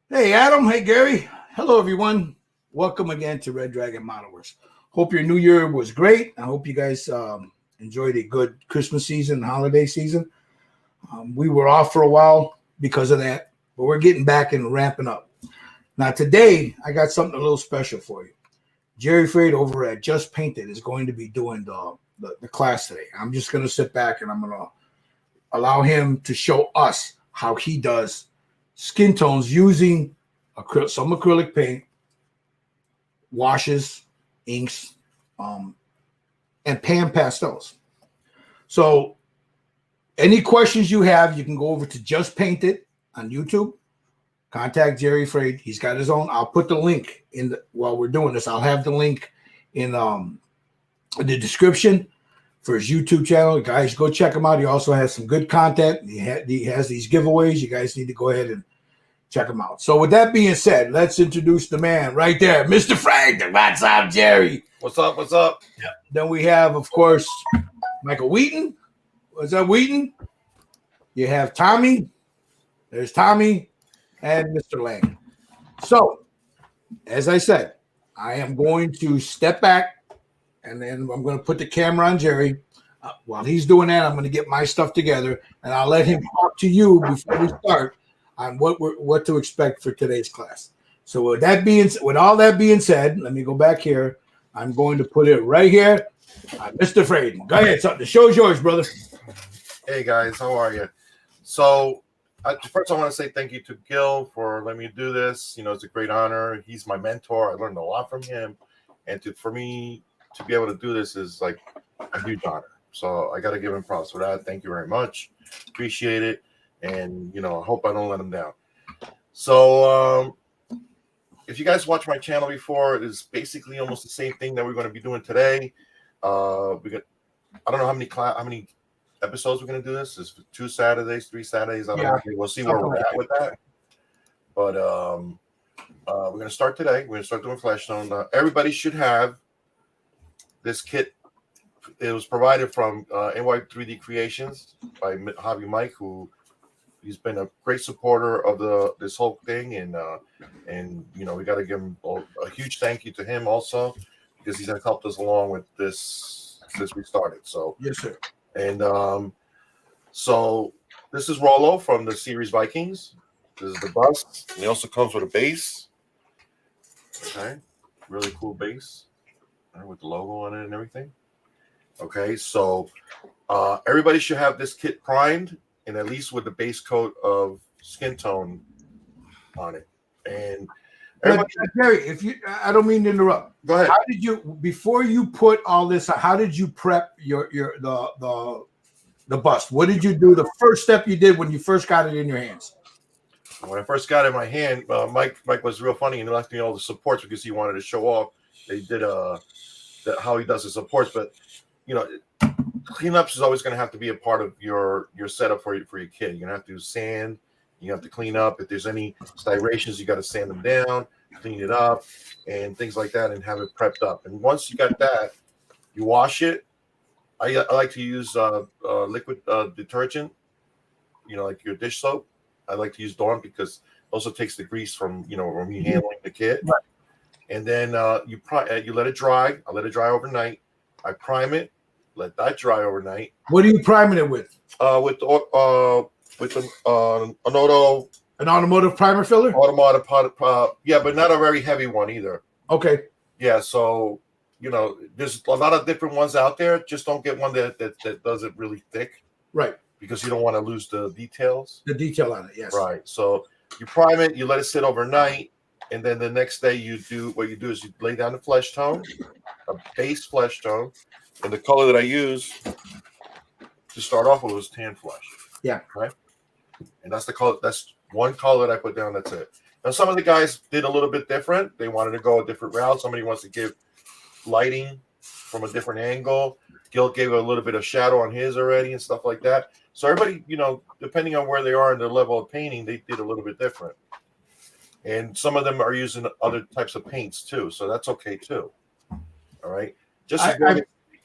Hey, Adam. Hey, Gary. Hello, everyone. Welcome again to Red Dragon Modelworks. Hope your new year was great. I hope you guys enjoyed a good Christmas season and holiday season. We were off for a while because of that, but we're getting back and ramping up. Now, today, I got something a little special for you. Jerry Frade over at Just Painted is going to be doing the class today. I'm just going to sit back and I'm going to allow him to show us how he does skin tones using some acrylic paint, washes, inks, and pan pastels. So, any questions you have, you can go over to Just Paint It on YouTube. Contact Jerry Frade. He's got his own. I'll put the link while we're doing this. I'll have the link in the description for his YouTube channel. Guys, go check him out. He also has some good content. He has these giveaways. You guys need to go ahead and check him out. So with that being said, let's introduce the man right there, Mr. Frank. What's up, Jerry? What's up? What's up? Yeah. Then we have, of course, Michael Wheaton. What's up, Wheaton? You have Tommy. There's Tommy and Mr. Lang. So, as I said, I am going to step back and then I'm going to put the camera on Jerry. While he's doing that, I'm going to get my stuff together and I'll let him talk to you before we start on what to expect for today's class. So with all that being said, let me go back here. I'm going to put it right here. Mr. Frade, go ahead. The show's yours, brother. Hey guys, how are you? So first, I want to say thank you to Gil for letting me do this. You know, it's a great honor. He's my mentor. I learned a lot from him, and for me to be able to do this is like a huge honor. So I got to give him props for that. Thank you very much. Appreciate it. And, you know, I hope I don't let him down. So if you guys watch my channel before, it's basically almost the same thing that we're going to be doing today. I don't know how many episodes we're going to do this. It's 2 Saturdays, 3 Saturdays. I don't know. We'll see where we're at with that. But we're going to start today. We're going to start doing flesh tone. Everybody should have this kit. It was provided from NY3D Creations by Hobby Mike, who he's been a great supporter of this whole thing, and you know, we got to give him a huge thank you to him also, because he's helped us along with this since we started. So yes, sir. And so this is Rollo from the series Vikings. This is the bust. And it also comes with a base. Okay, really cool base, right, with the logo on it and everything. Okay, so everybody should have this kit primed and at least with the base coat of skin tone on it. And Jerry, I don't mean to interrupt. Go ahead. How did you, before you put all this, how did you prep the bust? What did you do? The first step you did when you first got it in your hands? When I first got it in my hand, Mike was real funny and left me all the supports because he wanted to show off. They did how he does the supports, but you know, cleanups is always going to have to be a part of your setup for your kit. You're going to have to sand. You have to clean up. If there's any styrations, you got to sand them down, clean it up, and things like that, and have it prepped up. And once you got that, you wash it. I like to use liquid detergent, you know, like your dish soap. I like to use Dawn because it also takes the grease from, you know, when you're handling the kit. Right. And then you let it dry. I let it dry overnight. I prime it. Let that dry overnight. What are you priming it with? With an automotive primer filler. Automotive, yeah, but not a very heavy one either. Okay. Yeah, so you know, there's a lot of different ones out there. Just don't get one that does it really thick. Right. Because you don't want to lose the details. The detail on it, yes. Right. So you prime it. You let it sit overnight, and then the next day you lay down the flesh tone, a base flesh tone. And the color that I use to start off with was tan flesh. Yeah. Right. And that's the color. That's one color that I put down. That's it. Now, some of the guys did a little bit different. They wanted to go a different route. Somebody wants to give lighting from a different angle. Gil gave a little bit of shadow on his already and stuff like that. So everybody, you know, depending on where they are in their level of painting, they did a little bit different. And some of them are using other types of paints too. So that's okay too. All right.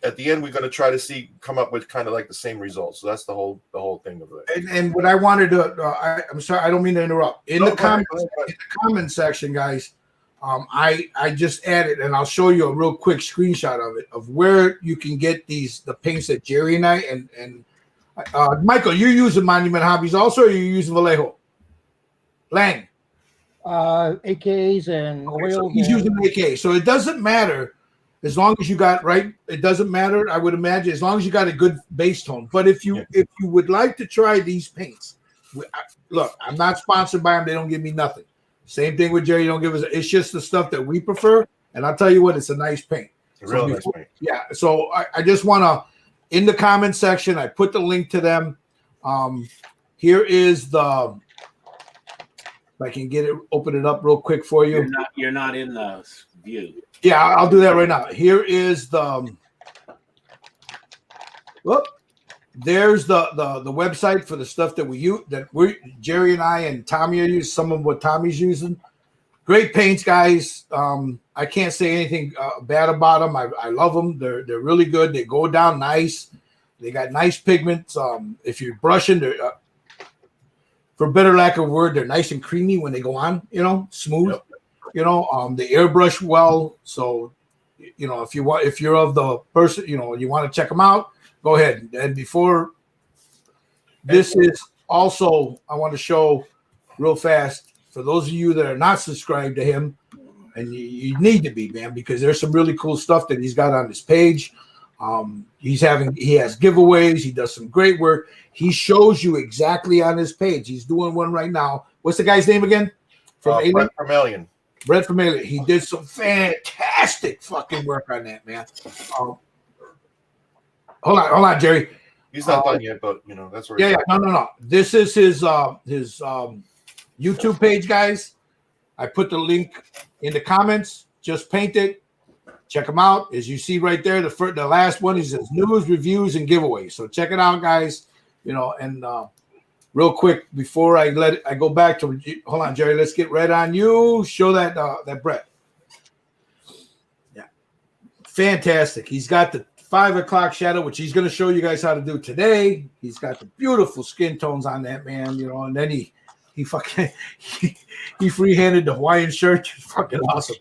at the end we're going to try to come up with kind of like the same results. So that's the whole thing of it. And what I wanted to, I'm sorry, I don't mean to interrupt. In the comments, go ahead. in the comment section, guys, I just added, and I'll show you a real quick screenshot of it of where you can get the paints that Jerry and I and Michael, you're using Monument Hobbies also, or you're using Vallejo? Lang. AKs and Okay, oils. so he's using AK. So it doesn't matter as long as you got right. It doesn't matter, I would imagine, as long as you got a good base tone. But if you would like to try these paints, look, I'm not sponsored by them. They don't give me nothing. Same thing with Jerry. Don't give us. It's just the stuff that we prefer. And I'll tell you what, it's a nice paint. Nice paint. Yeah. So I just want to, in the comment section, I put the link to them. Here is the. If I can get it, open it up real quick for you. You're not in the view. Yeah, I'll do that right now. Here is the. Whoop. There's the website for the stuff that we use, Jerry and I and Tommy are using. Some of what Tommy's using. Great paints, guys. I can't say anything bad about them. I love them. They're really good. They go down nice. They got nice pigments. If you're brushing, they're for better lack of word, they're nice and creamy when they go on. Smooth. Yep. They airbrush well. So, if you're of the person, you want to check them out. Go ahead. And before this is also, I want to show real fast for those of you that are not subscribed to him, and you need to be, man, because there's some really cool stuff that he's got on his page. He has giveaways. He does some great work. He shows you exactly on his page. He's doing one right now. What's the guy's name again? Brett from Alien. Brett from Alien. He did some fantastic fucking work on that, man. Hold on, Jerry. He's not done yet, but that's where. Yeah. No. This is his YouTube page, guys. I put the link in the comments. Just paint it. Check him out. As you see right there, the last one is his news, reviews, and giveaways. So check it out, guys. And real quick before I go back to. Hold on, Jerry. Let's get right on you. Show that Brett. Yeah, fantastic. He's got the 5 o'clock shadow, which he's going to show you guys how to do today. He's got the beautiful skin tones on that, man. And then he fucking he free-handed the Hawaiian shirt. It's fucking awesome.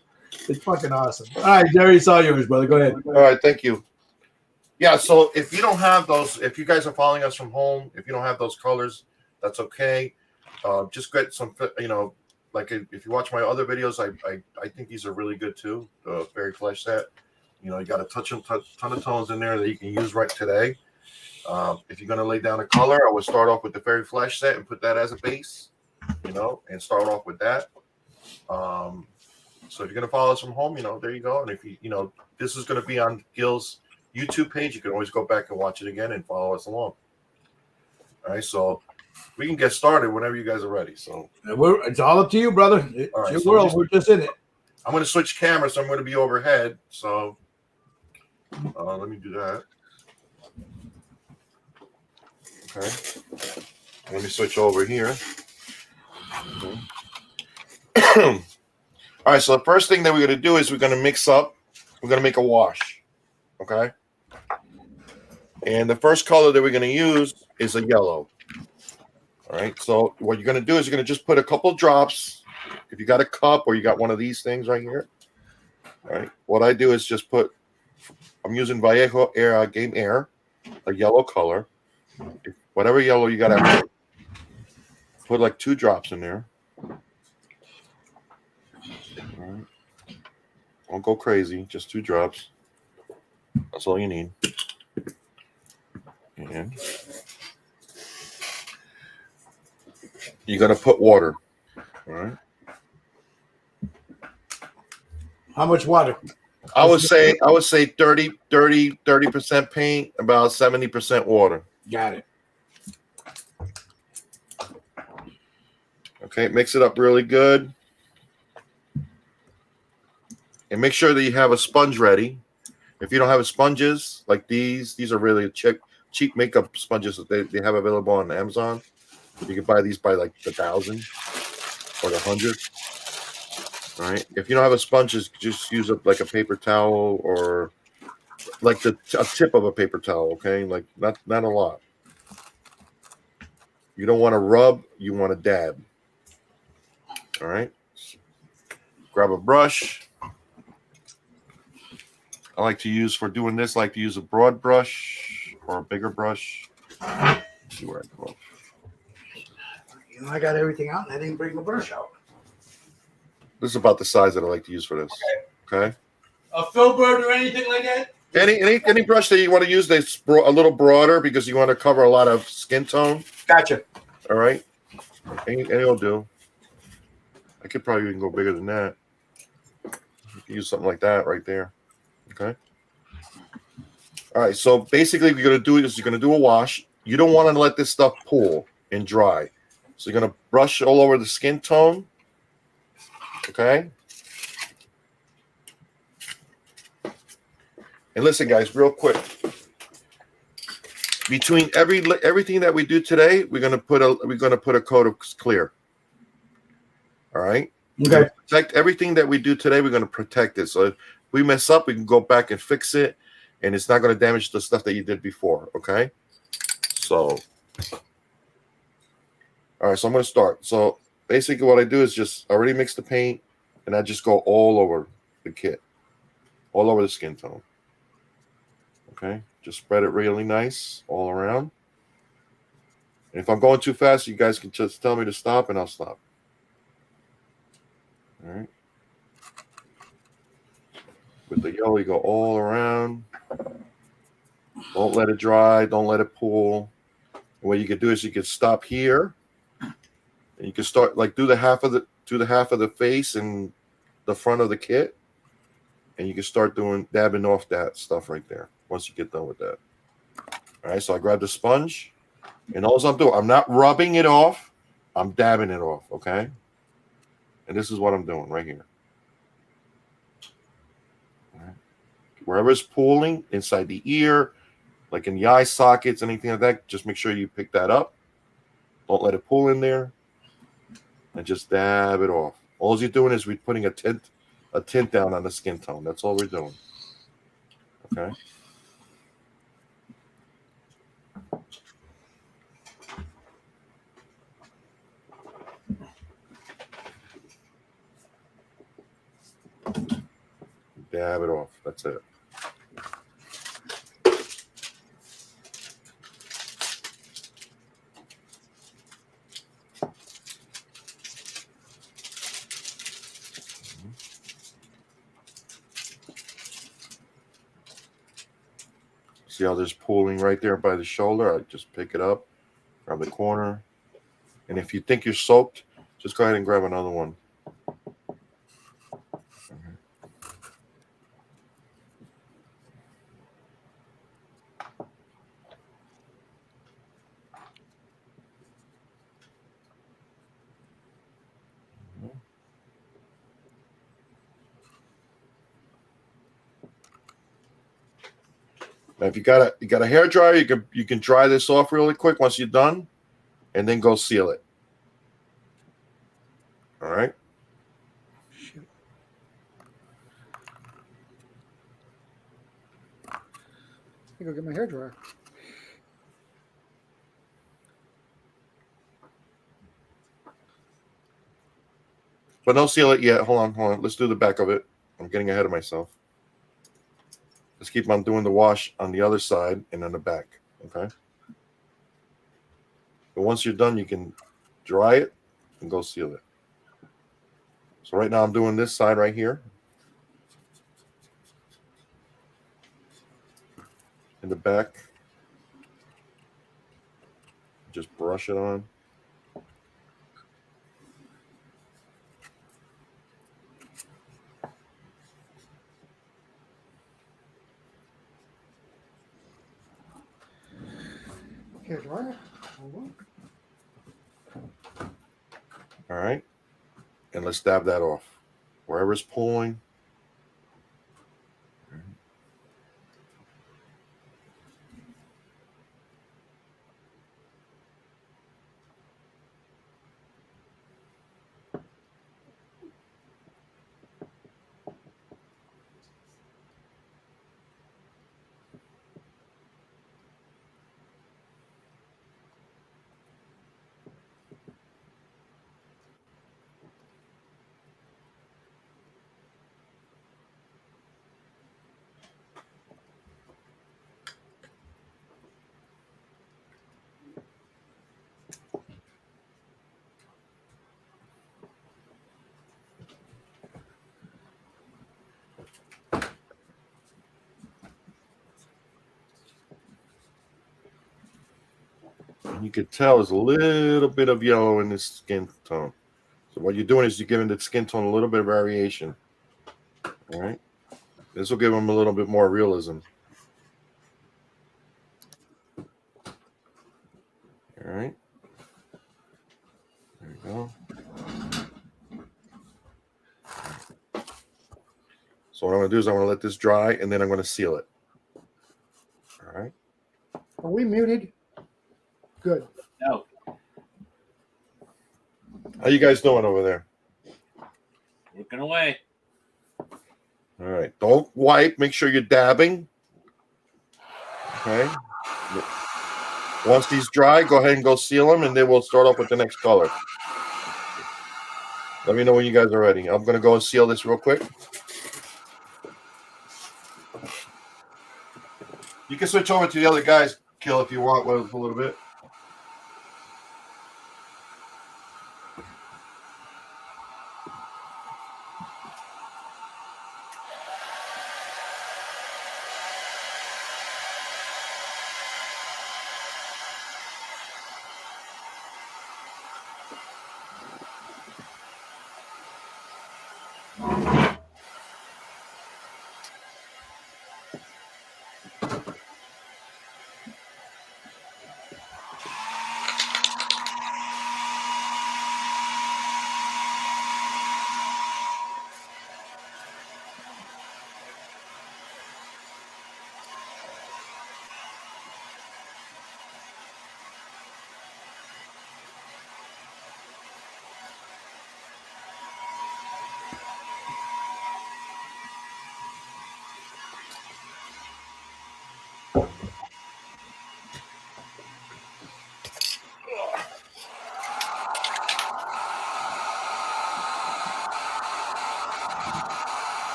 It's fucking awesome. All right, Jerry, it's all yours, brother. Go ahead. All right, thank you. Yeah, so if you don't have those, if you guys are following us from home, if you don't have those colors, that's okay. Just get some, like if you watch my other videos, I think these are really good too. The Fairy Flesh set. You got a ton of tones in there that you can use right today. If you're going to lay down a color, I would start off with the Fairy Flesh set and put that as a base, and start off with that. So if you're going to follow us from home, there you go. And if this is going to be on Gil's YouTube page, you can always go back and watch it again and follow us along. All right, so we can get started whenever you guys are ready. So it's all up to you, brother. It's all right, your so world. We're just in it. I'm going to switch cameras, so I'm going to be overhead. So let me do that. Okay. Let me switch over here. Okay. All right, so the first thing that we're going to do is we're going to mix up. We're going to make a wash. Okay. And the first color that we're going to use is a yellow. All right. So what you're going to do is you're going to just put a couple drops. If you got a cup or you got one of these things right here. All right. What I do is just I'm using Vallejo Game Air, a yellow color. Whatever yellow you got, put like 2 drops in there. All right. Don't go crazy. Just 2 drops. That's all you need. And you're gonna put water. All right. How much water? I would say 30% paint, about 70% water. Got it. Okay, mix it up really good. And make sure that you have a sponge ready. If you don't have sponges like these are really cheap makeup sponges that they have available on Amazon. You can buy these by like the 1,000 or the 100. All right. If you don't have a sponge, just use like a paper towel or like a tip of a paper towel, okay? Like not a lot. You don't want to rub, you want to dab. All right. Grab a brush. I like to use for doing this, I like to use a broad brush or a bigger brush. Let's see where I go. You know, I got everything out and I didn't bring the brush out. This is about the size that I like to use for this. Okay. A filbert or anything like that? Any brush that you want to use that's a little broader because you want to cover a lot of skin tone. Gotcha. All right. Any will do. I could probably even go bigger than that. You can use something like that right there. Okay. All right. So basically, what you're going to do is you're going to do a wash. You don't want to let this stuff pool and dry. So you're going to brush all over the skin tone. Okay. And listen, guys, real quick. Between everything that we do today, we're gonna put a coat of clear. All right. Okay. Protect everything that we do today. We're gonna protect it. So if we mess up, we can go back and fix it, and it's not gonna damage the stuff that you did before. Okay. So, all right. So I'm gonna start. So basically, what I do is just already mix the paint, and I just go all over the kit, all over the skin tone. Okay. Just spread it really nice all around. And if I'm going too fast, you guys can just tell me to stop and I'll stop. All right. With the yellow, you go all around. Don't let it dry. Don't let it pool. And what you could do is you could stop here. And you can start like do the half of the face and the front of the kit. And you can start dabbing off that stuff right there once you get done with that. All right, so I grab the sponge, and all I'm doing, I'm not rubbing it off, I'm dabbing it off, okay? And this is what I'm doing right here. All right. Wherever it's pooling, inside the ear, like in the eye sockets, anything like that, just make sure you pick that up. Don't let it pool in there, and just dab it off. All you're doing is we're putting a tint down on the skin tone. That's all we're doing, okay? Dab it off. That's it. See how there's pooling right there by the shoulder? I just pick it up, grab the corner. And if you think you're soaked, just go ahead and grab another one. Now, if you got a hair dryer, you can dry this off really quick once you're done, and then go seal it. All right. I go get my hair dryer. But don't seal it yet. Hold on. Let's do the back of it. I'm getting ahead of myself. Let's keep on doing the wash on the other side and on the back. Okay. But once you're done, you can dry it and go seal it. So right now I'm doing this side right here. In the back. Just brush it on. Hair dryer. All right. And let's dab that off. Wherever it's pulling. You could tell there's a little bit of yellow in this skin tone. So what you're doing is you're giving the skin tone a little bit of variation. All right. This will give them a little bit more realism. All right. There you go. So what I'm going to do is I'm going to let this dry, and then I'm going to seal it. All right. Are we muted? Good. No. How you guys doing over there? Working away. All right. Don't wipe. Make sure you're dabbing. Okay. Once these dry, go ahead and go seal them, and then we'll start off with the next color. Let me know when you guys are ready. I'm going to go and seal this real quick. You can switch over to the other guys, Kill, if you want, with a little bit.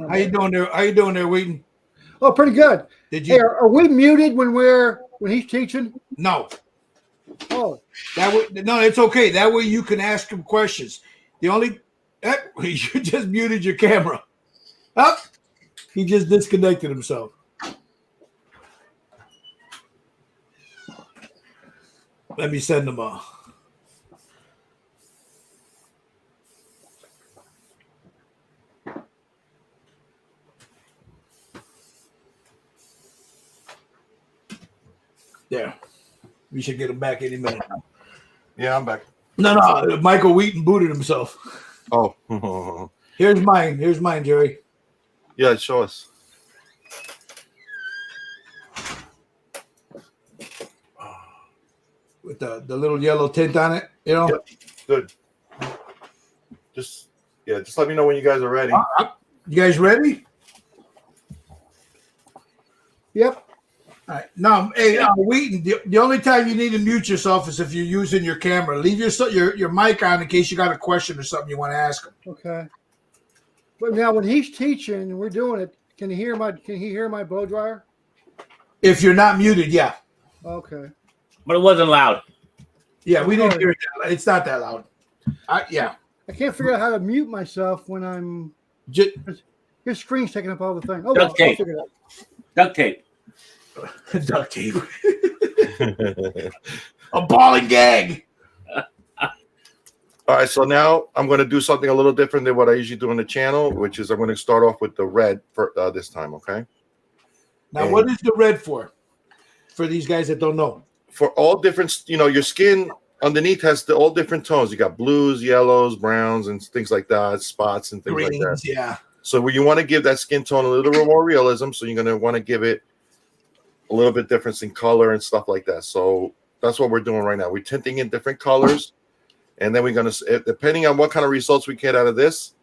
How you doing there? How you doing there, Wheaton? Oh, pretty good. Did Hey, you? are we muted when he's teaching? No. Oh, That way, no, it's okay. That way you can ask him questions. The only you just muted your camera. Up, he just disconnected himself. Let me send him a. There. We should get him back any minute now. Yeah, I'm back. No, Michael Wheaton booted himself. Oh. Here's mine. Here's mine, Jerry. Yeah, show us. With the little yellow tint on it, you know? Yep. Good. Just let me know when you guys are ready. You guys ready? yep. All right. Now, hey, Wheaton, the only time you need to mute yourself is if you're using your camera. Leave your mic on in case you got a question or something you want to ask him. Okay. But now when he's teaching and we're doing it, can he hear my blow dryer? If you're not muted, yeah. Okay. But it wasn't loud. Yeah, we didn't hear it. It's not that loud. Yeah. I can't figure out how to mute myself when I'm his screen's taking up all the thing. Oh, well, I'll Duct tape. figure it out. Duct tape. Duct tape. A ball and gag. All right, so now I'm going to do something a little different than what I usually do on the channel, which is I'm going to start off with the red for this time, okay? Now, what is the red for? For these guys that don't know. For all different, your skin underneath has all different tones. You got blues, yellows, browns, and things like that, spots and things Greens, like that. yeah. So when you want to give that skin tone a little bit more realism, so you're going to want to give it a little bit difference in color and stuff like that. So that's what we're doing right now. We're tinting in different colors, and then we're going to, depending on what kind of results we get out of this,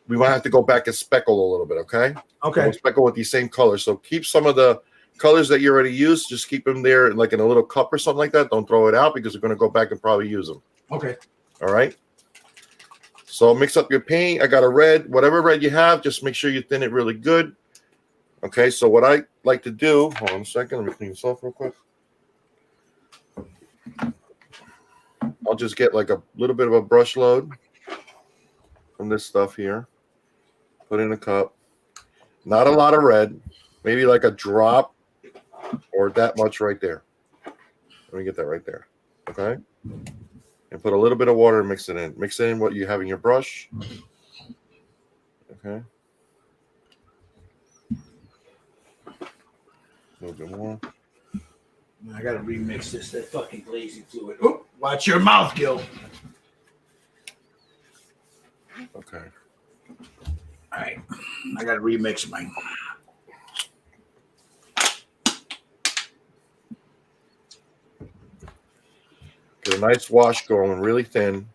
we might have to go back and speckle a little bit, okay? Okay. We'll speckle with these same colors. So keep some of the colors that you already used, just keep them there like in a little cup or something like that. Don't throw it out because we're going to go back and probably use them. Okay. All right. So mix up your paint. I got a red, whatever red you have, just make sure you thin it really good. Okay. So what I like to do, hold on a second. Let me clean this off real quick. I'll just get like a little bit of a brush load from this stuff here. Put in a cup. Not a lot of red. Maybe like a drop or that much right there. Let me get that right there. Okay. And put a little bit of water and mix it in. Mix in what you have in your brush. Okay. A little bit more. I gotta remix this. That fucking glazing fluid. Oh, watch your mouth, Gil. Okay. All right. I gotta remix mine. Get a nice wash going, really thin.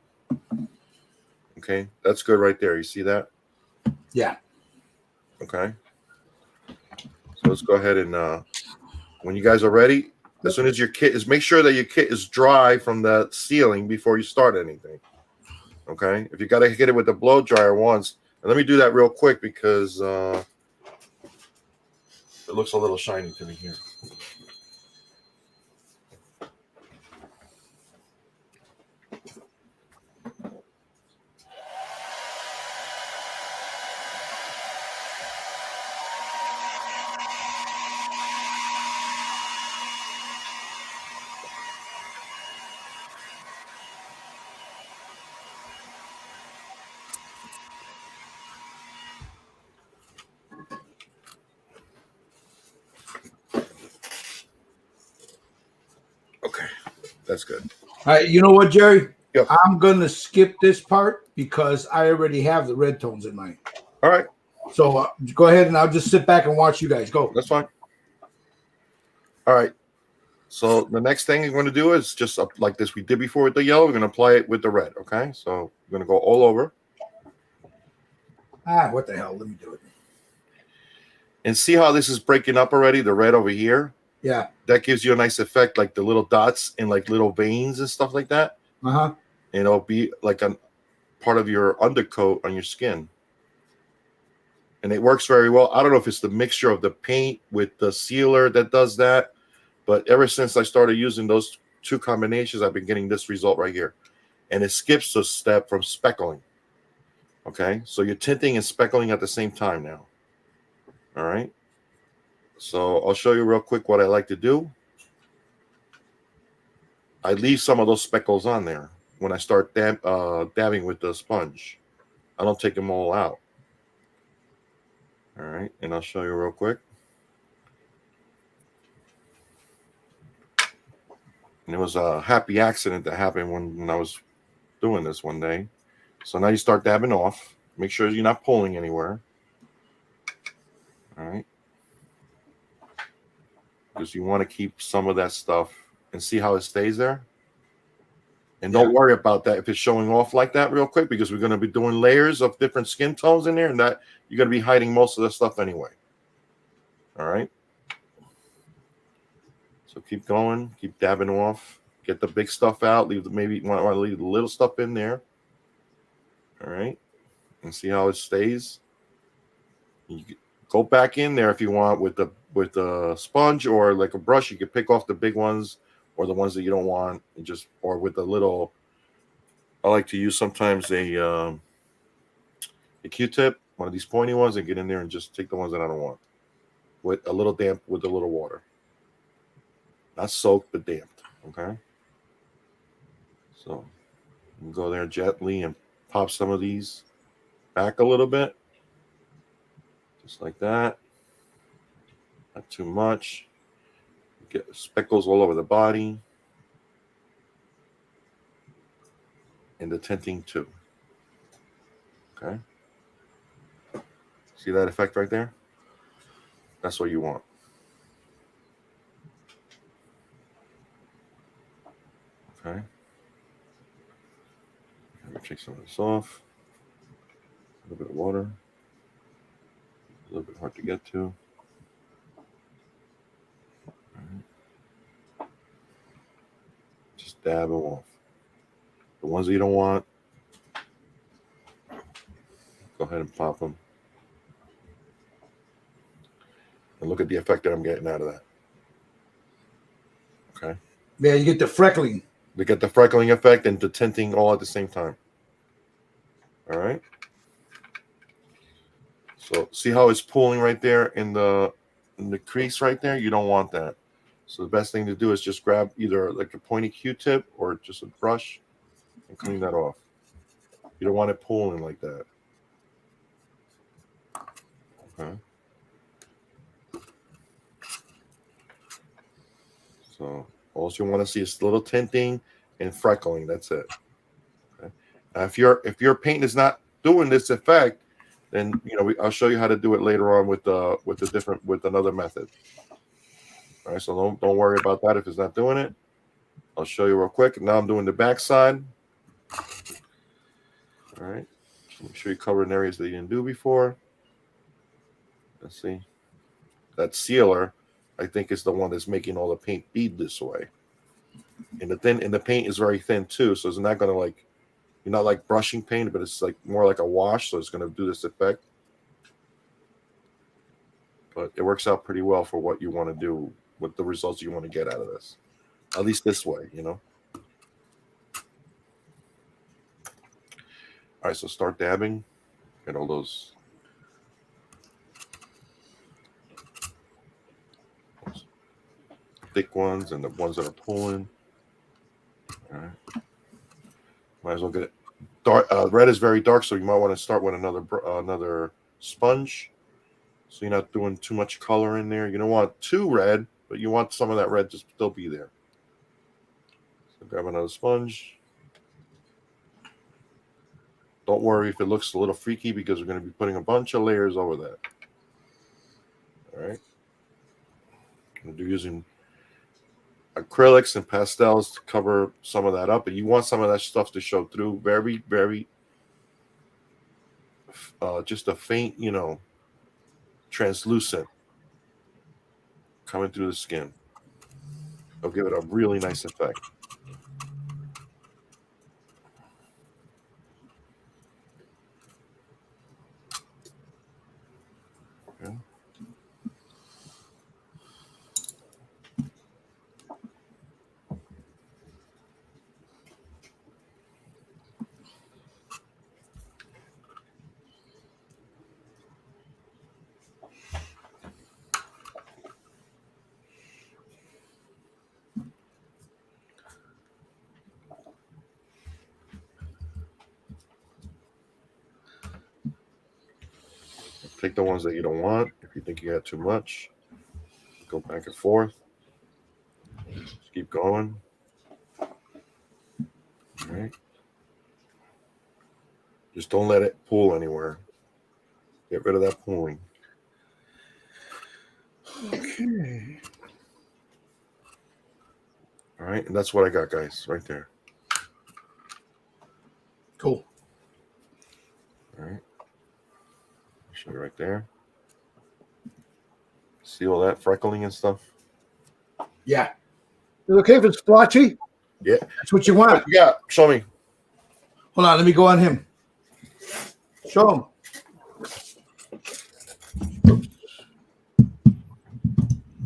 Okay, that's good right there. You see that? Yeah. Okay. So let's go ahead and when you guys are ready, as soon as your kit is, make sure that your kit is dry from the sealing before you start anything. Okay. If you got to hit it with the blow dryer once, and let me do that real quick because it looks a little shiny to me here. Okay, that's good. All right. You know what, Jerry? Yep. I'm gonna skip this part because I already have the red tones in mine. All right, So go ahead and I'll just sit back and watch you guys go. that's fine. All right. So the next thing we're going to do is just like this we did before with the yellow. We're going to apply it with the red. Okay. So we're going to go all over. What the hell? Let me do it. And see how this is breaking up already, the red over here? Yeah. That gives you a nice effect, like the little dots and like little veins and stuff like that. Uh-huh. And it'll be like a part of your undercoat on your skin. And it works very well. I don't know if it's the mixture of the paint with the sealer that does that. But ever since I started using those two combinations, I've been getting this result right here. And it skips a step from speckling. Okay, so you're tinting and speckling at the same time now. All right. So I'll show you real quick what I like to do. I leave some of those speckles on there when I start dabbing with the sponge. I don't take them all out. All right, and I'll show you real quick. And it was a happy accident that happened when I was doing this one day. So now you start dabbing off. Make sure you're not pulling anywhere. All right. Because you want to keep some of that stuff and see how it stays there. And don't worry about that if it's showing off like that real quick, because we're going to be doing layers of different skin tones in there, and that you're going to be hiding most of the stuff anyway. All right. So keep going, keep dabbing off, get the big stuff out, leave maybe you want to leave the little stuff in there. All right. And see how it stays. You go back in there if you want with the sponge or like a brush. You can pick off the big ones or the ones that you don't want, and just or with a little. I like to use sometimes a Q-tip, one of these pointy ones, and get in there and just take the ones that I don't want with a little damp with a little water. Not soaked, but damped. Okay. So you can go there gently and pop some of these back a little bit. Just like that. Not too much. Get speckles all over the body. And the tinting too. Okay. See that effect right there? That's what you want. Okay. I'm gonna take some of this off. A little bit of water. A little bit hard to get to. All right. Just dab them off. The ones that you don't want, go ahead and pop them. And look at the effect that I'm getting out of that. Okay. Yeah, you get the freckling. We get the freckling effect and the tinting all at the same time. All right. So see how it's pulling right there in the crease right there? You don't want that. So the best thing to do is just grab either like a pointy Q-tip or just a brush and clean that off. You don't want it pulling like that. Okay. So all you want to see is a little tinting and freckling. That's it. Okay. If your paint is not doing this effect, then I'll show you how to do it later on with another method. All right, so don't worry about that if it's not doing it. I'll show you real quick. Now I'm doing the back side. All right, just make sure you cover in areas that you didn't do before. Let's see. That sealer, I think, is the one that's making all the paint bead this way. And the paint is very thin too, so it's not gonna you're not like brushing paint, but it's like more like a wash, so it's gonna do this effect. But it works out pretty well for what you want to do, with the results you want to get out of this. At least this way, All right, so start dabbing. Get all those thick ones and the ones that are pulling. All right. Might as well get it dark. Red is very dark, so you might want to start with another sponge, so you're not doing too much color in there. You don't want too red, but you want some of that red to still be there. So grab another sponge. Don't worry if it looks a little freaky, because we're going to be putting a bunch of layers over that. All right. I'm using acrylics and pastels to cover some of that up, and you want some of that stuff to show through. Very, very, just a faint, translucent coming through the skin. It'll give it a really nice effect. Okay. Take the ones that you don't want. If you think you got too much, go back and forth. Just keep going. All right. Just don't let it pull anywhere. Get rid of that pulling. Okay. All right, and that's what I got, guys, right there. Cool. All right. Show you right there. See all that freckling and stuff? Yeah. Is it okay if it's splotchy? Yeah. That's what you want. Yeah, show me. Hold on. Let me go on him. Show him.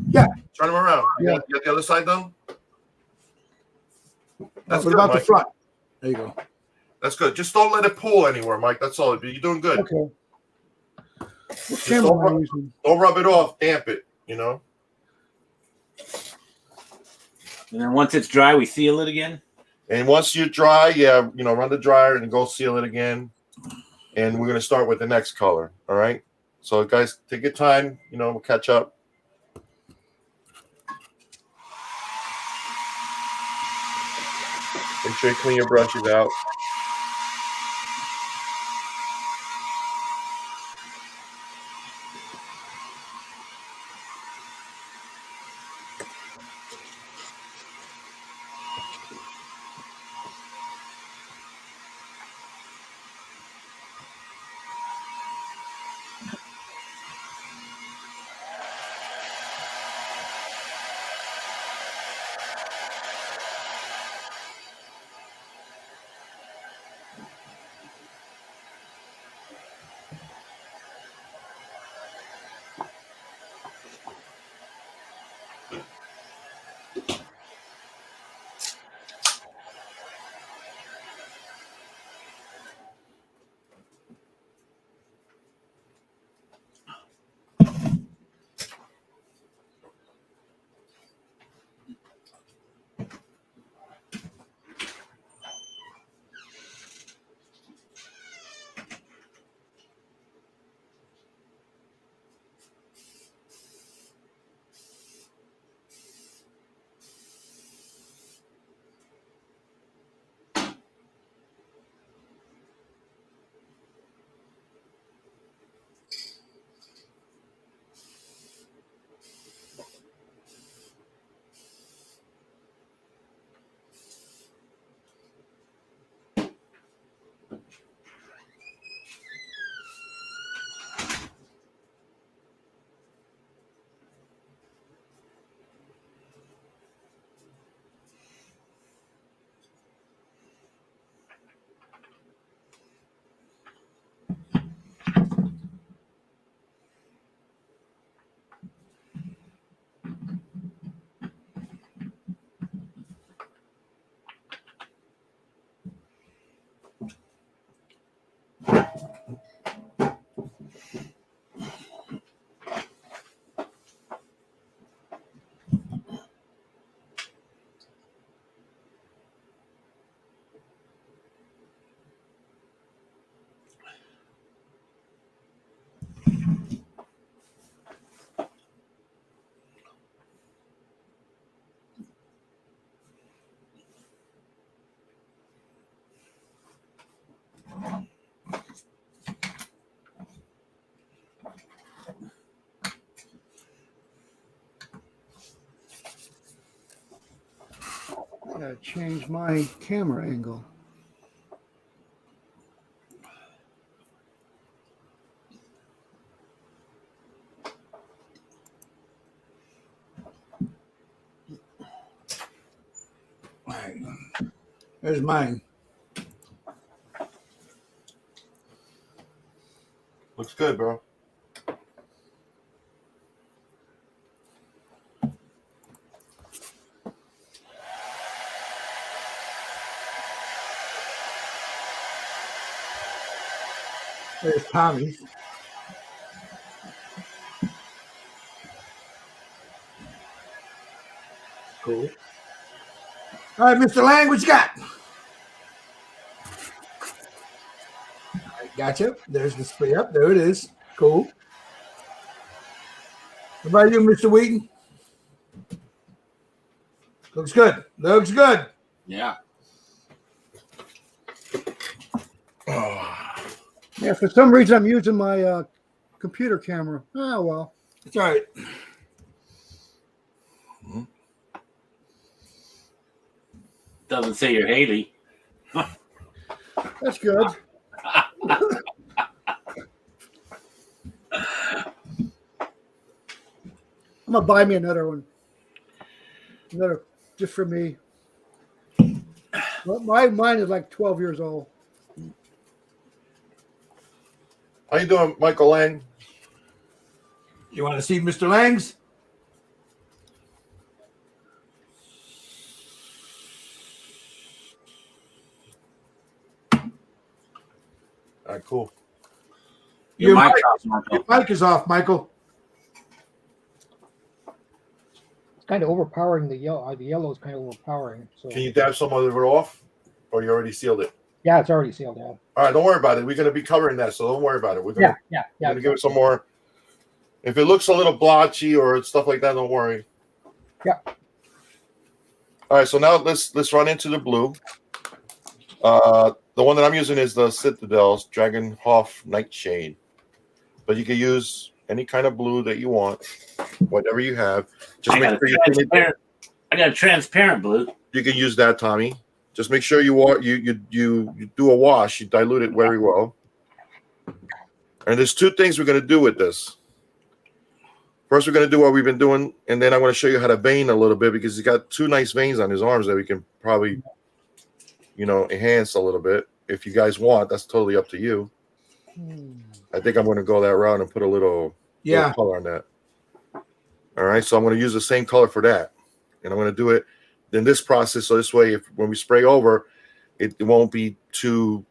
Yeah. Turn them around. Yeah. You got the other side done? That's What good, about the Mike. front? There you go. That's good. Just don't let it pull anywhere, Mike. That's all. You're doing good. Okay. What Just camera am I using? don't rub it off. Damp it, And then once it's dry, we seal it again. And once you're dry, run the dryer and go seal it again. And we're going to start with the next color. All right. So, guys, take your time. We'll catch up. Make sure you clean your brushes out. Gotta change my camera angle. All right. There's mine. Looks good, bro. There's Tommy's. Cool. All right, Mr. Lang, what you got? All right, gotcha. There's the spray up. There it is. Cool. What about you, Mr. Wheaton? Looks good. Looks good. Yeah. Yeah, for some reason I'm using my computer camera. Oh well. It's all right. Doesn't say you're Haley. That's good. I'm gonna buy me another one. Another just for me. Well, mine is like 12 years old. How you doing, Michael Lang? You want to see Mr. Lang's? All right, cool. Your mic Your mic is off, Michael. It's kind of overpowering the yellow. The yellow is kind of overpowering. So Can you dab some of it off, or you already sealed it? yeah, it's already sealed down. All right, don't worry about it. We're gonna be covering that, so don't worry about it. We're gonna, Yeah. we're gonna give it some more. If it looks a little blotchy or stuff like that, don't worry. Yeah. All right, so now let's run into the blue. The one that I'm using is the Citadel's Dragonhof Nightshade, but you can use any kind of blue that you want, whatever you have. Just I make got sure a you transparent. I got a transparent blue. You can use that, Tommy. Just make sure you do a wash. You dilute it very well. And there's two things we're going to do with this. First, we're going to do what we've been doing, and then I'm going to show you how to vein a little bit because he's got two nice veins on his arms that we can probably, enhance a little bit. If you guys want, that's totally up to you. I think I'm going to go that route and put a little color on that. All right, so I'm going to use the same color for that, and I'm going to do it in this process. So this way, when we spray over, it won't be too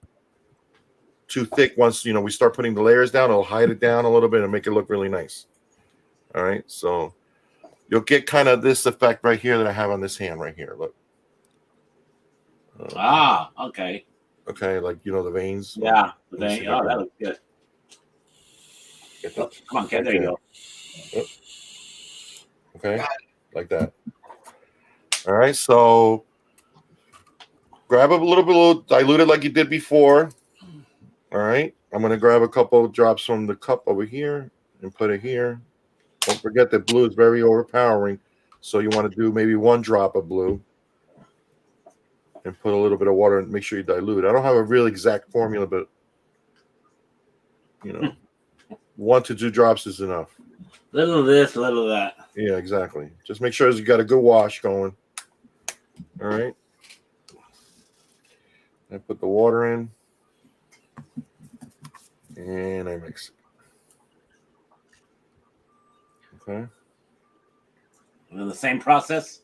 thick. Once we start putting the layers down, it'll hide it down a little bit and make it look really nice. All right, so you'll get kind of this effect right here that I have on this hand right here. Look. Okay. Okay, like the veins. Yeah, the vein. Oh, that looks good. Come on, Ken. There you go. Okay, like that. All right, so grab a little bit, dilute it like you did before. All right, I'm going to grab a couple of drops from the cup over here and put it here. Don't forget that blue is very overpowering, so you want to do maybe 1 drop of blue and put a little bit of water and make sure you dilute. I don't have a real exact formula, but 1 to 2 drops is enough. Little of this, little of that. Yeah, exactly. Just make sure you got a good wash going. All right. I put the water in and I mix it. Okay. And then the same process.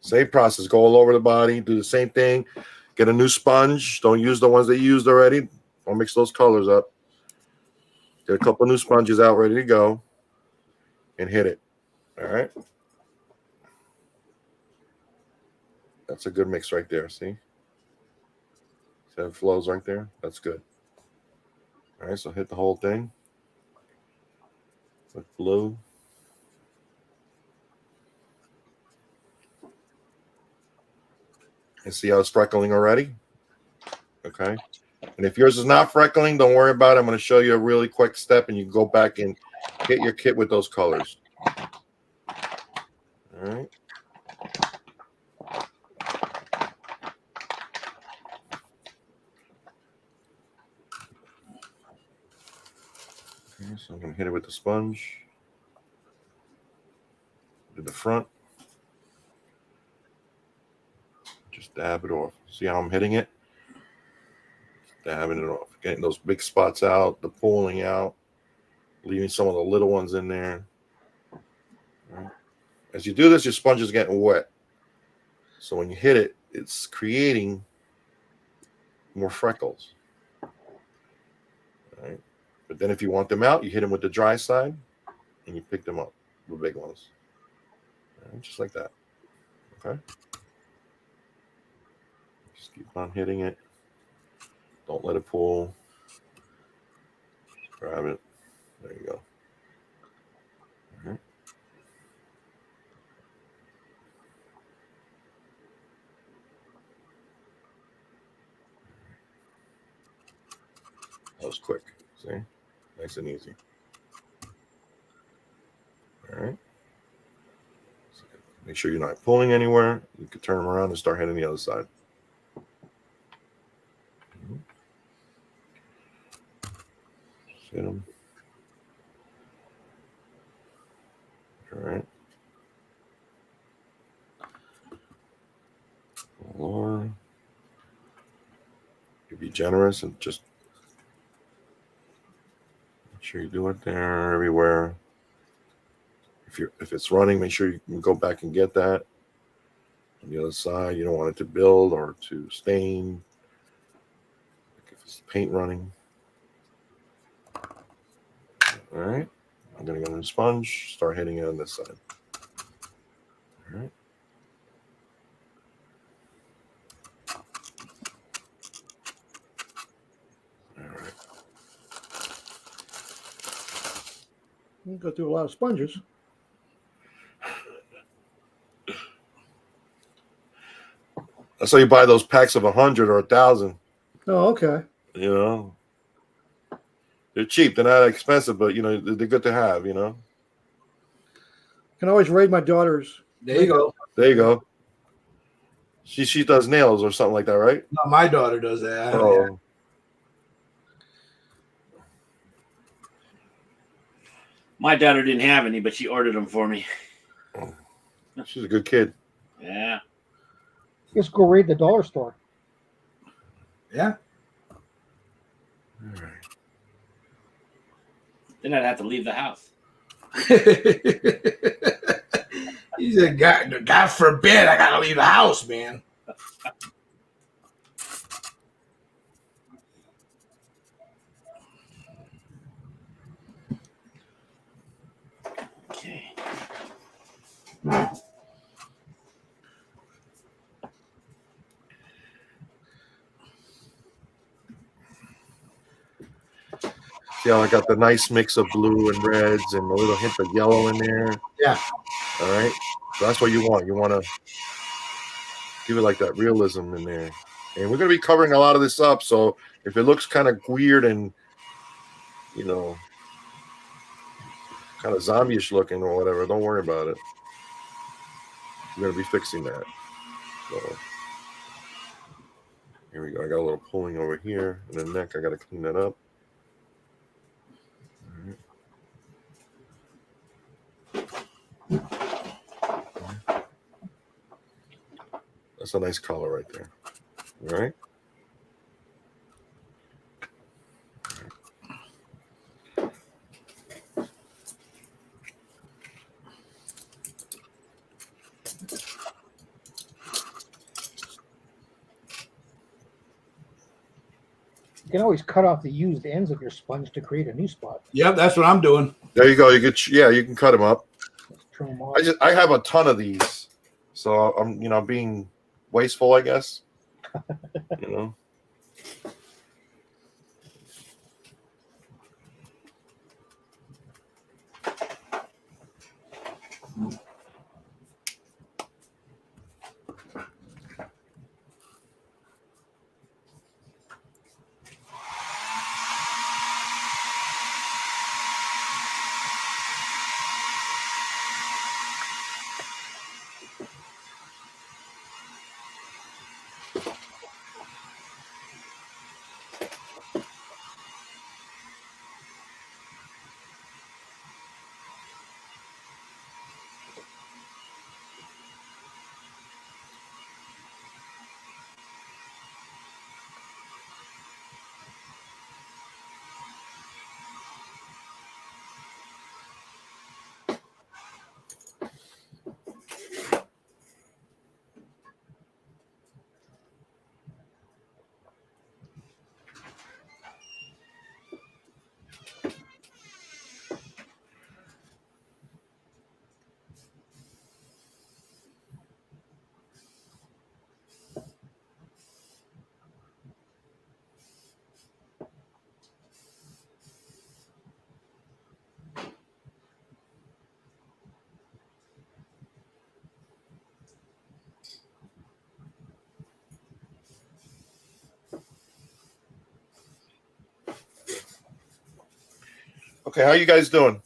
Same process. Go all over the body. Do the same thing. Get a new sponge. Don't use the ones that you used already. Don't mix those colors up. Get a couple new sponges out ready to go and hit it. All right. That's a good mix right there. See? See how it flows right there? That's good. All right, so hit the whole thing with blue. And see how it's freckling already? Okay. And if yours is not freckling, don't worry about it. I'm going to show you a really quick step, and you can go back and hit your kit with those colors. All right. Okay, so I'm going to hit it with the sponge. To the front. Just dab it off. See how I'm hitting it? Dabbing it off. Getting those big spots out, the pulling out, leaving some of the little ones in there. All right. As you do this, your sponge is getting wet. So when you hit it, it's creating more freckles. All right. But then if you want them out, you hit them with the dry side and you pick them up, the big ones. All right, just like that. Okay. Just keep on hitting it. Don't let it pull. Just grab it. There you go. All right. That was quick. See? Nice and easy. All right. So make sure you're not pulling anywhere. You can turn them around and start hitting the other side. Just hit them. All right. Or you be generous and just make sure you do it there everywhere. If it's running, make sure you can go back and get that. On the other side, you don't want it to build or to stain. Like if it's paint running. All right. I'm going to go to the sponge, start hitting it on this side. All right. All right. You go through a lot of sponges. That's why you buy those packs of 100 or 1,000. Oh, okay. You know, they're cheap. They're not expensive, but you know they're good to have. You know. Can always raid my daughters. There you go. There you go. She does nails or something like that, right? No, my daughter does that. Oh, My daughter didn't have any, but she ordered them for me. she's a good kid. Yeah. Just go raid the dollar store. Yeah. All right. Then I'd have to leave the house. He said, God forbid I gotta leave the house, man. Okay. See how I got the nice mix of blue and reds and a little hint of yellow in there. Yeah. All right. So that's what you want. You want to give it like that realism in there. And we're going to be covering a lot of this up. So if it looks kind of weird and, you know, kind of zombie-ish looking or whatever, don't worry about it. We're going to be fixing that. So here we go. I got a little pulling over here. And the neck, I got to clean that up. That's a nice color right there. All right. You can always cut off the used ends of your sponge to create a new spot. Yep, that's what I'm doing. There you go. You could, yeah, you can cut them up. Let's trim them off. I have a ton of these, so I'm being wasteful, I guess. You know. Okay, how you guys doing?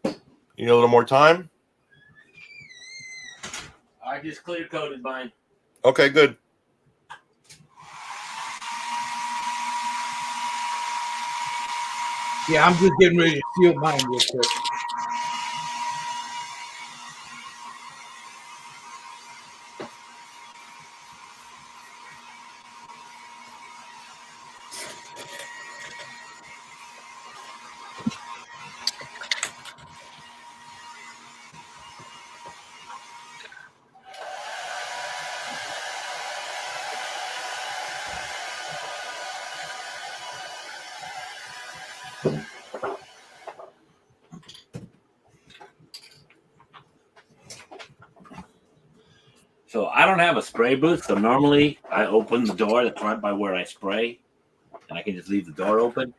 You need a little more time? I just clear coated mine. Okay, good. Yeah, I'm just getting ready to seal mine real quick. So I don't have a spray booth, so normally I open the door that's right by where I spray, and I can just leave the door open.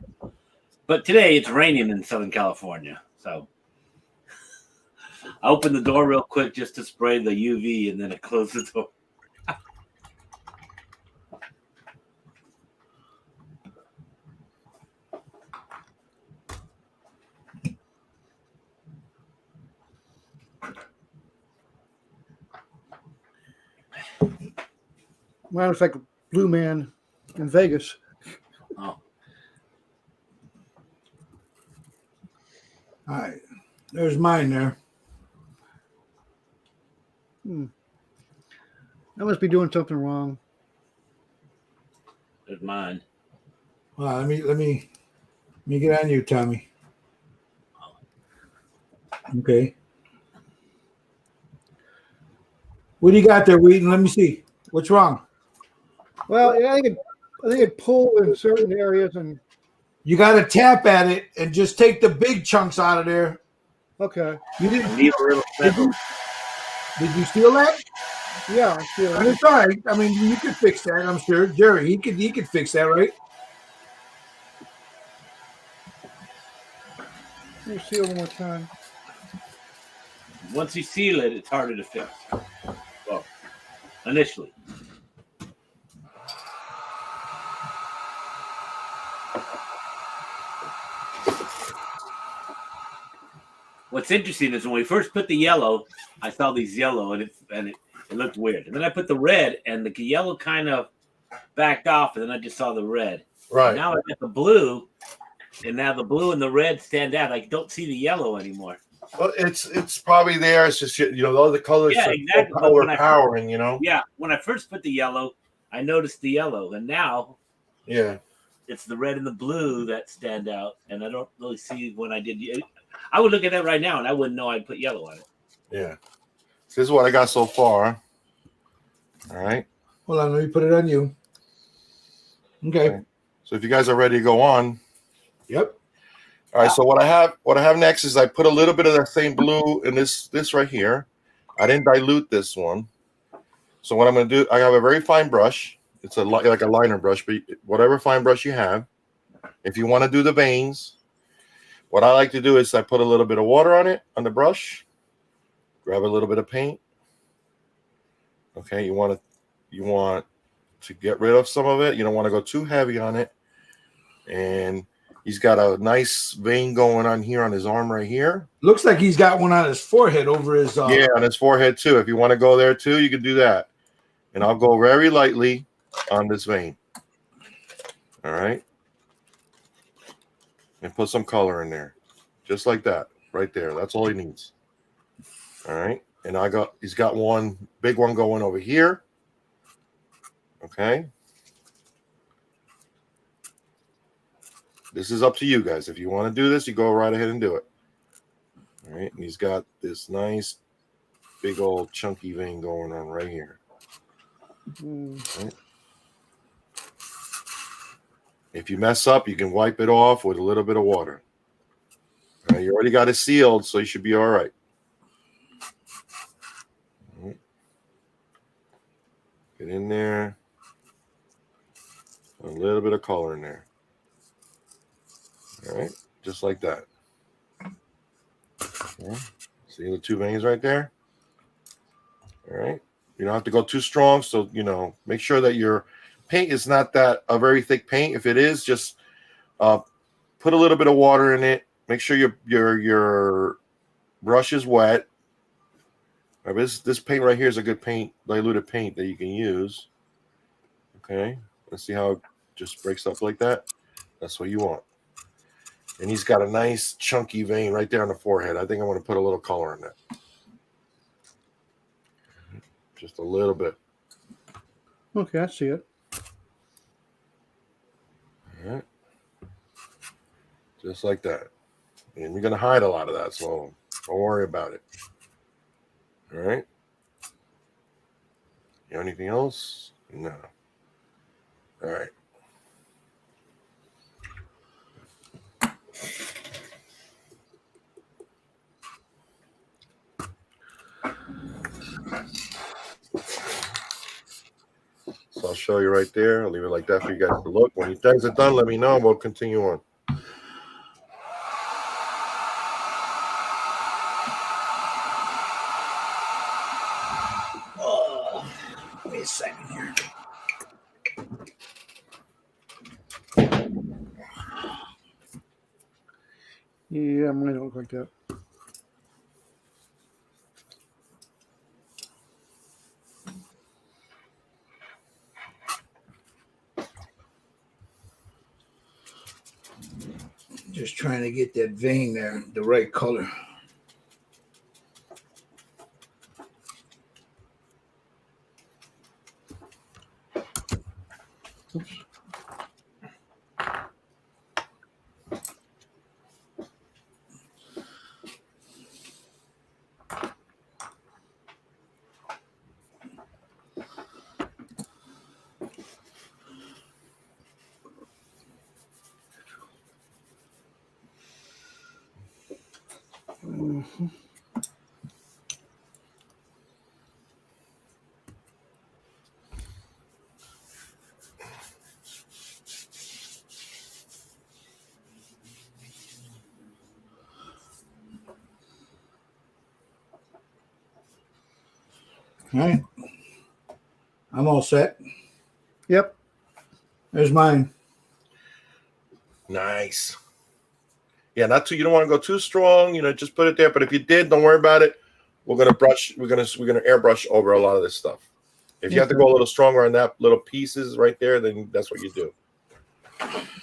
But today it's raining in Southern California, so I opened the door real quick just to spray the UV, and then I closed the door. Mine looks like a blue man in Vegas. Oh, All right. There's mine there. I must be doing something wrong. there's mine. Well, let me get on you, Tommy. Okay. What do you got there, Wheaton? Let me see. What's wrong? Well, yeah, I think it pulled in certain areas, and You got to tap at it and just take the big chunks out of there. okay, You didn't Leave a little did speckle. you steal that? yeah, I feel I mean, it's all right. I mean, you could fix that. I'm sure, Jerry. He could fix that, right? Let me see it one more time. Once you seal it, it's harder to fix. Well, initially. What's interesting is when we first put the yellow, I saw these yellow and it looked weird. And then I put the red and the yellow kind of backed off, and then I just saw the red. Right. Now I got the blue, and now the blue and the red stand out. I don't see the yellow anymore. Well, it's probably there. It's just the other colors Yeah, are exactly. so overpowering. Yeah, when I first put the yellow, I noticed the yellow, and now Yeah. it's the red and the blue that stand out, and I don't really see when I did. I would look at that right now, and I wouldn't know I'd put yellow on it. Yeah. So this is what I got so far. All right. Hold on, let me put it on you. Okay. So if you guys are ready to go on. Yep. All right. So what I have next is I put a little bit of that same blue in this right here. I didn't dilute this one. So what I'm going to do, I have a very fine brush. It's like a liner brush, but whatever fine brush you have. If you want to do the veins, what I like to do is I put a little bit of water on it, on the brush, grab a little bit of paint. Okay, you want to get rid of some of it. You don't want to go too heavy on it. And he's got a nice vein going on here on his arm right here. Looks like he's got one on his forehead over his. Yeah, on his forehead too. If you want to go there too, you can do that. And I'll go very lightly on this vein. All right. And put some color in there. Just like that. Right there. That's all he needs. All right. And he's got one big one going over here. Okay. This is up to you guys. If you want to do this, you go right ahead and do it. All right. And he's got this nice big old chunky vein going on right here. Right. If you mess up, you can wipe it off with a little bit of water. All right, you already got it sealed, so you should be all right. All right. Get in there. A little bit of color in there. All right, just like that. Okay. See the two veins right there? All right. You don't have to go too strong, so make sure that your paint is not that a very thick paint. If it is, just put a little bit of water in it. Make sure your brush is wet. Right, this paint right here is a good paint, diluted paint that you can use. Okay, let's see how it just breaks up like that. That's what you want. And he's got a nice chunky vein right there on the forehead. I think I want to put a little color in that. Just a little bit. Okay, I see it. All right. Just like that. And you're going to hide a lot of that, so don't worry about it. All right. Anything else? No. All right. So I'll show you right there. I'll leave it like that for you guys to look. When you guys are done, let me know and we'll continue on. second here. Yeah, mine don't look like that. Just trying to get that vein there, the right color. Oops. Mhm. All right. I'm all set. Yep. There's mine. Nice. Yeah, not too. You don't want to go too strong. Just put it there. But if you did, don't worry about it. We're gonna brush. We're gonna airbrush over a lot of this stuff. If you have to go a little stronger on that little pieces right there, then that's what you do.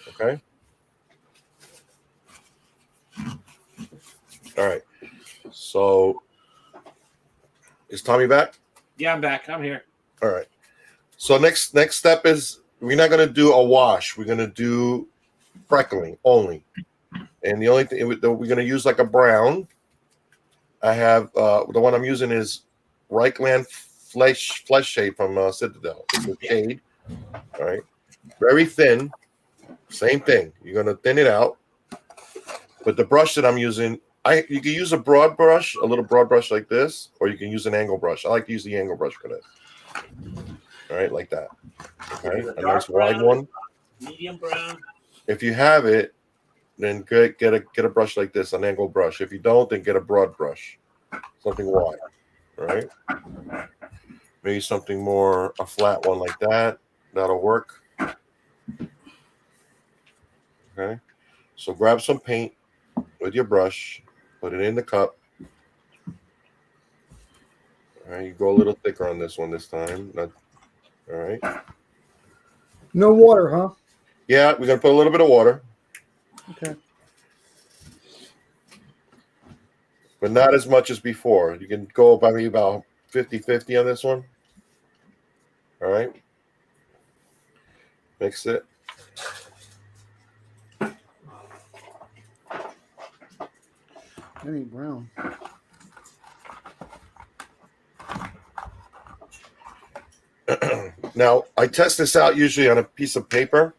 Okay. All right. So, is Tommy back? Yeah, I'm back. I'm here. All right. So next step is we're not gonna do a wash. We're gonna do freckling only. And the only thing we're going to use like a brown. I have the one I'm using is Reichland Flesh Shade from Citadel. It's a shade. All right. Very thin. Same thing. You're going to thin it out. But the brush that I'm using, you can use a broad brush, a little broad brush like this, or you can use an angle brush. I like to use the angle brush for this. All right, like that. Okay. A nice wide one. Medium brown. If you have it, then get a brush like this, an angle brush. If you don't, then get a broad brush, something wide, all right? Maybe something more, a flat one like that. That'll work. Okay. So grab some paint with your brush, put it in the cup. All right, you go a little thicker on this one this time. All right. No water, huh? Yeah, we're gonna put a little bit of water. Okay. But not as much as before. You can go by maybe about 50-50 on this one. All right. Mix it. That ain't brown. Now, I test this out usually on a piece of paper,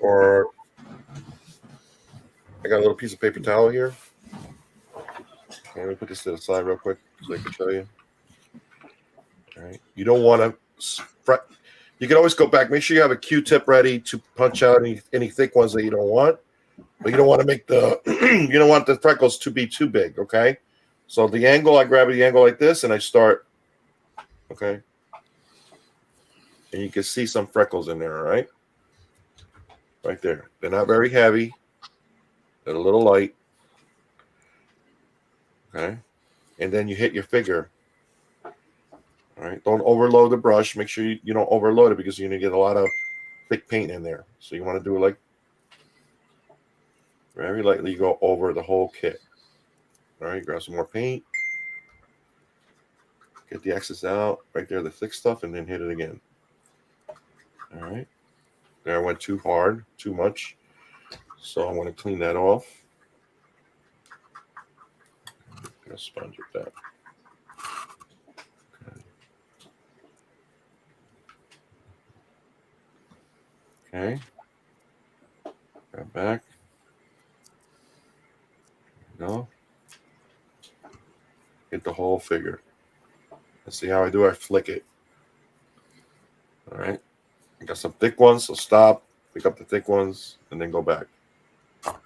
or I got a little piece of paper towel here. Okay, let me put this to the side real quick so I can show you. All right. You don't want to. You can always go back. Make sure you have a Q-tip ready to punch out any thick ones that you don't want. But you don't want to make the you don't want the freckles to be too big. Okay. So the angle, I grab the angle like this, and I start. Okay. And you can see some freckles in there. All right. Right there. They're not very heavy. They're a little light. Okay. And then you hit your figure. All right. Don't overload the brush. Make sure you don't overload it because you're going to get a lot of thick paint in there. So you want to do it like very lightly. You go over the whole kit. All right. Grab some more paint. Get the excess out. Right there, the thick stuff, and then hit it again. All right. There I went too hard, too much. So I want to clean that off. I'm going to sponge with that. Okay. Grab back. There we go. Get the whole figure. Let's see how I do. I flick it. All right. I got some thick ones, so stop. Pick up the thick ones, and then go back. All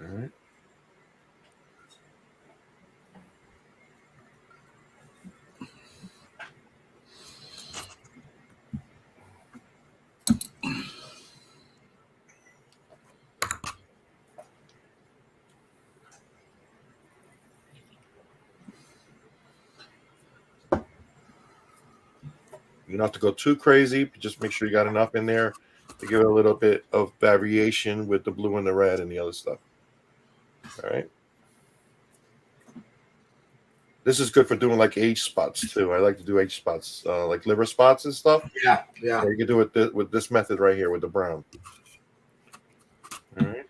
right. You don't have to go too crazy. Just make sure you got enough in there to give it a little bit of variation with the blue and the red and the other stuff. All right. This is good for doing like H spots too. I like to do H spots, like liver spots and stuff. Yeah. So you can do it with this method right here with the brown. All right.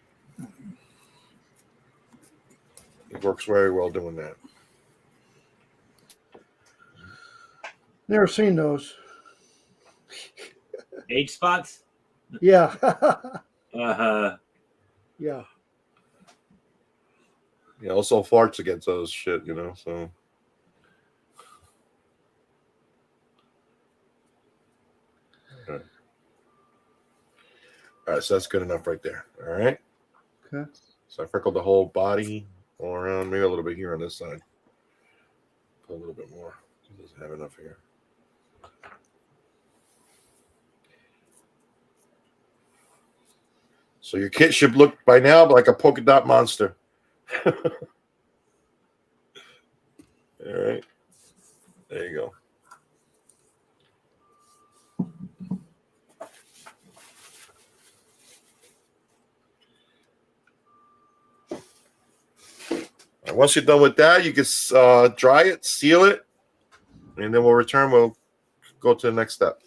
It works very well doing that. Never seen those. Age spots. Yeah. Uh-huh. Yeah. Yeah, also farts against those shit, you know. So all right, so that's good enough right there. All right. Okay. So I freckled the whole body all around, maybe a little bit here on this side. Put a little bit more. It doesn't have enough here. So your kit should look by now like a polka dot monster. All right. There you go. And once you're done with that, you can dry it, seal it, and then we'll return. We'll go to the next step.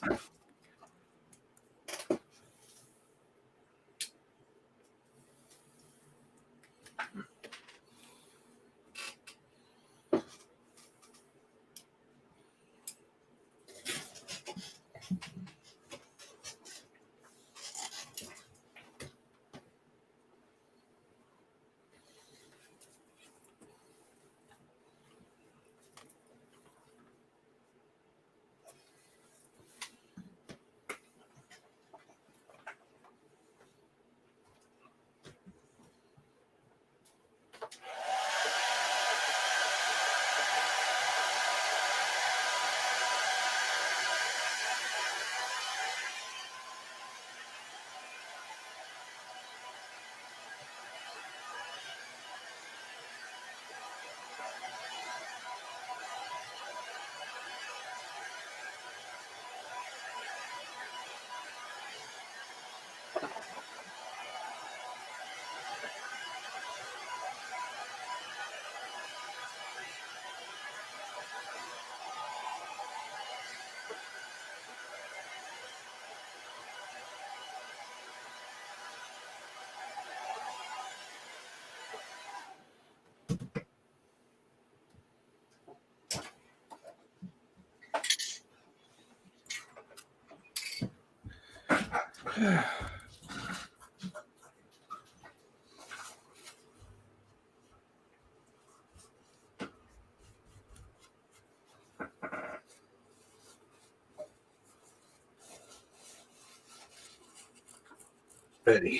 Ready.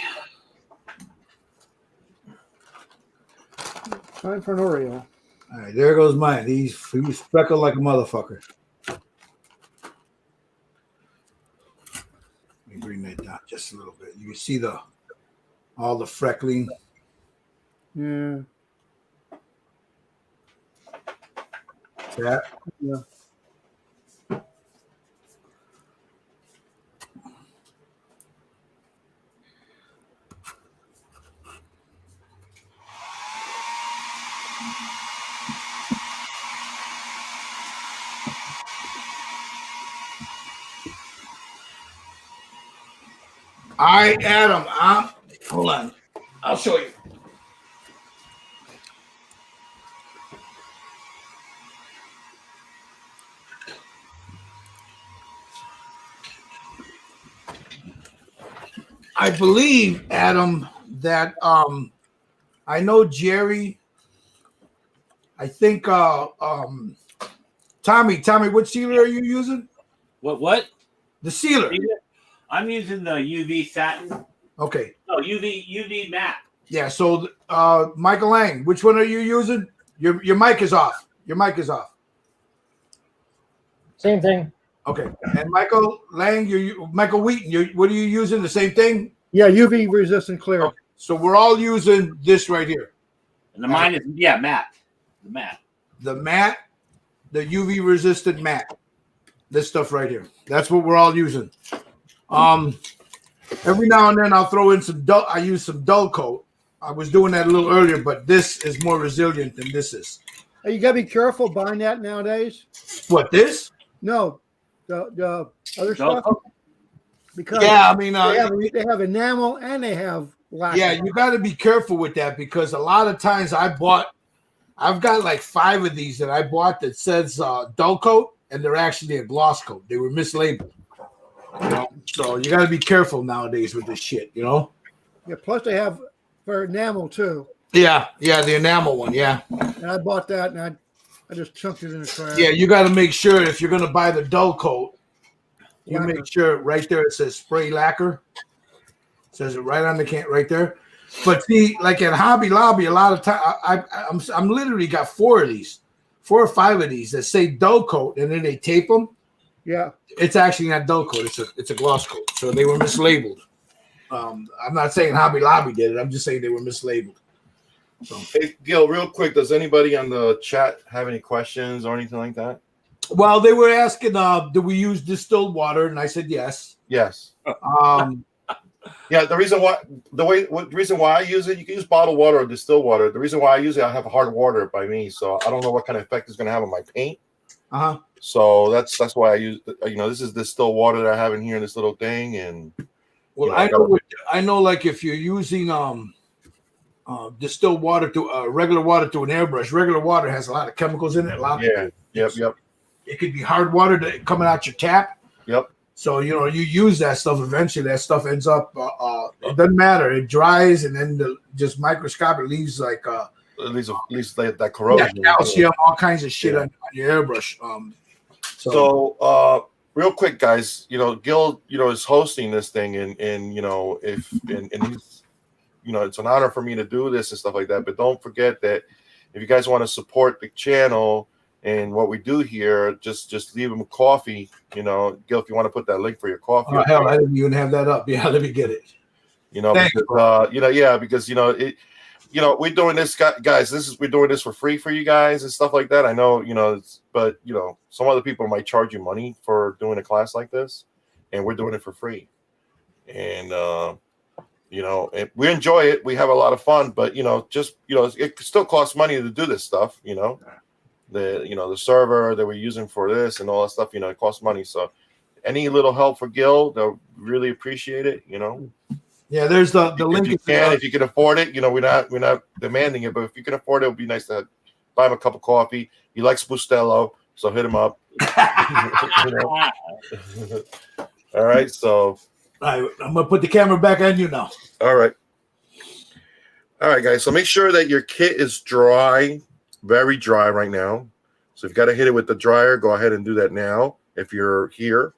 Time for an Oreo. All right, there goes mine. He's speckled like a motherfucker. Let me bring that down just a little bit. You can see all the freckling. Yeah. That. Yeah. All right, Adam. Hold on. I'll show you. I believe, Adam, that I know Jerry. I think Tommy, what sealer are you using? What? The sealer. I'm using the UV satin. Okay. No, UV matte. Yeah. So, Michael Lang, which one are you using? Your mic is off. Your mic is off. Same thing. Okay. And Michael Lang, Michael Wheaton, what are you using? The same thing? Yeah, UV resistant clear. Okay. So we're all using this right here. And the mine is matte. The matte. The matte, the UV resistant matte. This stuff right here. That's what we're all using. Every now and then I'll throw in some dull. I use some dull coat. I was doing that a little earlier, but this is more resilient than this is. Hey, you gotta be careful buying that nowadays. What, this? No, the other Dull stuff. coat? Because Yeah, I mean, they have enamel and they have lacquer. yeah, you got to be careful with that because a lot of times I've got like 5 of these that I bought that says dull coat, and they're actually a gloss coat. They were mislabeled. You know? So you got to be careful nowadays with this shit, you know? Yeah, plus they have for enamel too. Yeah, the enamel one, yeah. And I bought that and I just chunked it in the trash. Yeah, you got to make sure if you're going to buy the dull coat, you Lacquer. make sure right there it says spray lacquer. It says it right on the can right there. But see, like at Hobby Lobby, a lot of time I'm literally got 4 of these, 4 or 5 of these that say dull coat, and then they tape them. Yeah. It's actually not dull coat; it's a gloss coat. So they were mislabeled. I'm not saying Hobby Lobby did it. I'm just saying they were mislabeled. So. Hey, Gil, real quick, does anybody on the chat have any questions or anything like that? Well, they were asking, do we use distilled water? And I said yes. Yes. Yeah, the reason why I use it, you can use bottled water or distilled water. The reason why I use it, I have hard water by me, so I don't know what kind of effect it's going to have on my paint. So that's why I use. This is distilled water that I have in here in this little thing, and well, I know. Like if you're using distilled water to regular water to an airbrush, regular water has a lot of chemicals in it. Yep. It could be hard water coming out your tap. Yep. So you use that stuff. Eventually, that stuff ends up. It doesn't matter. It dries, and then just microscopic leaves like at least that corrosion, calcium, all kinds of shit on your airbrush. So real quick, guys, Gil, is hosting this thing, and he's, it's an honor for me to do this and stuff like that. But don't forget that if you guys want to support the channel and what we do here, just leave him a coffee. Gil, if you want to put that link for your coffee. Oh hell, I didn't even have that up. Yeah, let me get it. Because we're doing this, guys. We're doing this for free for you guys and stuff like that. I know, but some other people might charge you money for doing a class like this, and we're doing it for free. And and we enjoy it. We have a lot of fun, but it still costs money to do this stuff. The server that we're using for this and all that stuff, it costs money. So any little help for Gil, they'll really appreciate it. Yeah, there's the link. If you can afford it, we're not demanding it, but if you can afford it, it would be nice to buy him a cup of coffee. He likes Bustelo, so hit him up. All right, so all right, I'm gonna put the camera back on you now. All right, guys. So make sure that your kit is dry, very dry right now. So if you got to hit it with the dryer, go ahead and do that now. If you're here,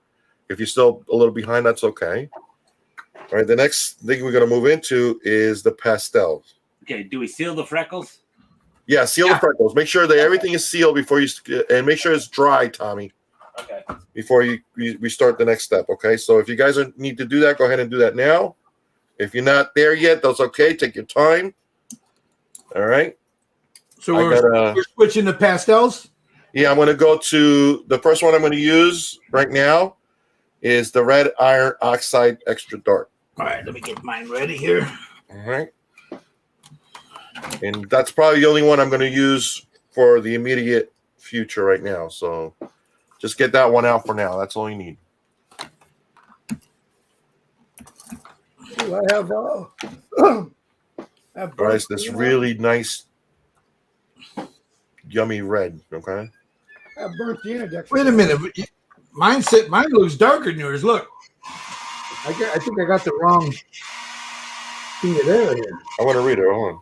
if you're still a little behind, that's okay. All right, the next thing we're going to move into is the pastels. Okay, do we seal the freckles? Yeah, seal the freckles. Make sure that everything is sealed before you, and make sure it's dry, Tommy. Okay. Before we start the next step, okay? So if you guys need to do that, go ahead and do that now. If you're not there yet, that's okay. Take your time. All right. So we're switching to pastels? Yeah, I'm going to go to the first one I'm going to use right now is the red iron oxide extra dark. All right, let me get mine ready here. All right. And that's probably the only one I'm going to use for the immediate future right now. So just get that one out for now. That's all you need. I have All right, it's this really nice, yummy red. Okay. I have burnt sienna. Wait a minute. Mine looks darker than yours. Look. I think I got the wrong thing there. I want to read it. Hold on.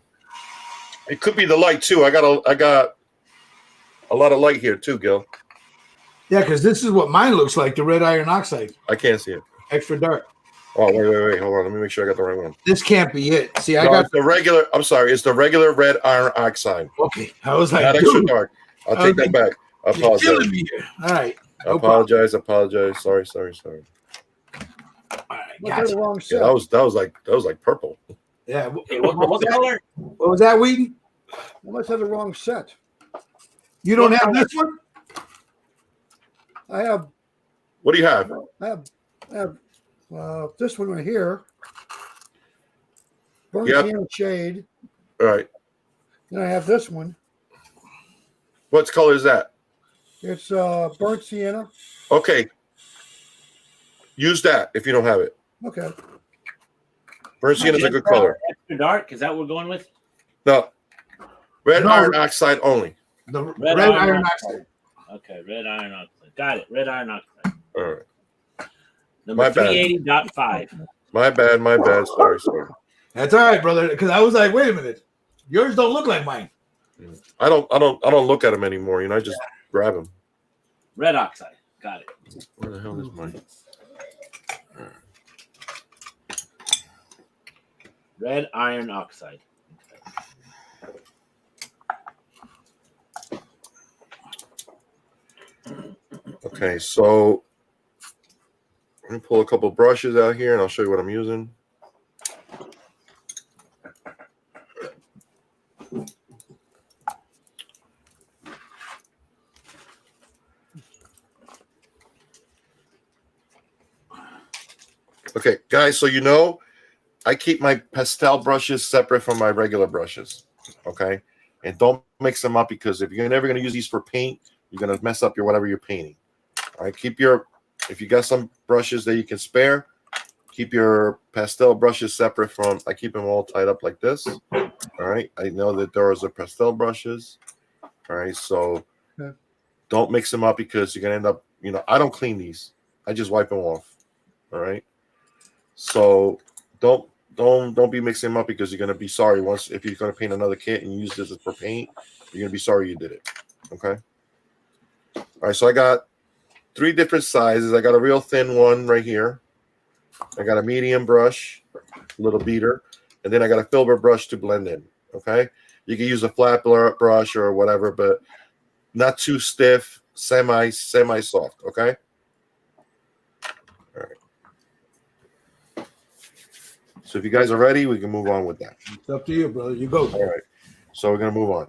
It could be the light too. I got a lot of light here too, Gil. Yeah, because this is what mine looks like, the red iron oxide. I can't see it. Extra dark. Oh, wait. Hold on. Let me make sure I got the right one. This can't be it. See, I No, got it's the regular. I'm sorry. It's the regular red iron oxide. Okay. I was like, Not extra dark. I'll take that back. I you're apologize. killing me here. All right. I apologize. Sorry. All right. I Gotcha. the wrong Yeah, set. that was like purple. Yeah. Hey, what color? What was that, Wheaton? I must have the wrong set. You don't have this one? I have What do you have? I have this one right here. Burnt Yep. sienna shade. All right. Then I have this one. What color is that? It's burnt sienna. Okay. Use that if you don't have it. Okay. Burnt sienna is a good color. Extra dark. Is that what we're going with? No. Red No. iron oxide only. The Red red iron iron oxide. oxide. Okay, red iron oxide. Got it. Red iron oxide. All right. Number My bad. 380.5. My bad. Sorry. That's all right, brother. Because I was like, wait a minute, yours don't look like mine. I don't look at them anymore. You know, I just grab them. Red oxide. Got it. Where the hell is mine? Red iron oxide. Okay, so I'm gonna pull a couple brushes out here and I'll show you what I'm using. Okay, guys, so you know I keep my pastel brushes separate from my regular brushes. Okay, and don't mix them up because if you're never gonna use these for paint, you're gonna mess up your whatever you're painting. All right, if you got some brushes that you can spare, keep your pastel brushes separate from. I keep them all tied up like this. All right, I know that those are pastel brushes. All right, so don't mix them up because you're gonna end up. You know, I don't clean these. I just wipe them off. All right, so don't be mixing them up because you're gonna be sorry once if you're gonna paint another kit and use this for paint. You're gonna be sorry you did it. Okay. All right, so I got 3 different sizes. I got a real thin one right here. I got a medium brush, little beater, and then I got a filbert brush to blend in. Okay, you can use a flat brush or whatever, but not too stiff, semi soft. Okay. All right. So if you guys are ready, we can move on with that. It's up to you, brother. You go. All right. So we're gonna move on.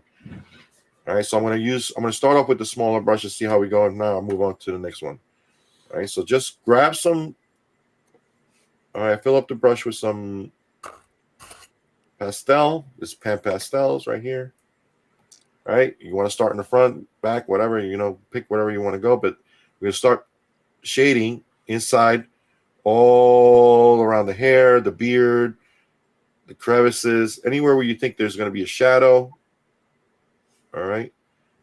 All right. So I'm gonna start off with the smaller brushes, see how we go, and now I'll move on to the next one. All right. So just grab some. All right. Fill up the brush with some pastel. This Pan Pastels right here. All right. You want to start in the front, back, whatever, you know, pick whatever you want to go. But we're going to start shading inside all around the hair, the beard, the crevices, anywhere where you think there's going to be a shadow. All right.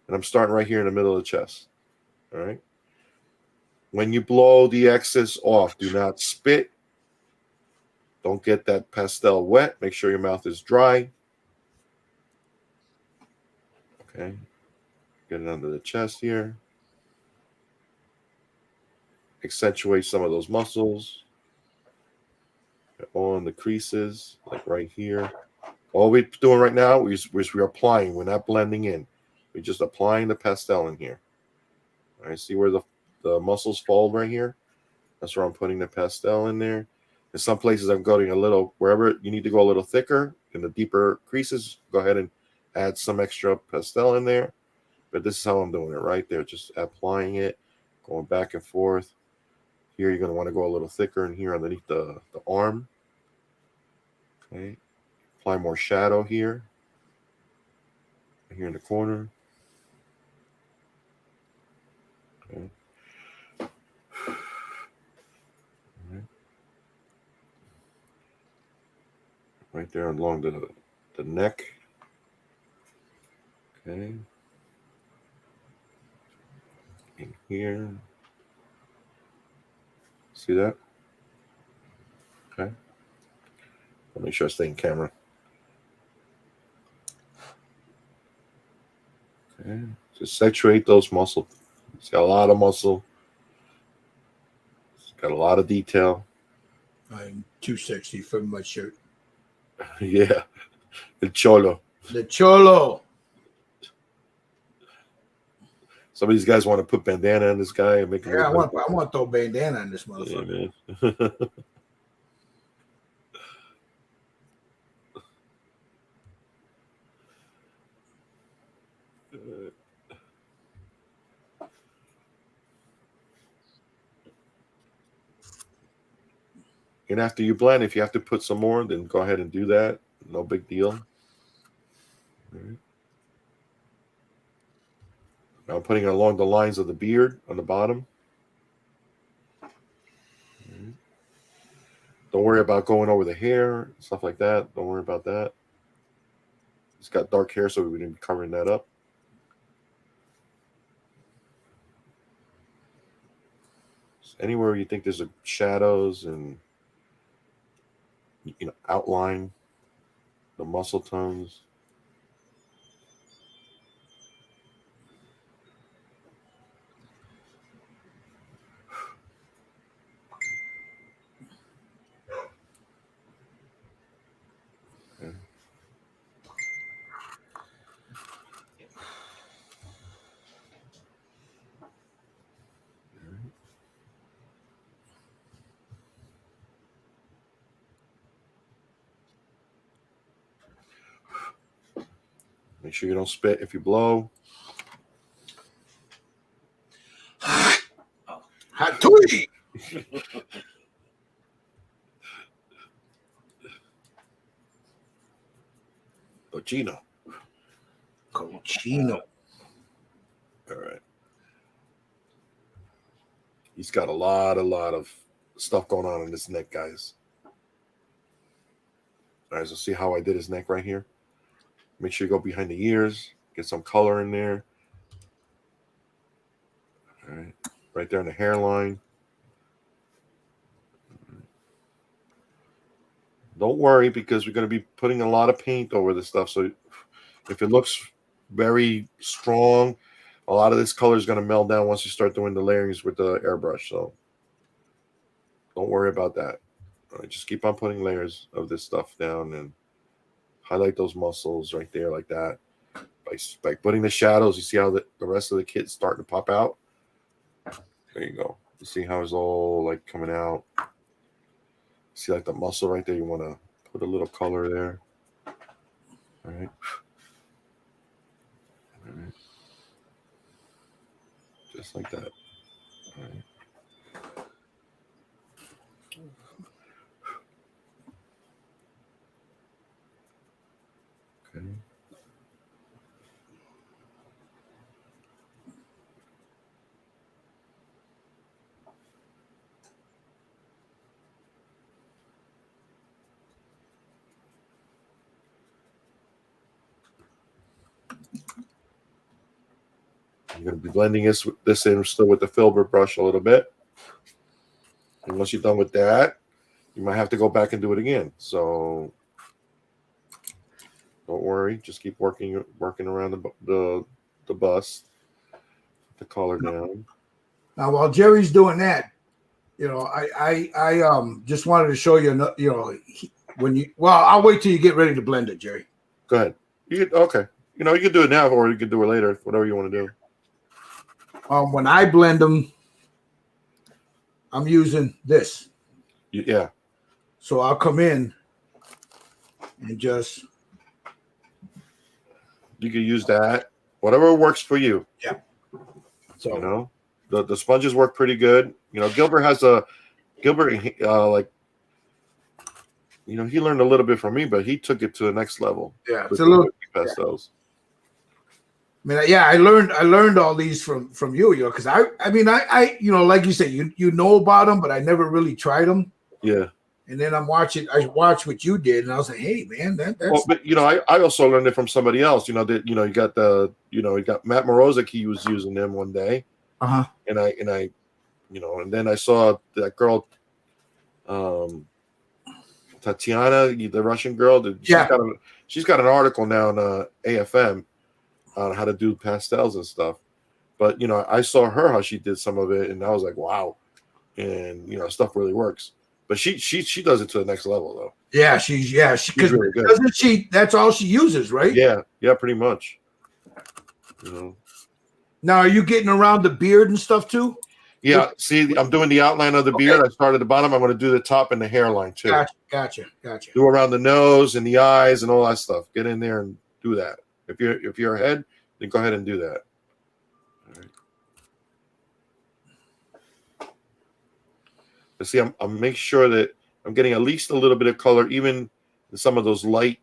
And I'm starting right here in the middle of the chest. All right. When you blow the excess off, do not spit. Don't get that pastel wet. Make sure your mouth is dry. Okay. Get it under the chest here. Accentuate some of those muscles. On the creases, like right here. All we're doing right now is we're applying. We're not blending in. We're just applying the pastel in here. All right. See where the muscles fold right here? That's where I'm putting the pastel in there. In some places, I'm going a little, wherever you need to go a little thicker in the deeper creases, go ahead and add some extra pastel in there. But this is how I'm doing it right there. Just applying it, going back and forth. Here, you're going to want to go a little thicker in here underneath the arm. Okay. Apply more shadow here. Here in the corner. Okay. Right there along the neck. Okay. In here. See that? Okay. I'll make sure I stay in camera. Okay. Just saturate those muscles. It's got a lot of muscle. It's got a lot of detail. I'm 260 from my shirt. Yeah. The cholo. The cholo. Some of these guys want to put bandana on this guy and make him. Yeah, I want to throw bandana on this motherfucker. Yeah, man. And after you blend, if you have to put some more, then go ahead and do that. No big deal. All right. Now I'm putting it along the lines of the beard on the bottom. All right. Don't worry about going over the hair, stuff like that. Don't worry about that. He's got dark hair, so we didn't be covering that up. So anywhere you think there's a shadows and outline, the muscle tones. Okay. Make sure you don't spit if you blow. Hatui. Cochino. Cochino. All right. He's got a lot of stuff going on in his neck, guys. All right, so see how I did his neck right here? Make sure you go behind the ears, get some color in there. All right, right there in the hairline. Don't worry, because we're going to be putting a lot of paint over this stuff. So if it looks very strong, a lot of this color is going to meld down once you start doing the layerings with the airbrush. So don't worry about that. All right, just keep on putting layers of this stuff down and highlight those muscles right there like that. By putting the shadows, you see how the rest of the kit's starting to pop out? There you go. You see how it's all like coming out? See like the muscle right there? You want to put a little color there. All right. All right. Just like that. All right. Okay. You're going to be blending this in still with the filbert brush a little bit. And once you're done with that, you might have to go back and do it again. So don't worry. Just keep working around the bust, the color down. Now, while Jerry's doing that, I just wanted to show you, I'll wait till you get ready to blend it, Jerry. Go ahead. Okay. You can do it now, or you can do it later, whatever you want to do. When I blend them, I'm using this. Yeah. So I'll come in and just. You can use that, whatever works for you. Yeah. So the sponges work pretty good. Gilbert he learned a little bit from me, but he took it to the next level. Yeah, it's a little pastels. Yeah. I learned all these from you, because I like you said, you know about them, but I never really tried them. Yeah. And then I watched what you did, and I was like, hey man, that's well, but I also learned it from somebody else. You got you got Matt Morozic, he was using them one day. Uh-huh. And then I saw that girl, Tatiana, the Russian girl. She's got an article now on AFM on how to do pastels and stuff. But I saw how she did some of it, and I was like, wow, and stuff really works. But she does it to the next level though. Yeah, she's really good. Doesn't she? That's all she uses, right? Yeah, pretty much. Now, are you getting around the beard and stuff too? Yeah. See, I'm doing the outline of the beard. I started at the bottom. I'm going to do the top and the hairline too. Gotcha. Do around the nose and the eyes and all that stuff. Get in there and do that. If you're ahead, then go ahead and do that. All right. But see, I'm make sure that I'm getting at least a little bit of color, even in some of those light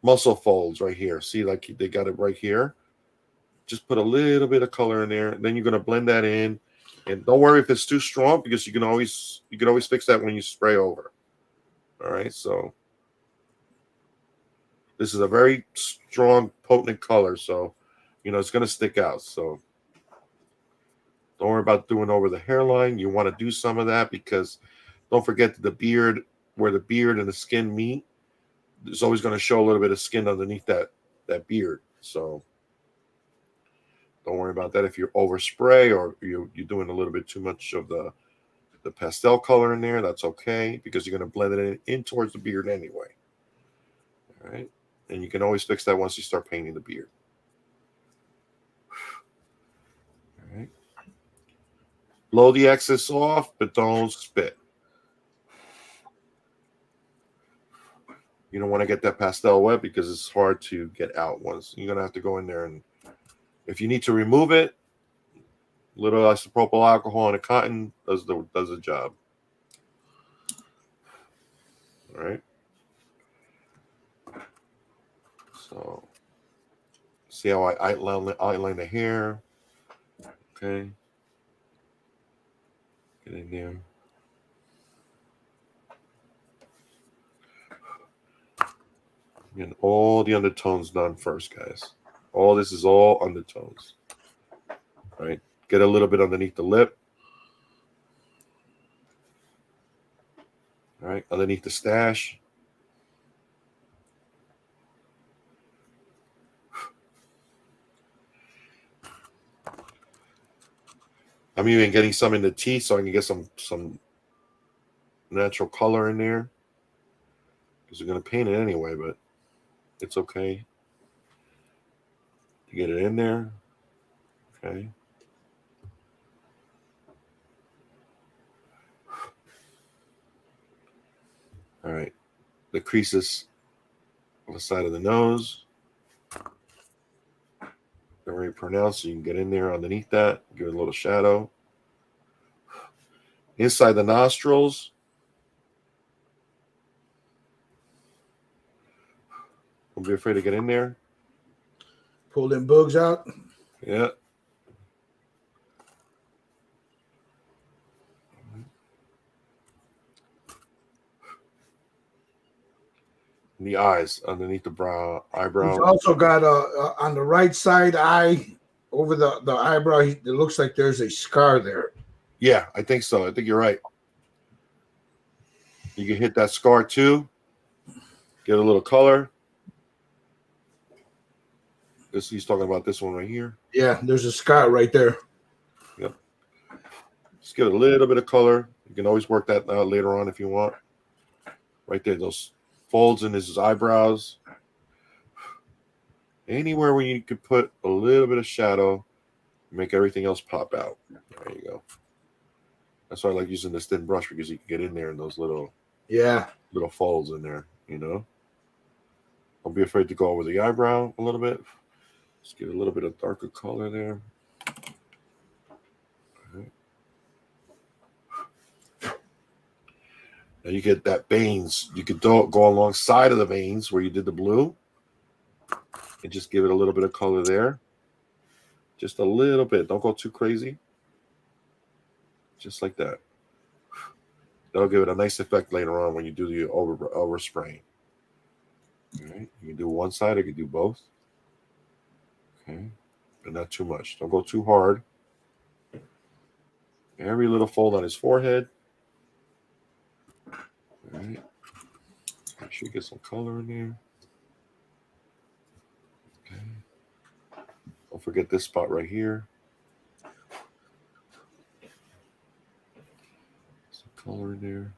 muscle folds right here. See, like they got it right here. Just put a little bit of color in there. Then you're going to blend that in. And don't worry if it's too strong, because you can always fix that when you spray over. All right, so this is a very strong, potent color, so it's going to stick out. So don't worry about doing over the hairline. You want to do some of that, because don't forget that the beard, where the beard and the skin meet, there's always going to show a little bit of skin underneath that beard. So don't worry about that if you overspray or you're doing a little bit too much of the pastel color in there. That's okay, because you're going to blend it in towards the beard anyway. All right, and you can always fix that once you start painting the beard. All right, blow the excess off, but don't spit. You don't want to get that pastel wet, because it's hard to get out once. You're going to have to go in there, and if you need to remove it, a little isopropyl alcohol and a cotton does the job. All right. So see how I outline the hair? Okay. Get in there. Get all the undertones done first, guys. All this is all undertones. All right. Get a little bit underneath the lip. All right. Underneath the stash. I'm even getting some in the teeth, so I can get some natural color in there, because we're going to paint it anyway, but it's okay to get it in there. Okay. All right. The creases on the side of the nose. Very pronounced, so you can get in there underneath that, give it a little shadow. Inside the nostrils. Don't be afraid to get in there. Pull them bugs out. Yeah. And the eyes underneath the eyebrow. He's also got on the right side eye, over the eyebrow, it looks like there's a scar there. Yeah, I think so. I think you're right. You can hit that scar too. Get a little color. He's talking about this one right here. Yeah, there's a scar right there. Yep. Just get a little bit of color. You can always work that out later on if you want. Right there, those folds in his eyebrows. Anywhere where you could put a little bit of shadow, make everything else pop out. There you go. That's why I like using this thin brush, because you can get in there in those little folds in there, Don't be afraid to go over the eyebrow a little bit. Just get a little bit of darker color there. Right. Now you get that veins. You could go alongside of the veins where you did the blue, and just give it a little bit of color there. Just a little bit. Don't go too crazy. Just like that. That'll give it a nice effect later on when you do the overspraying. All right. You can do one side, or you can do both. Okay. But not too much. Don't go too hard. Every little fold on his forehead. All right. Make sure you get some color in there. Okay. Don't forget this spot right here. Some color in there.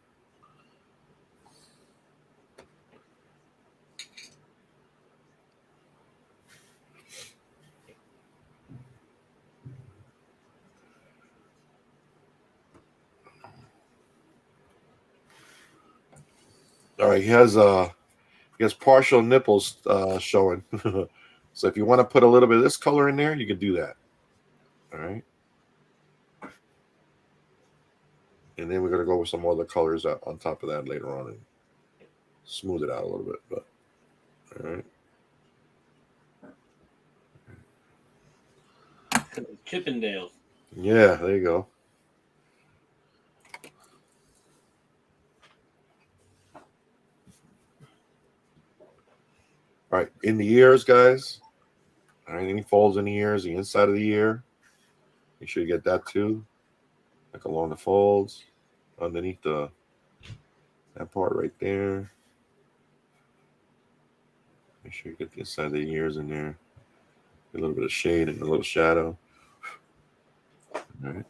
All right, he has partial nipples showing. So if you want to put a little bit of this color in there, you can do that. All right. And then we're gonna go with some other colors on top of that later on and smooth it out a little bit. But all right. Chippendales. Yeah, there you go. All right, in the ears, guys. All right, any folds in the ears, the inside of the ear. Make sure you get that too. Like along the folds, underneath that part right there. Make sure you get the inside of the ears in there. Get a little bit of shade and a little shadow. All right.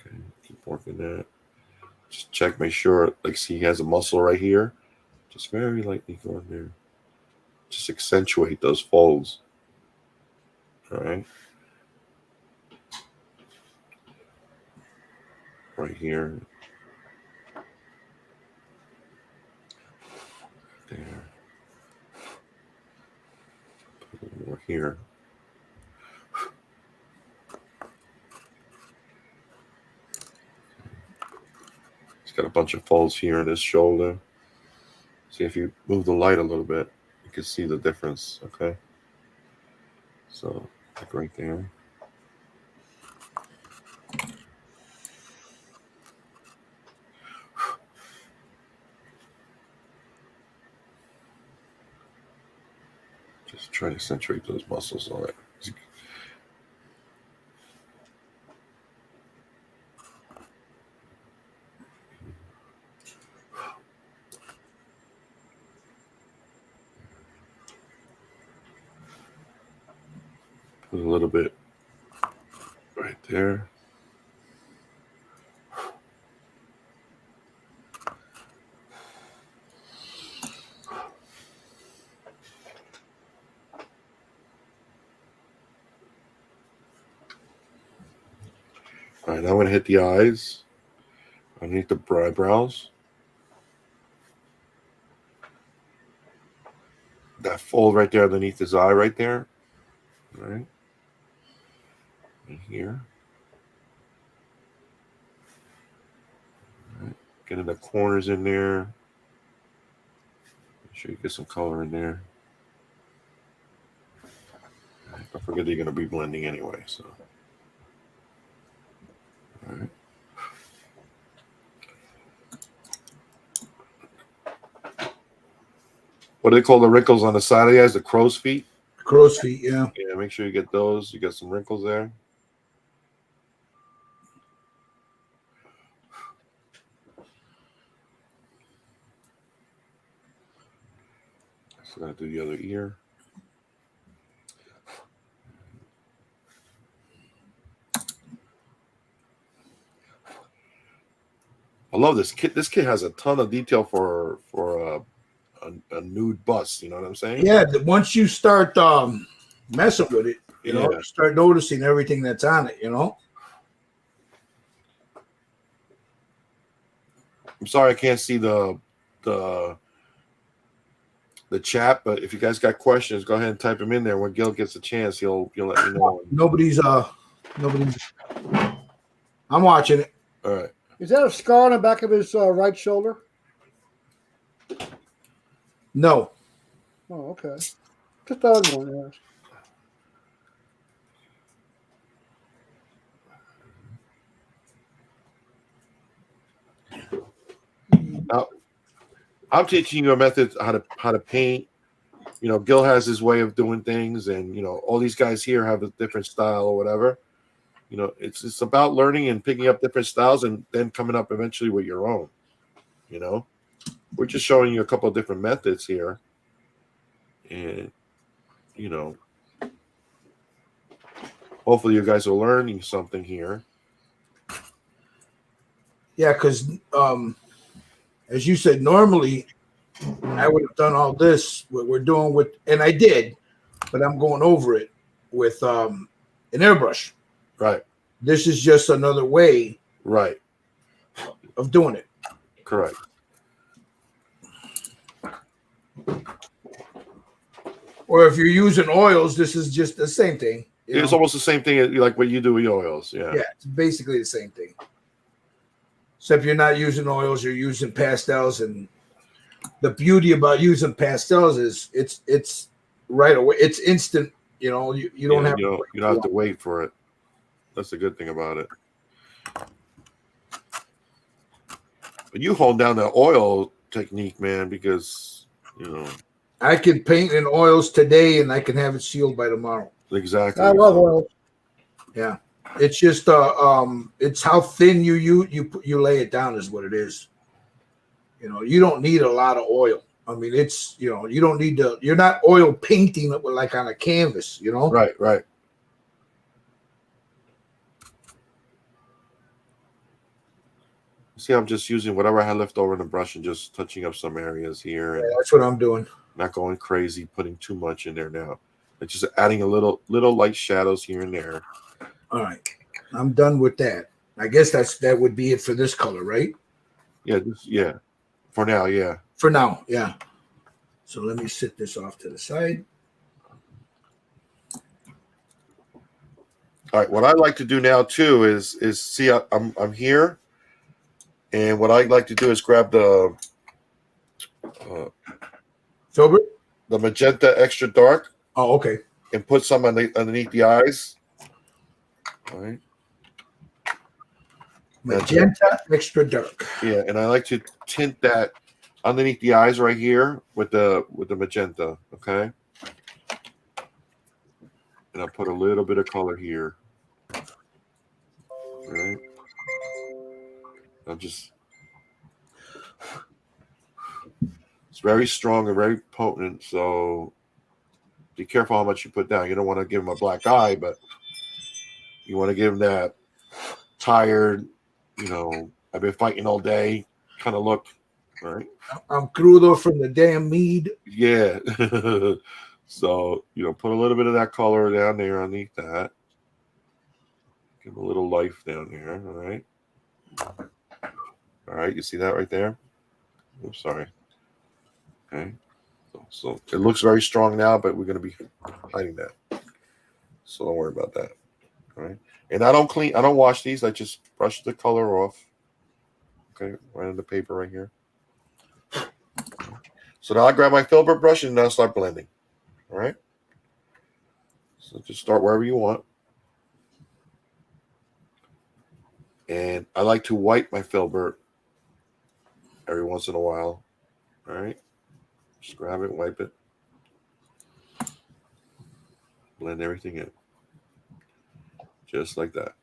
Okay, keep working that. Just check, make sure, like, see, he has a muscle right here. Just very lightly go in there. Just accentuate those folds. All right. Right here. There. Put a little more here. He's got a bunch of folds here in his shoulder. See, if you move the light a little bit, you can see the difference, okay? So, like right there. Just try to accentuate those muscles on it. Put a little bit right there. All right, now I'm going to hit the eyes underneath the eyebrows. That fold right there underneath his eye right there. All right. And here. All right. Getting the corners in there. Make sure you get some color in there. All right. Don't forget you're going to be blending anyway. So. All right. What do they call the wrinkles on the side of the eyes? The crow's feet? Crow's feet, yeah. Yeah, make sure you get those. You got some wrinkles there. So I'm going to do the other ear. I love this kit. This kit has a ton of detail for a nude bust. You know what I'm saying? Yeah, once you start messing with it, you know, you start noticing everything that's on it, you know. I'm sorry I can't see the chat, but if you guys got questions, go ahead and type them in there. When Gil gets a chance, he'll let me know. Nobody's. I'm watching it. All right. Is that a scar on the back of his right shoulder? No. Oh, okay. Just thought I'd want to ask. Now, I'm teaching you a method how to paint. You know, Gil has his way of doing things, and you know, all these guys here have a different style or whatever. You know, it's about learning and picking up different styles and then coming up eventually with your own. You know, we're just showing you a couple of different methods here, and you know, hopefully you guys are learning something here. Yeah, because as you said, normally I would have done all this. What we're doing with, and I did, but I'm going over it with an airbrush. Right. This is just another way. Right. Of doing it. Correct. Or if you're using oils, this is just the same thing. It's almost the same thing like what you do with your oils. Yeah. Yeah, it's basically the same thing. Except you're not using oils, you're using pastels. And the beauty about using pastels is it's right away. It's instant. You know, you don't have you don't have to wait for it. That's the good thing about it. But you hold down the oil technique, man, because I can paint in oils today and I can have it sealed by tomorrow. exactly. I love oils. Yeah. It's just it's how thin you lay it down is what it is. You don't need a lot of oil. I mean, it's you don't need to. You're not oil painting it like on a canvas. Right. See, I'm just using whatever I had left over in the brush and just touching up some areas here. And that's what I'm doing. not going crazy, putting too much in there now. It's just adding a little light shadows here and there. All right, I'm done with that. I guess that would be it for this color, right? Yeah, for now, yeah. For now, yeah. So let me sit this off to the side. All right, what I like to do now too is see I'm here, and what I like to do is grab the Filbert? the magenta extra dark. Oh, okay. And put some underneath the eyes. All right. Magenta extra dark. Yeah, and I like to tint that underneath the eyes right here with the magenta. Okay. And I'll put a little bit of color here. All right. It's very strong and very potent, so be careful how much you put down. You don't want to give him a black eye, but you want to give him that tired, I've been fighting all day kind of look. All right. I'm crudo from the damn mead. Yeah. So, put a little bit of that color down there underneath that. Give him a little life down there. All right. All right. You see that right there? I'm sorry. Okay. So it looks very strong now, but we're going to be hiding that. So don't worry about that. All right. And I don't wash these. I just brush the color off. Okay. Right on the paper right here. So now I grab my filbert brush and now start blending. All right. So just start wherever you want. And I like to wipe my filbert every once in a while. All right. Just grab it, wipe it. Blend everything in. Just like that.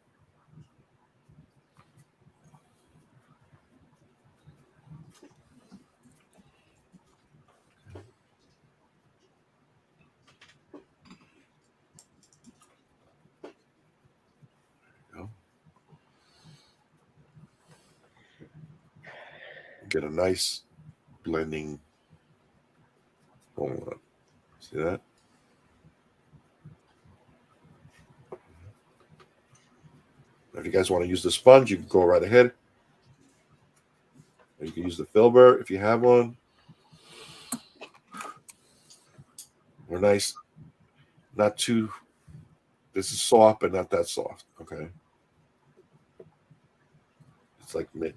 Get a nice blending going on. See that? If you guys want to use the sponge, you can go right ahead. Or you can use the filbert if you have one. We're nice. Not too. This is soft, but not that soft. Okay. It's like mint.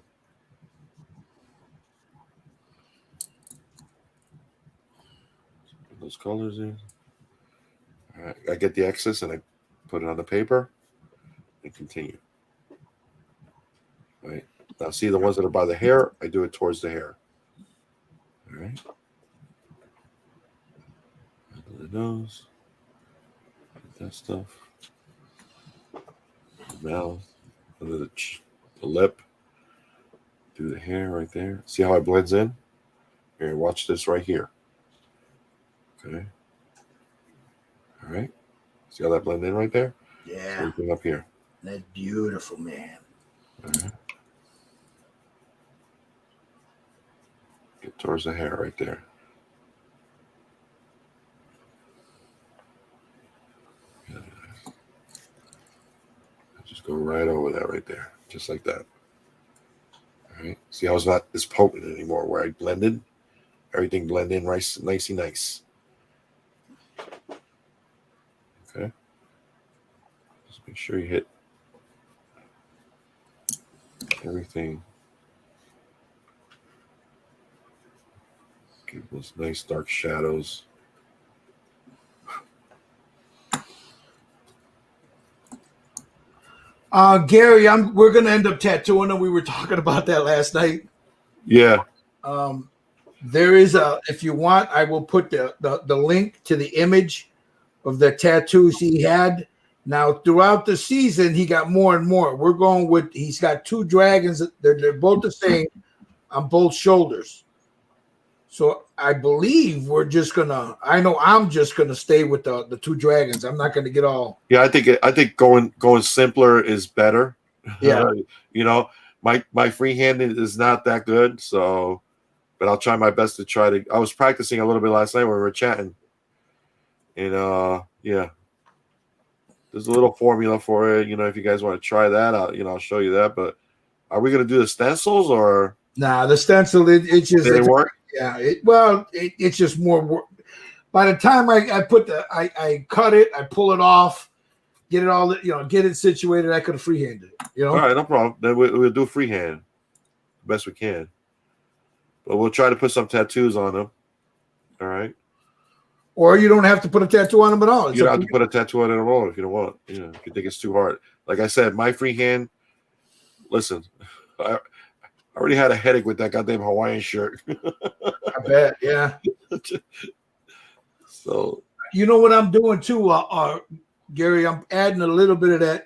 Put those colors in. All right. I get the excess and I put it on the paper and continue. All right. Now see the ones that are by the hair, I do it towards the hair. All right. Under the nose. That stuff. The mouth. Under the lip. Do the hair right there. See how it blends in? Here, watch this right here. Okay. All right. See how that blends in right there? Yeah. Same thing up here. That's beautiful, man. All right. Get towards the hair right there. Just go right over that right there. Just like that. All right. See how it's not as potent anymore where I blended? Everything blend in nice. Okay. Just make sure you hit everything. Give those nice dark shadows. Gary, we're gonna end up tattooing them. We were talking about that last night. Yeah. There is if you want, I will put the link to the image of the tattoos he had. Now, throughout the season, he got more and more. We're going with, he's got 2 dragons. They're both the same on both shoulders. So I believe we're just gonna. I know I'm just gonna stay with the 2 dragons. I'm not gonna get all. Yeah, I think going simpler is better. Yeah. You know, my freehand is not that good, so but I'll try my best to try to. I was practicing a little bit last night when we were chatting, and yeah, there's a little formula for it. You know, if you guys want to try that, I'll show you that. But are we gonna do the stencils or? Nah, the stencil it just Did it work? Yeah, it's just more work. By the time I put I cut it, I pull it off, get it all, get it situated. I could have freehanded it. All right, no problem. Then we'll do freehand, best we can. But we'll try to put some tattoos on them. All right. Or you don't have to put a tattoo on them at all. You don't have to put a tattoo on it at all if you don't want. If you think it's too hard. Like I said, my freehand. Listen, I already had a headache with that goddamn Hawaiian shirt. I bet, yeah. So you know what I'm doing too, Gary? I'm adding a little bit of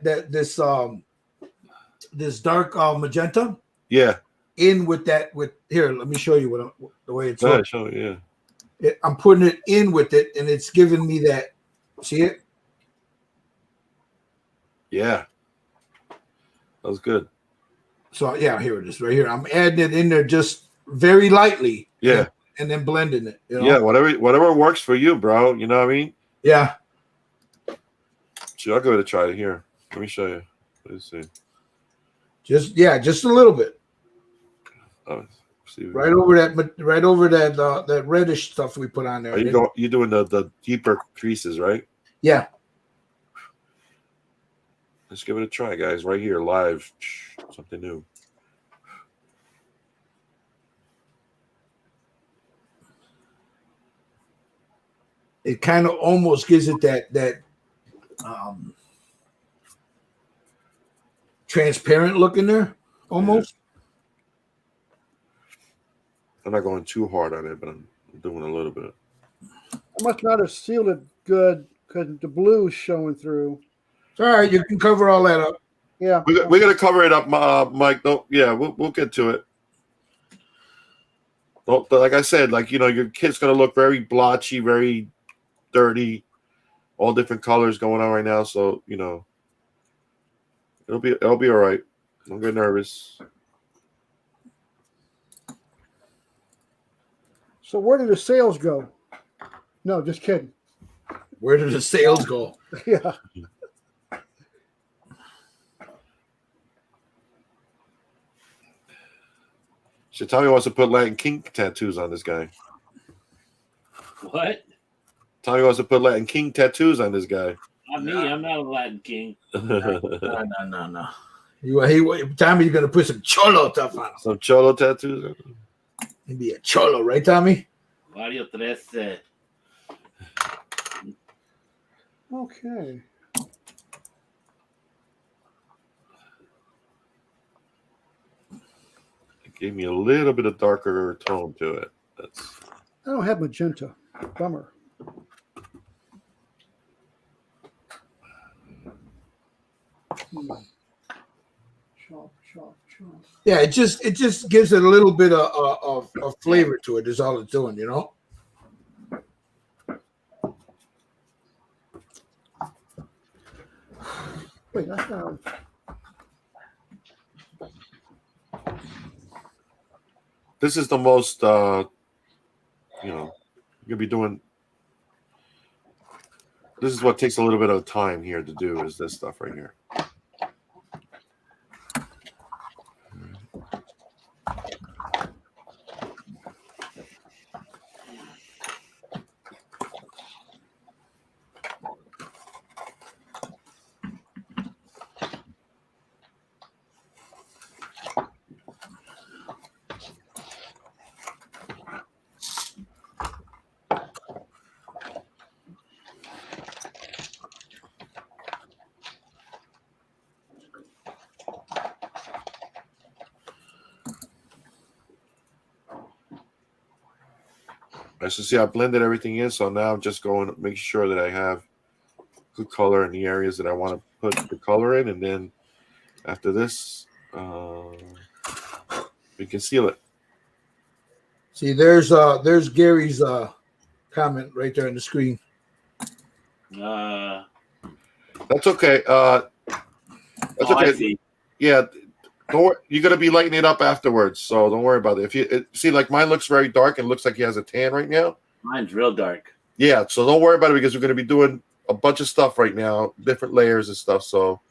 this dark magenta. Yeah. In with that. Here, let me show you the way it's. Yeah, show it. Yeah. I'm putting it in with it, and it's giving me that. See it? Yeah. That was good. So yeah, here it is, right here. I'm adding it in there just very lightly. Yeah. And then blending it. Yeah, whatever works for you, bro. You know what I mean? Yeah. Sure, I'll go ahead and try it here. Let me show you. Let's see. Just a little bit. Oh, see. Right over that reddish stuff we put on there. You're doing the deeper creases, right? Yeah. Let's give it a try, guys. Right here, live. Something new. It kind of almost gives it that transparent look in there, almost. I'm not going too hard on it, but I'm doing a little bit. I must not have sealed it good because the blue is showing through. It's all right, you can cover all that up. Yeah, we're gonna cover it up, Mike. Don't. Yeah, we'll get to it. Don't, like I said, your kid's gonna look very blotchy, very dirty, all different colors going on right now. So it'll be all right. Don't get nervous. So where did the sales go? No, just kidding. Where did the sales go? Yeah. So Tommy wants to put Latin King tattoos on this guy. What? Tommy wants to put Latin King tattoos on this guy. Not me. I'm not a Latin King. No. Tommy, you're gonna put some cholo stuff on him. Some cholo tattoos. Maybe a cholo, right, Tommy? Mario 13. Okay. It gave me a little bit of darker tone to it. I don't have magenta. Bummer. Chop. Yeah, it just gives it a little bit of flavor to it. Is all it's doing, Wait, I found. This is the most, you're gonna be doing. This is what takes a little bit of time here to do. Is this stuff right here? As you see, I blended everything in, so now I'm just going to make sure that I have good color in the areas that I want to put the color in, and then after this, we can seal it. See, there's Gary's comment right there on the screen. Uh, That's okay. That's okay. I see. Yeah, don't worry. You're gonna be lighting it up afterwards, so don't worry about it. If you see, like mine looks very dark and looks like he has a tan right now. Mine's real dark. Yeah, so don't worry about it because we're gonna be doing a bunch of stuff right now, different layers and stuff. So,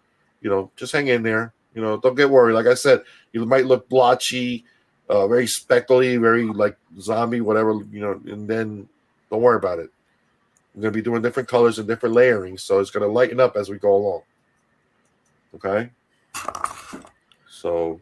just hang in there. Don't get worried. Like I said, you might look blotchy, very speckly, very like zombie, whatever. And then don't worry about it. We're gonna be doing different colors and different layering, so it's gonna lighten up as we go along. Okay. So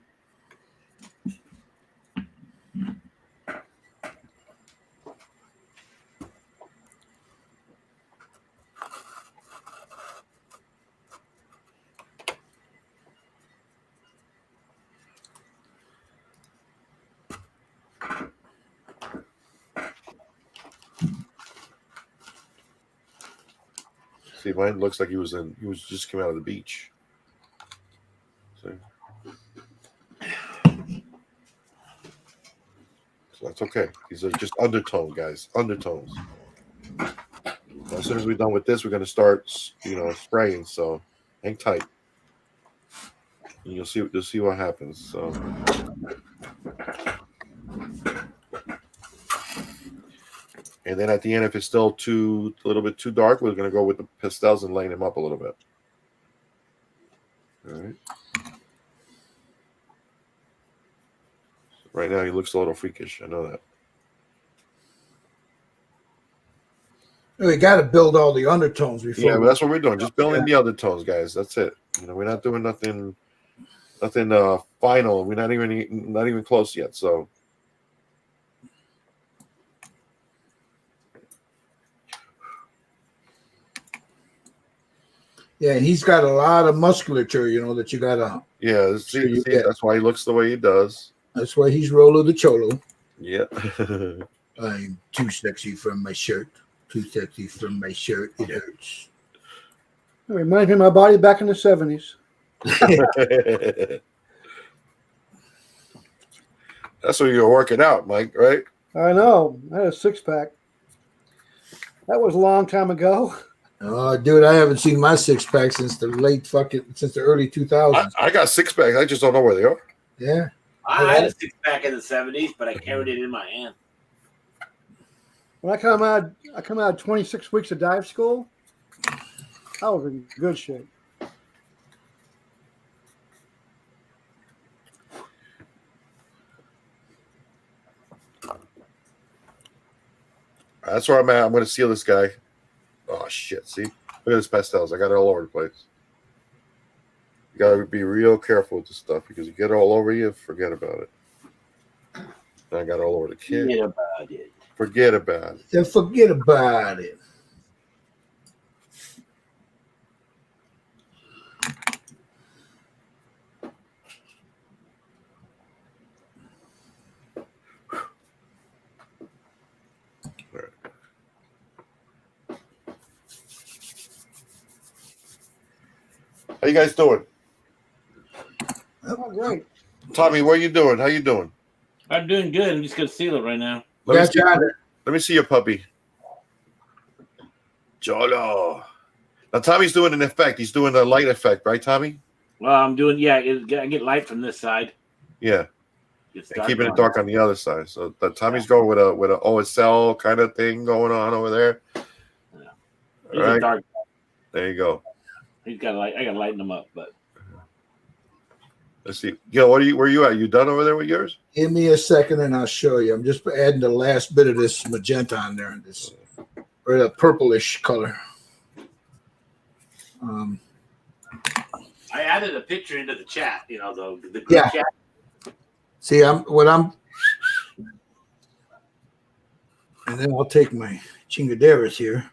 see, mine looks like he was just came out of the beach. See? So that's okay. These are just undertones, guys. Undertones. As soon as we're done with this, we're gonna start, spraying. So hang tight. And you'll see what happens. So and then at the end, if it's still a little bit too dark, we're gonna go with the pastels and lighten them up a little bit. All right. Right now, he looks a little freakish. I know that. We got to build all the undertones before. Yeah, but that's what we're doing. Just building the undertones, guys. That's it. We're not doing nothing final. We're not even close yet. So. Yeah, and he's got a lot of musculature, that you gotta. Yeah, see, that's why he looks the way he does. That's why he's Rollo the Cholo. Yeah. I'm too sexy from my shirt. Too sexy from my shirt. It hurts. It reminds me of my body back in the 70s. That's when you were working out, Mike, right? I know. I had a six-pack. That was a long time ago. Oh, dude, I haven't seen my six-pack since the early 2000s. I got six packs. I just don't know where they are. Yeah. I had a six-pack in the 70s, but I carried it in my hand. When I come out 26 weeks of dive school, I was in good shape. That's where I'm at. I'm going to seal this guy. Oh, shit. See? Look at this pastels. I got it all over the place. You got to be real careful with this stuff because you get it all over you, forget about it. I got it all over the kid. Forget about it. Forget about it. Then forget about it. How you guys doing? Oh, great. Tommy, what are you doing? How you doing? I'm doing good. I'm just going to seal it right now. Let me see your puppy. Jolo. Now, Tommy's doing an effect. He's doing a light effect, right, Tommy? Well, I'm doing, I get light from this side. Yeah. It's And keeping it dark on the other side. So Tommy's going with a OSL kind of thing going on over there. Yeah. All right. Dark. There you go. He's got I got to lighten him up, but. Let's see. Gil, where are you at? You done over there with yours? Give me a second and I'll show you. I'm just adding the last bit of this magenta on there, or the purplish color. I added a picture into the chat, the group chat. See, and then I'll take my chingaderas here.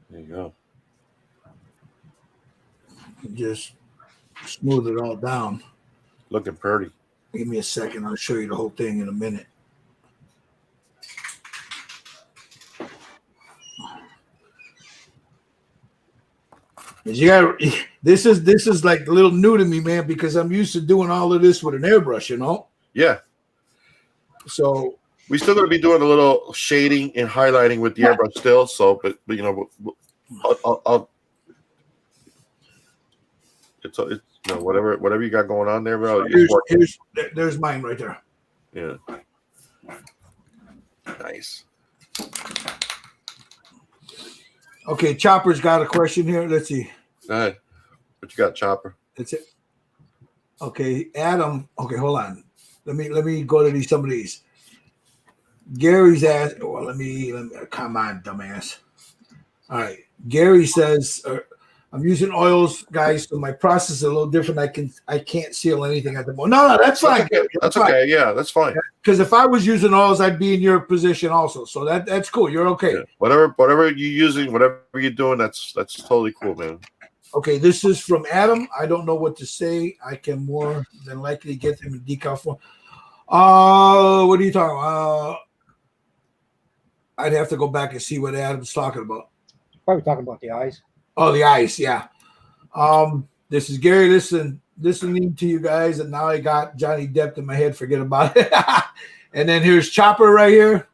There you go. And just smooth it all down. Looking pretty. Give me a second. I'll show you the whole thing in a minute. You got this is like a little new to me, man, because I'm used to doing all of this with an airbrush, you know. Yeah. So We still going to be doing a little shading and highlighting with the airbrush still. So, but you know, I'll it's you know, whatever you got going on there, bro. There's mine right there. Yeah. Nice. Okay, Chopper's got a question here. Let's see. Go ahead. What you got, Chopper? That's it. Okay, Adam. Okay, hold on. Let me go to some of these. Gary's asked. Well, let me. Come on, dumbass. All right. Gary says, "I'm using oils, guys, so my process is a little different. I can't seal anything at the moment. No, that's fine. That's okay. Yeah, that's fine. Because if I was using oils, I'd be in your position also. So that's cool. You're okay. Yeah. Whatever you're using, whatever you're doing, that's totally cool, man. Okay, this is from Adam. I don't know what to say. I can more than likely get them in decal form. What are you talking about? I'd have to go back and see what Adam's talking about. Probably talking about the eyes. Oh, the ice, yeah. This is Gary. Listening to you guys, and now I got Johnny Depp in my head. Forget about it. And then here's Chopper right here.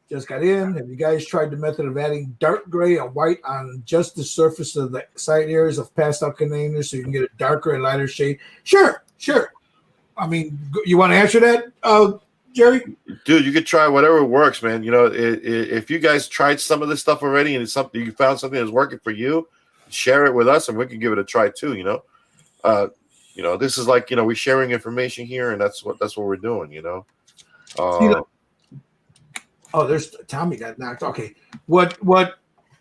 Just got in. Have you guys tried the method of adding dark gray and white on just the surface of the side areas of pastel containers so you can get a darker and lighter shade? Sure. I mean, you want to answer that, Jerry? Dude, you could try whatever works, man. You know, if you guys tried some of this stuff already and it's something you found something that's working for you, share it with us and we can give it a try too. You know, this is like, you know, we're sharing information here, and that's what we're doing. You know. There's Tommy got knocked. Okay, what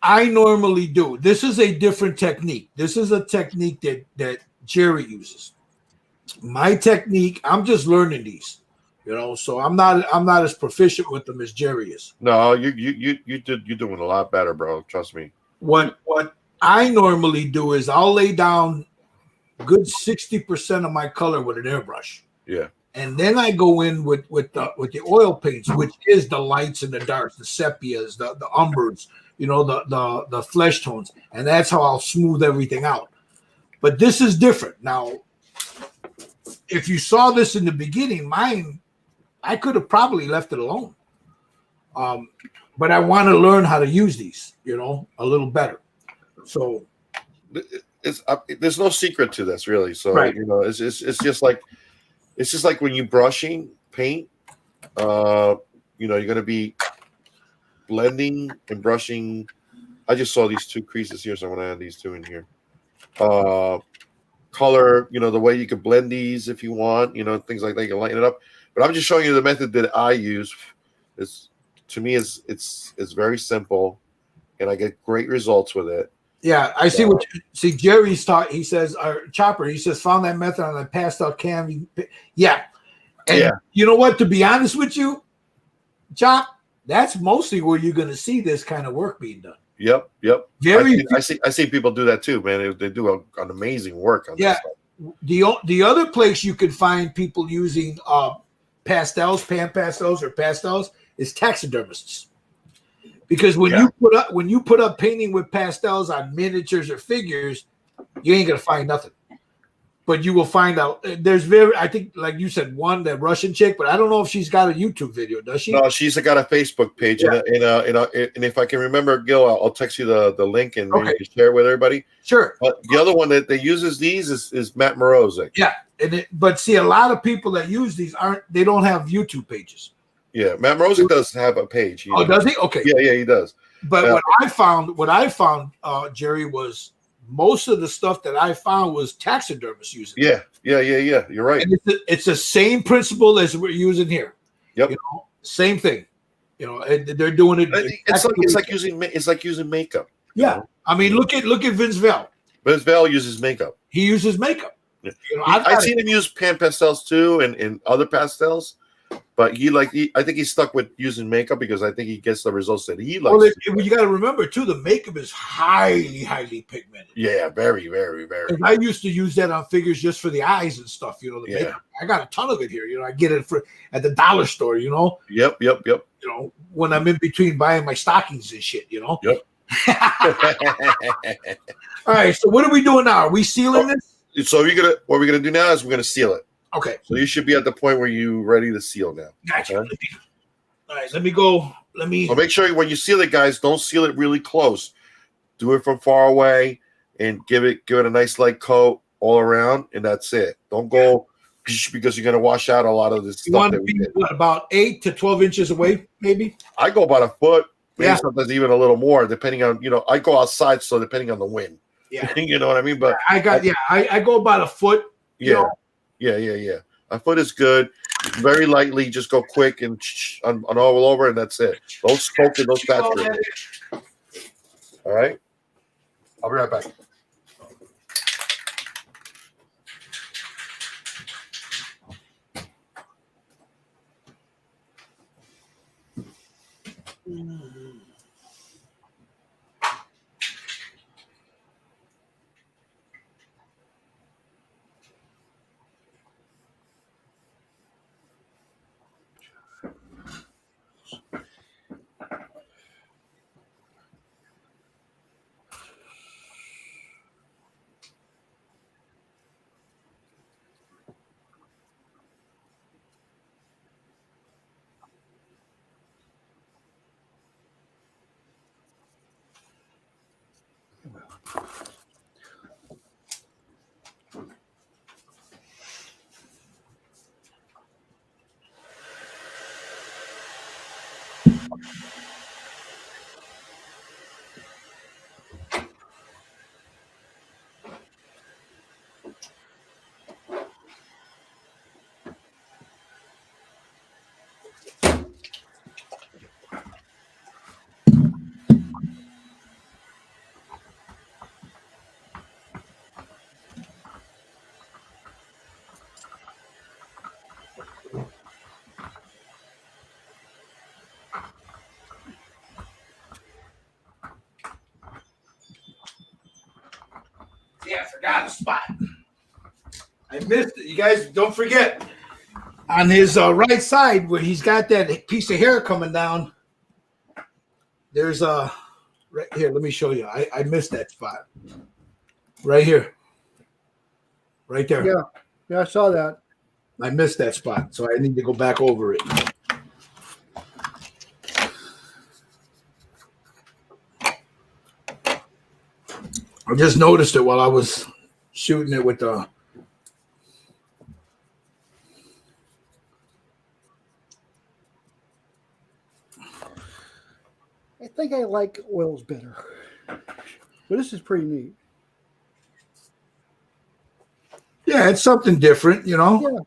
I normally do. This is a different technique. This is a technique that Jerry uses. My technique. I'm just learning these. You know, so I'm not as proficient with them as Jerry is. No, you're doing a lot better, bro. Trust me. What I normally do is I'll lay down good 60% of my color with an airbrush. Yeah. And then I go in with the oil paints, which is the lights and the darks, the sepias, the umbers, you know, the flesh tones, and that's how I'll smooth everything out. But this is different. Now, if you saw this in the beginning, mine, I could have probably left it alone. But I want to learn how to use these, you know, a little better. So there's no secret to this, really. So right. You know, it's just like when you're brushing paint. You know, you're gonna be blending and brushing. I just saw these two creases here, so I'm gonna add these two in here. Color, you know, the way you can blend these if you want, you know, things like that. You can lighten it up. But I'm just showing you the method that I use. To me, it's very simple, and I get great results with it. Yeah, I see what you see. Jerry's taught. He says, Chopper. He says, found that method on the pastel canvas. Yeah, and you know what? To be honest with you, Chop, that's mostly where you're going to see this kind of work being done. Yep. I see people do that too, man. They do an amazing work on this stuff. The other place you can find people using pastels, pan pastels, or pastels is taxidermists. Because when you put up painting with pastels on miniatures or figures, you ain't gonna find nothing. But you will find out. I think, like you said, that Russian chick, but I don't know if she's got a YouTube video. Does she? No, she's got a Facebook page, and if I can remember, Gil, I'll text you the link and maybe you can share it with everybody. Sure. But the other one that uses these is Matt Morozic. Yeah, but see, a lot of people that use these they don't have YouTube pages. Yeah, Matt Morozic does have a page. Does he? Okay. Yeah, he does. But what I found, Jerry, was most of the stuff that I found was taxidermists using. Yeah. You're right. And it's the same principle as we're using here. Yep. You know, same thing. You know, they're doing it. It's like using makeup. Yeah. You know? I mean, look at Vince Vell. Vince Vell uses makeup. He uses makeup. Yeah. You know, I've seen him use pan pastels too, and other pastels. But I think he's stuck with using makeup because I think he gets the results that he likes. Well, you got to remember too, the makeup is highly, highly pigmented. Yeah, very, very, very. I used to use that on figures just for the eyes and stuff. You know, the makeup. I got a ton of it here. You know, I get it at the dollar store. You know. Yep. You know, when I'm in between buying my stockings and shit. You know. Yep. All right. So what are we doing now? Are we sealing this? So what we're gonna do now is we're gonna seal it. Okay. So you should be at the point where you're ready to seal now. Gotcha. Okay? All right. Let me go. So make sure when you seal it, guys, don't seal it really close. Do it from far away and give it a nice light coat all around, and that's it. Don't go because you're gonna wash out a lot of this You stuff want that to we be did. what, about 8 to 12 inches away, maybe? I go about a foot, maybe Yeah. sometimes even a little more, depending on I go outside, so depending on the wind. Yeah. You know what I mean? But I go about a foot. yeah. A foot is good. Very lightly, just go quick and on all over, and that's it. Don't smoke it, don't saturate it. All right. I'll be right back. Yeah, I forgot a spot. I missed it. You guys don't forget. On his right side, where he's got that piece of hair coming down, there's a right here. Let me show you. I missed that spot. Right here. Right there. Yeah, I saw that. I missed that spot, so I need to go back over it. I just noticed it while I was shooting it with the. I think I like oils better, but this is pretty neat. Yeah, it's something different, you know.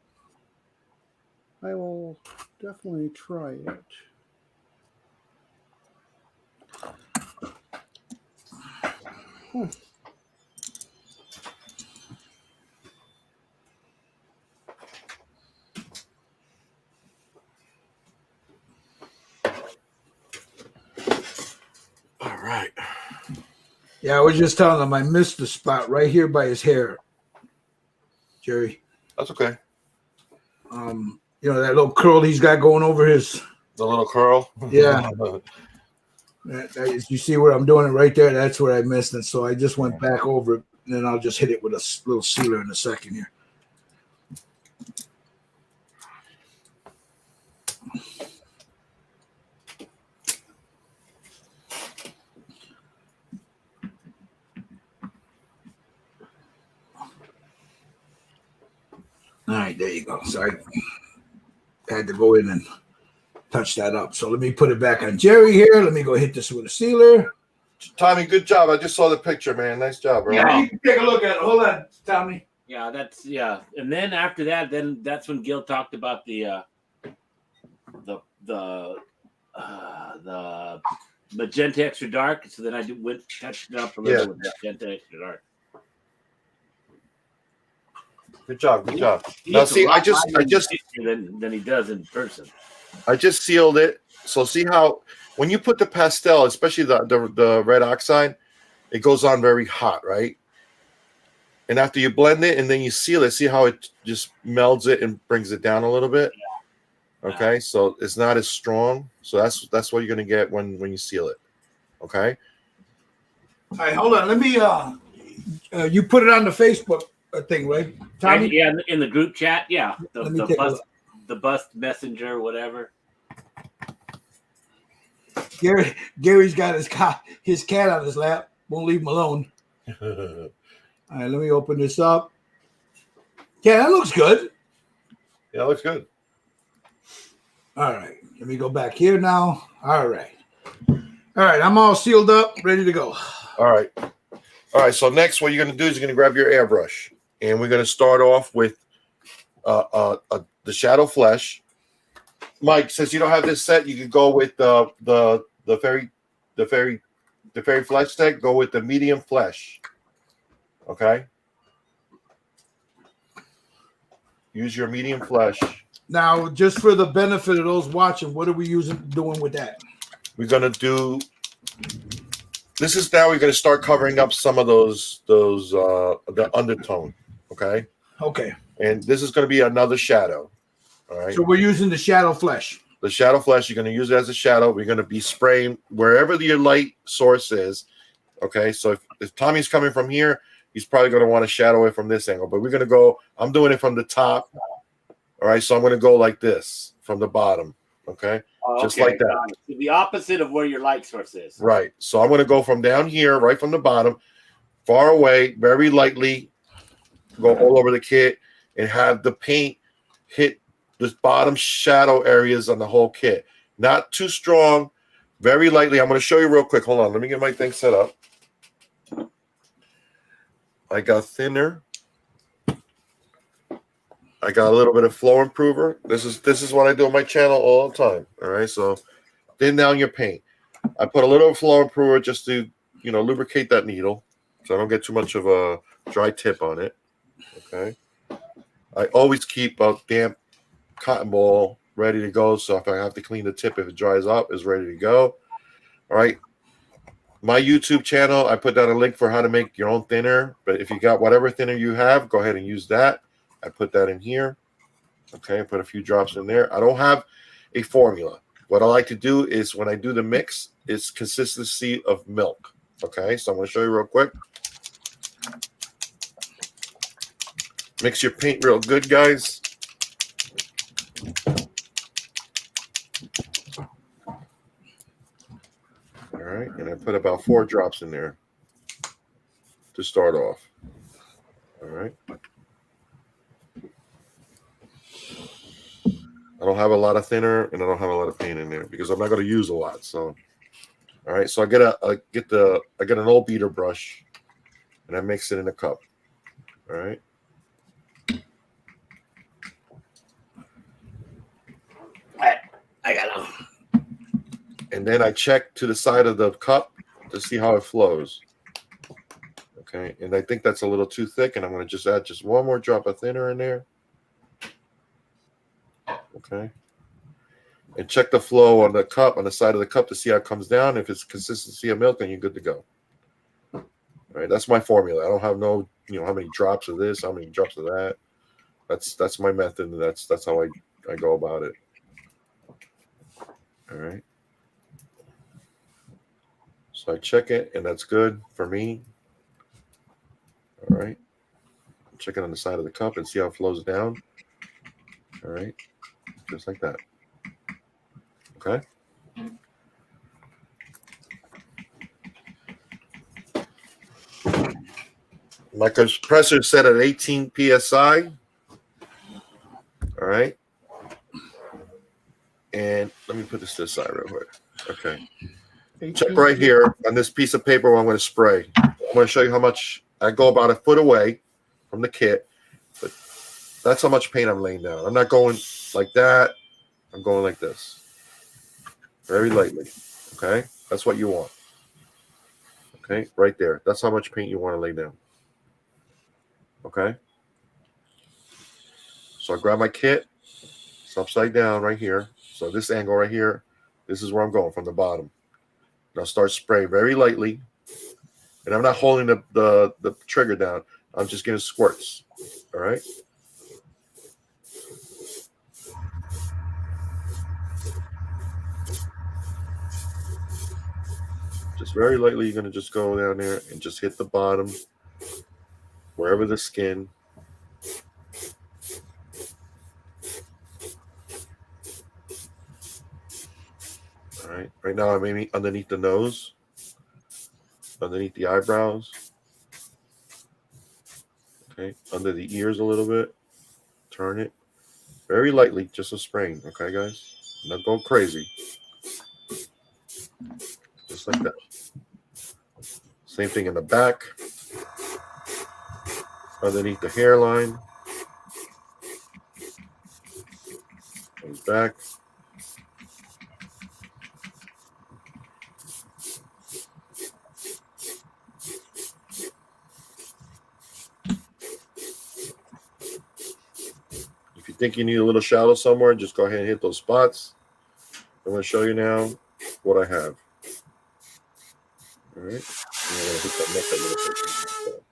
Yeah, I will definitely try it. All right. Yeah, I was just telling him I missed the spot right here by his hair, Jerry. That's okay. You know that little curl he's got going over his. The little curl. Yeah. You see where I'm doing it right there? That's where I missed it. So I just went back over it, and then I'll just hit it with a little sealer in a second here. All right, there you go. Sorry. I had to go in and touch that up. So let me put it back on Jerry here. Let me go hit this with a sealer. Tommy, good job. I just saw the picture, man. Nice job, bro. Yeah, you can take a look at it. Hold on, Tommy. Yeah. And then after that, that's when Gil talked about the magenta extra dark. So then I went touched it up a little with magenta extra dark. Good job. He Now looks see, a lot I just lighter than he does in person. I just sealed it. So see how when you put the pastel, especially the red oxide, it goes on very hot, right? And after you blend it and then you seal it, see how it just melds it and brings it down a little bit. Yeah. Okay, so it's not as strong. So that's what you're gonna get when you seal it. Okay. All right, hold on. Let me. You put it on the Facebook thing, right, Tommy? Yeah, in the group chat. Yeah, Let me take a look. the bus messenger, whatever. Gary's got his cat on his lap. Won't leave him alone. All right, let me open this up. Yeah, that looks good. Yeah, looks good. All right, let me go back here now. All right, I'm all sealed up, ready to go. All right. So next, what you're going to do is you're going to grab your airbrush, and we're going to start off with the shadow flesh. Mike, since you don't have this set, you can go with the fairy flesh set. Go with the medium flesh. Okay. Use your medium flesh. Now, just for the benefit of those watching, what are we doing with that? We're going to do. This is now we're going to start covering up some of the undertone. Okay. Okay. And this is going to be another shadow. All right. So we're using the shadow flesh. The shadow flesh, you're going to use it as a shadow. We're going to be spraying wherever your light source is. Okay. So if Tommy's coming from here, he's probably going to want to shadow it from this angle. But we're going to go, I'm doing it from the top. All right. So I'm going to go like this from the bottom. Okay. Just like that. The opposite of where your light source is. Right. So I'm going to go from down here, right from the bottom, far away, very lightly, go all over the kit and have the paint hit the bottom shadow areas on the whole kit. Not too strong, very lightly. I'm going to show you real quick. Hold on. Let me get my thing set up. I got thinner. I got a little bit of flow improver. This is what I do on my channel all the time. All right. So thin down your paint. I put a little flow improver just to, lubricate that needle so I don't get too much of a dry tip on it. Okay. I always keep a damp cotton ball ready to go. So if I have to clean the tip, if it dries up, it's ready to go. All right. My YouTube channel, I put down a link for how to make your own thinner. But if you got whatever thinner you have, go ahead and use that. I put that in here. Okay. Put a few drops in there. I don't have a formula. What I like to do is when I do the mix, it's consistency of milk. Okay. So I'm going to show you real quick. Mix your paint real good, guys. All right, and I put about 4 drops in there to start off. All right. I don't have a lot of thinner and I don't have a lot of paint in there because I'm not going to use a lot. So, all right. So I get an old beater brush and I mix it in a cup. All right. I got them. And then I check to the side of the cup to see how it flows. Okay. And I think that's a little too thick. And I'm going to just add just one more drop of thinner in there. Okay. And check the flow on the cup, on the side of the cup to see how it comes down. If it's consistency of milk, then you're good to go. All right. That's my formula. I don't have no, how many drops of this, how many drops of that. That's my method. And that's how I go about it. All right. So I check it, and that's good for me. All right. Check it on the side of the cup and see how it flows down. All right. Just like that. Okay. My compressor is set at 18 PSI. All right. And let me put this to the side real quick. Okay. Check right here on this piece of paper where I'm going to spray. I'm going to show you how much. I go about a foot away from the kit, but that's how much paint I'm laying down. I'm not going like that. I'm going like this. Very lightly. Okay? That's what you want. Okay? Right there. That's how much paint you want to lay down. Okay? So I grab my kit. It's upside down right here. So this angle right here, this is where I'm going from the bottom. And I'll start spraying very lightly. And I'm not holding the trigger down. I'm just getting squirts. All right? Just very lightly, you're going to just go down there and just hit the bottom, wherever the skin. All right. Right now, I'm aiming underneath the nose, underneath the eyebrows. Okay. Under the ears a little bit. Turn it very lightly, just a spraying. Okay, guys? Not go crazy. Just like that. Same thing in the back. Underneath the hairline. Goes back. If you think you need a little shadow somewhere, just go ahead and hit those spots. I'm going to show you now what I have. All right. I'm going to hit that neck a little bit.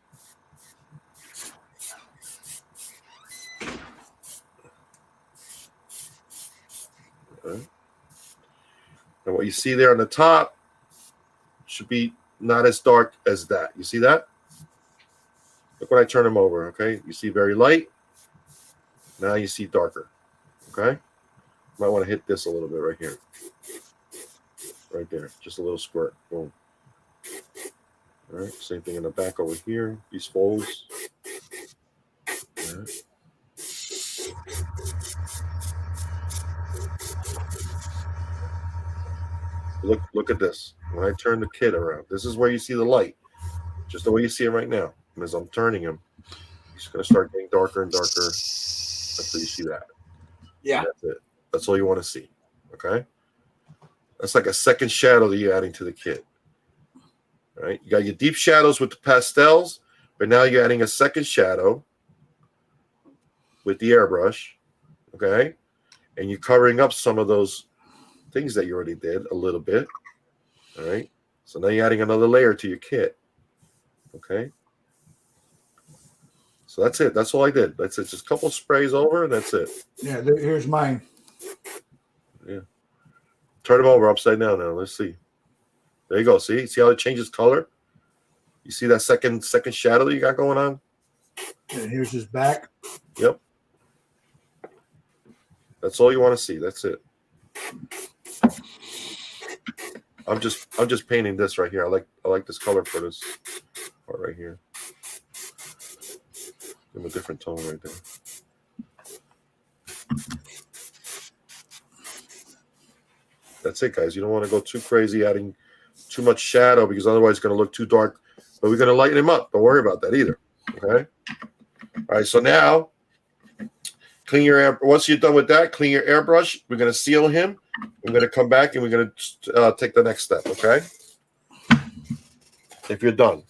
Okay. And what you see there on the top should be not as dark as that. You see that? Look when I turn them over, okay? You see very light. Now you see darker, okay? Might want to hit this a little bit right here. Right there, just a little squirt, boom. All right, same thing in the back over here, these folds. All right. Look at this. When I turn the kid around, this is where you see the light, just the way you see it right now. And as I'm turning him, he's going to start getting darker and darker until you see that. Yeah. And that's it. That's all you want to see. Okay. That's like a second shadow that you're adding to the kid. All right. You got your deep shadows with the pastels, but now you're adding a second shadow with the airbrush. Okay. And you're covering up some of those things that you already did a little bit. All right. So now you're adding another layer to your kit. Okay. So that's it. That's all I did. That's it. Just a couple sprays over, and that's it. Yeah, here's mine. Yeah. Turn them over upside down now. Let's see. There you go. See how it changes color? You see that second shadow that you got going on? And here's his back. Yep. That's all you want to see. That's it. I'm just painting this right here. I like this color for this part right here. Give him a different tone right there. That's it, guys. You don't want to go too crazy adding too much shadow because otherwise it's going to look too dark. But we're going to lighten him up. Don't worry about that either. Okay? All right, so now clean your air. Once you're done with that, clean your airbrush. We're going to seal him. We're going to come back and we're going to take the next step, okay? If you're done.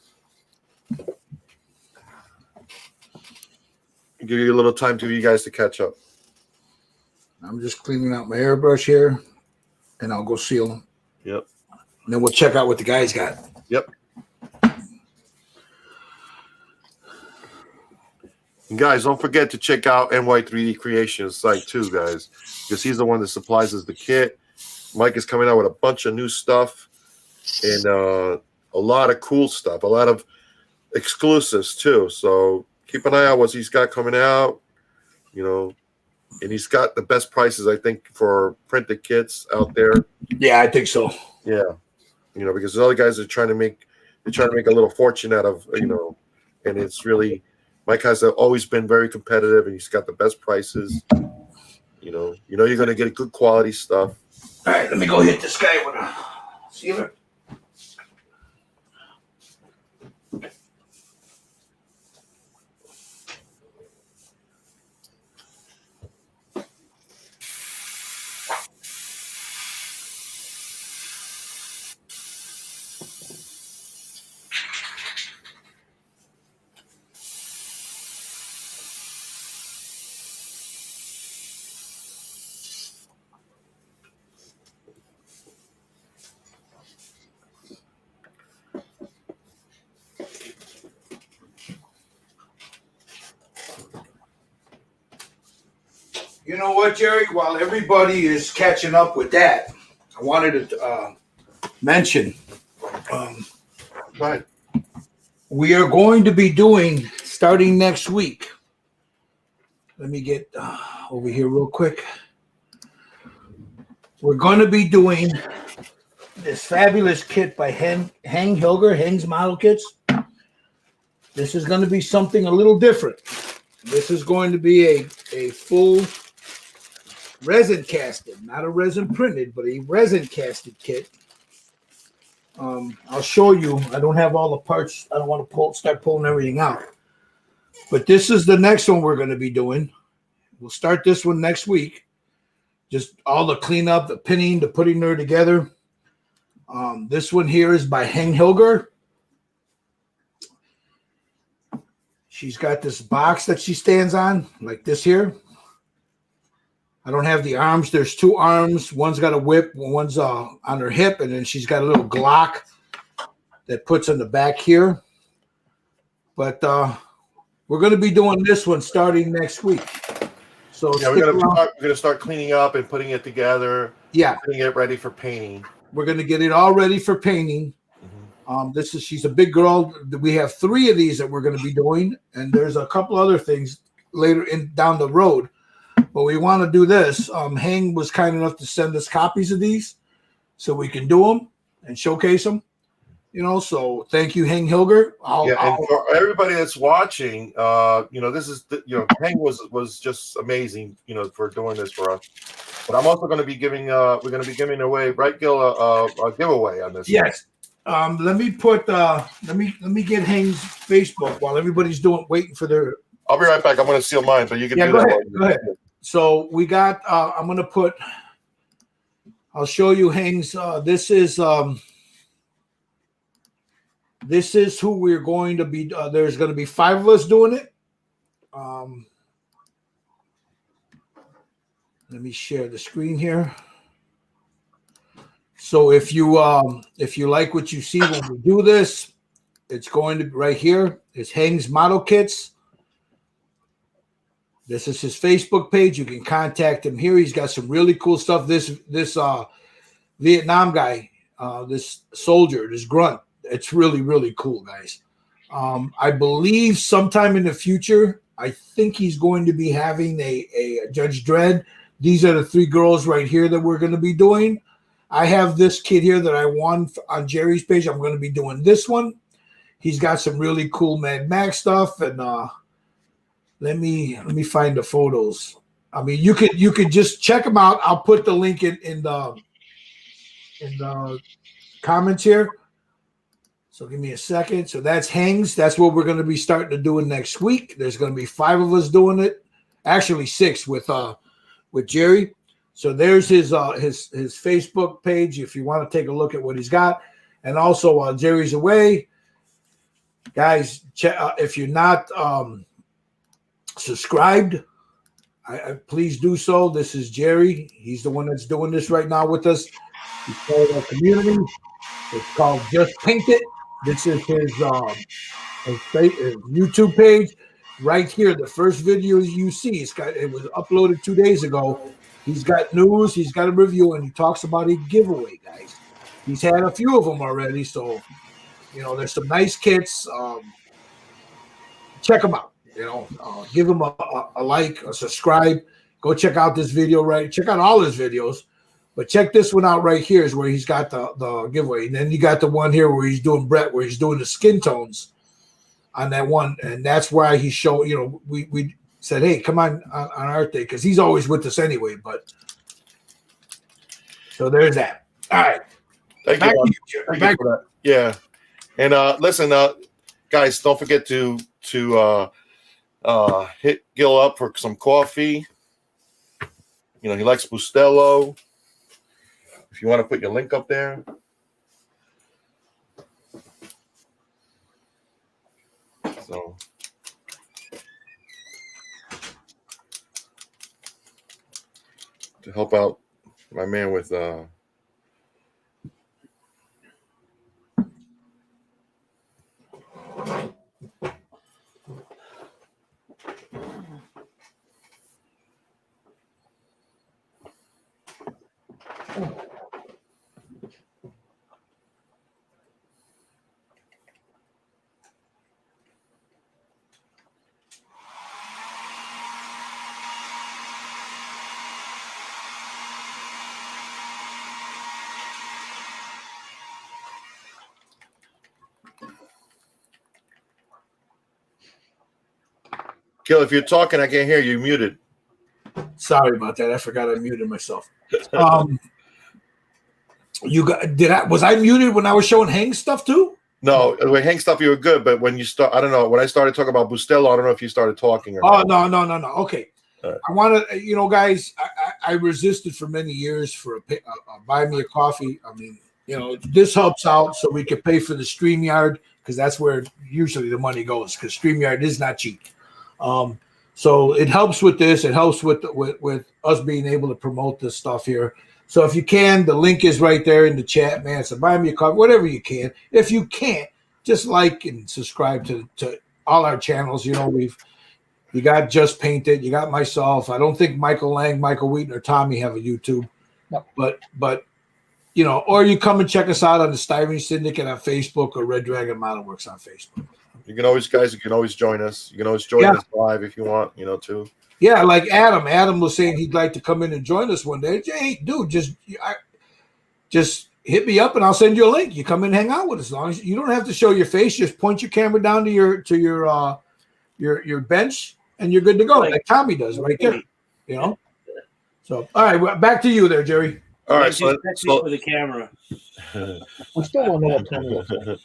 Give you a little time for you guys to catch up. I'm just cleaning out my airbrush here, and I'll go seal them. Yep. And then we'll check out what the guys got. Yep. And guys, don't forget to check out NY3D Creations site too, guys, because he's the one that supplies us the kit. Mike is coming out with a bunch of new stuff and a lot of cool stuff, a lot of exclusives too. So keep an eye out what he's got coming out, you know, and he's got the best prices, I think, for printed kits out there. Yeah, I think so. Yeah, you know, because the other guys are trying to make a little fortune out of, you know, and it's really, Mike has always been very competitive, and he's got the best prices. You know you're going to get good quality stuff. All right, let me go hit this guy with a sealer. You know what, Jerry? While everybody is catching up with that, I wanted to mention Go ahead. We are going to be doing starting next week. Let me get over here real quick. We're going to be doing this fabulous kit by Hang Hilger, Hang's Model Kits. This is going to be something a little different. This is going to be a full resin casted, not a resin printed, but a resin casted kit. I'll show you. I don't have all the parts. I don't want to start pulling everything out. But this is the next one we're going to be doing. We'll start this one next week. Just all the cleanup, the pinning, the putting her together. This one here is by Hang Hilger. She's got this box that she stands on, like this here. I don't have the arms. There's two arms. One's got a whip, one's on her hip, and then she's got a little Glock that puts in the back here. But we're going to be doing this one starting next week. So yeah, we're gonna start cleaning up and putting it together. Yeah, getting it ready for painting. We're going to get it all ready for painting. She's a big girl. We have 3 of these that we're going to be doing, and there's a couple other things later down the road. But we want to do this. Hang was kind enough to send us copies of these so we can do them and showcase them. So thank you, Hang Hilger. And for everybody that's watching, this is Hang was just amazing, for doing this for us. But I'm also going to be giving away, right, Gil, a giveaway on this. Yes. Let me put let me get Hang's Facebook while everybody's waiting for their. I'll be right back. I'm going to seal mine, but you can do go that. Ahead, go ahead. So we got. I'm going to put. I'll show you Hang's. This is who we're going to be. There's going to be 5 of us doing it. Let me share the screen here. So if you like what you see when we do this, it's going to be right here. It's Hang's Model Kits. This is his Facebook page. You can contact him here. He's got some really cool stuff. This Vietnam guy, this soldier, this grunt. It's really, really cool, guys. I believe sometime in the future, I think he's going to be having a Judge Dredd. These are the 3 girls right here that we're going to be doing. I have this kid here that I won on Jerry's page. I'm going to be doing this one. He's got some really cool Mad Max stuff, and let me find the photos. I mean, you could just check them out. I'll put the link in the comments here. So give me a second. So that's Hang's. That's what we're going to be starting to do next week. There's going to be 5 of us doing it. Actually 6 with Jerry. So there's his Facebook page if you want to take a look at what he's got. And also while Jerry's away, guys, if you're not subscribed, please do so. This is Jerry. He's the one that's doing this right now with us. He's part of our community. It's called Just Paint It. This is his YouTube page. Right here, the first video you see, it was uploaded 2 days ago. He's got news, he's got a review, and he talks about a giveaway, guys. He's had a few of them already, so there's some nice kits. Check them out. Give him a like, a subscribe. Go check out this video. Right, check out all his videos, but check this one out right here. Is where he's got the giveaway, and then you got the one here where he's doing where he's doing the Skintones on that one, and that's why he showed. We said, hey, come on Art Day, because he's always with us anyway. But so there's that. All right. Thank you for that. Yeah. And listen, guys, don't forget to hit Gil up for some coffee. He likes Bustelo. If you want to put your link up there. So to help out my man with Gil, if you're talking, I can't hear you. You're muted. Sorry about that. I forgot I muted myself. Was I muted when I was showing Hang stuff too? No, with Hank stuff, you were good. But when you start, I don't know. When I started talking about Bustelo, I don't know if you started talking or Oh, not. no. Okay. All right. I want to, guys, I resisted for many years for a buy me a coffee. I mean, this helps out so we can pay for the StreamYard because that's where usually the money goes because StreamYard is not cheap. So it helps with this. It helps with us being able to promote this stuff here. So if you can, the link is right there in the chat, man. So buy me a coffee, whatever you can. If you can't, just like and subscribe to all our channels. You got Just Painted, you got myself. I don't think Michael Lang, Michael Wheaton, or Tommy have a YouTube. No. But or you come and check us out on the Styrene Syndicate on Facebook or Red Dragon Model Works on Facebook. You can always join us. You can always join us live if you want, too. Yeah, like Adam. Adam was saying he'd like to come in and join us one day. Hey, dude, just hit me up and I'll send you a link. You come in and hang out with us. As long as you don't have to show your face, just point your camera down to your bench and you're good to go, like Tommy does right there. So, all right, back to you there, Jerry. All right, so for the camera. We still don't know what Tony looks like.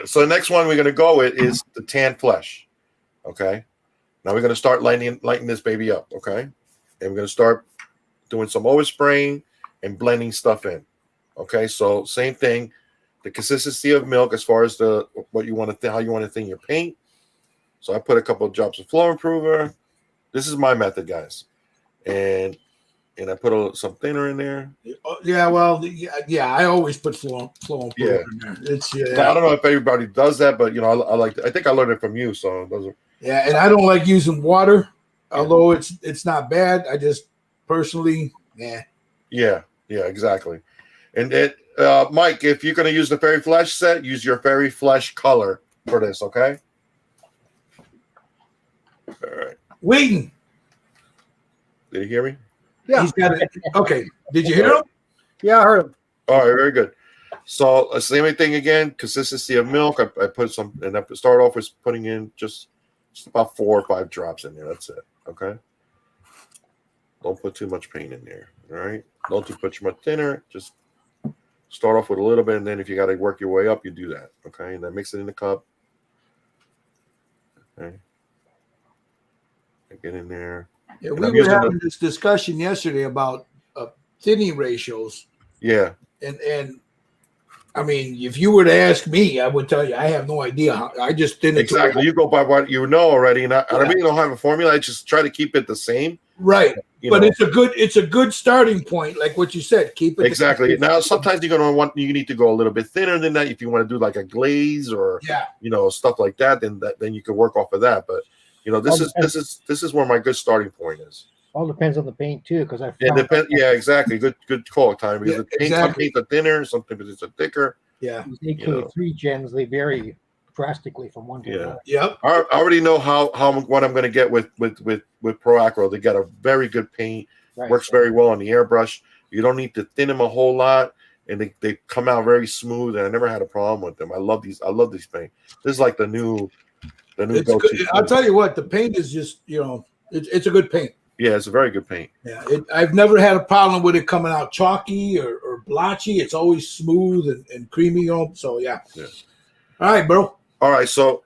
So the next one we're going to go with is the tan flesh. Okay. Now we're going to start lighting this baby up. Okay. And we're going to start doing some overspraying and blending stuff in. Okay. So same thing, the consistency of milk as far as what you want to how you want to thin your paint. So I put a couple of drops of flow improver. This is my method, guys. And I put some thinner in there. Yeah, well, I always put flow improver in there. I don't know if everybody does that, but I like. I think I learned it from you, so those are. Yeah, and I don't like using water, although it's not bad. I just personally, Yeah, exactly. And Mike, if you're going to use the Fairy Flesh set, use your Fairy Flesh color for this, okay? All right. Waiting. Did you hear me? Yeah. He's got it. Okay. Did you hear him? Yeah, I heard him. All right, very good. So same thing again, consistency of milk. I put some, and I start off with putting in just about 4 or 5 drops in there. That's it. Okay. Don't put too much paint in there. All right. Don't put too much thinner. Just start off with a little bit, and then if you got to work your way up, you do that. Okay. And then mix it in the cup. Okay. Get in there. Yeah, we were having this discussion yesterday about thinning ratios. Yeah. And I mean, if you were to ask me, I would tell you I have no idea how. I just didn't. Exactly. You go by what you know already, and I really don't have a formula. I just try to keep it the same. Right. But it's a good starting point, like what you said. Keep it exactly. Now, sometimes you need to go a little bit thinner than that if you want to do like a glaze or stuff like that. Then you can work off of that. But this is where my good starting point is. All depends on the paint too, because Yeah, exactly. Good call, Time. Because some paints are thinner, some paints are thicker. Yeah. These AK3 gens, they vary drastically from one to another. Yep. I already know what I'm going to get with Pro Acro. They got a very good paint. Right. Works very well on the airbrush. You don't need to thin them a whole lot, and they come out very smooth. And I never had a problem with them. I love these paint. This is like the new go-to. I'll tell you what, the paint is just it's a good paint. Yeah, it's a very good paint. Yeah, I've never had a problem with it coming out chalky or blotchy. It's always smooth and creamy. So yeah. All right, bro. All right, so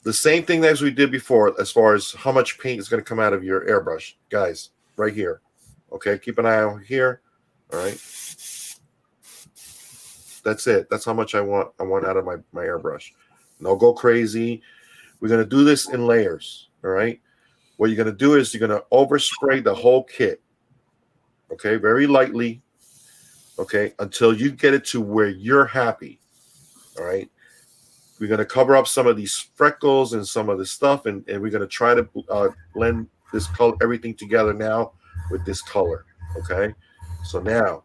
the same thing as we did before, as far as how much paint is going to come out of your airbrush, guys. Right here. Okay, keep an eye out here. All right. That's it. That's how much I want out of my airbrush. No go crazy. We're going to do this in layers. All right. What you're going to do is you're going to overspray the whole kit, okay, very lightly, okay, until you get it to where you're happy, all right? We're going to cover up some of these freckles and some of this stuff, and we're going to try to blend this color, everything together now with this color, okay? So now,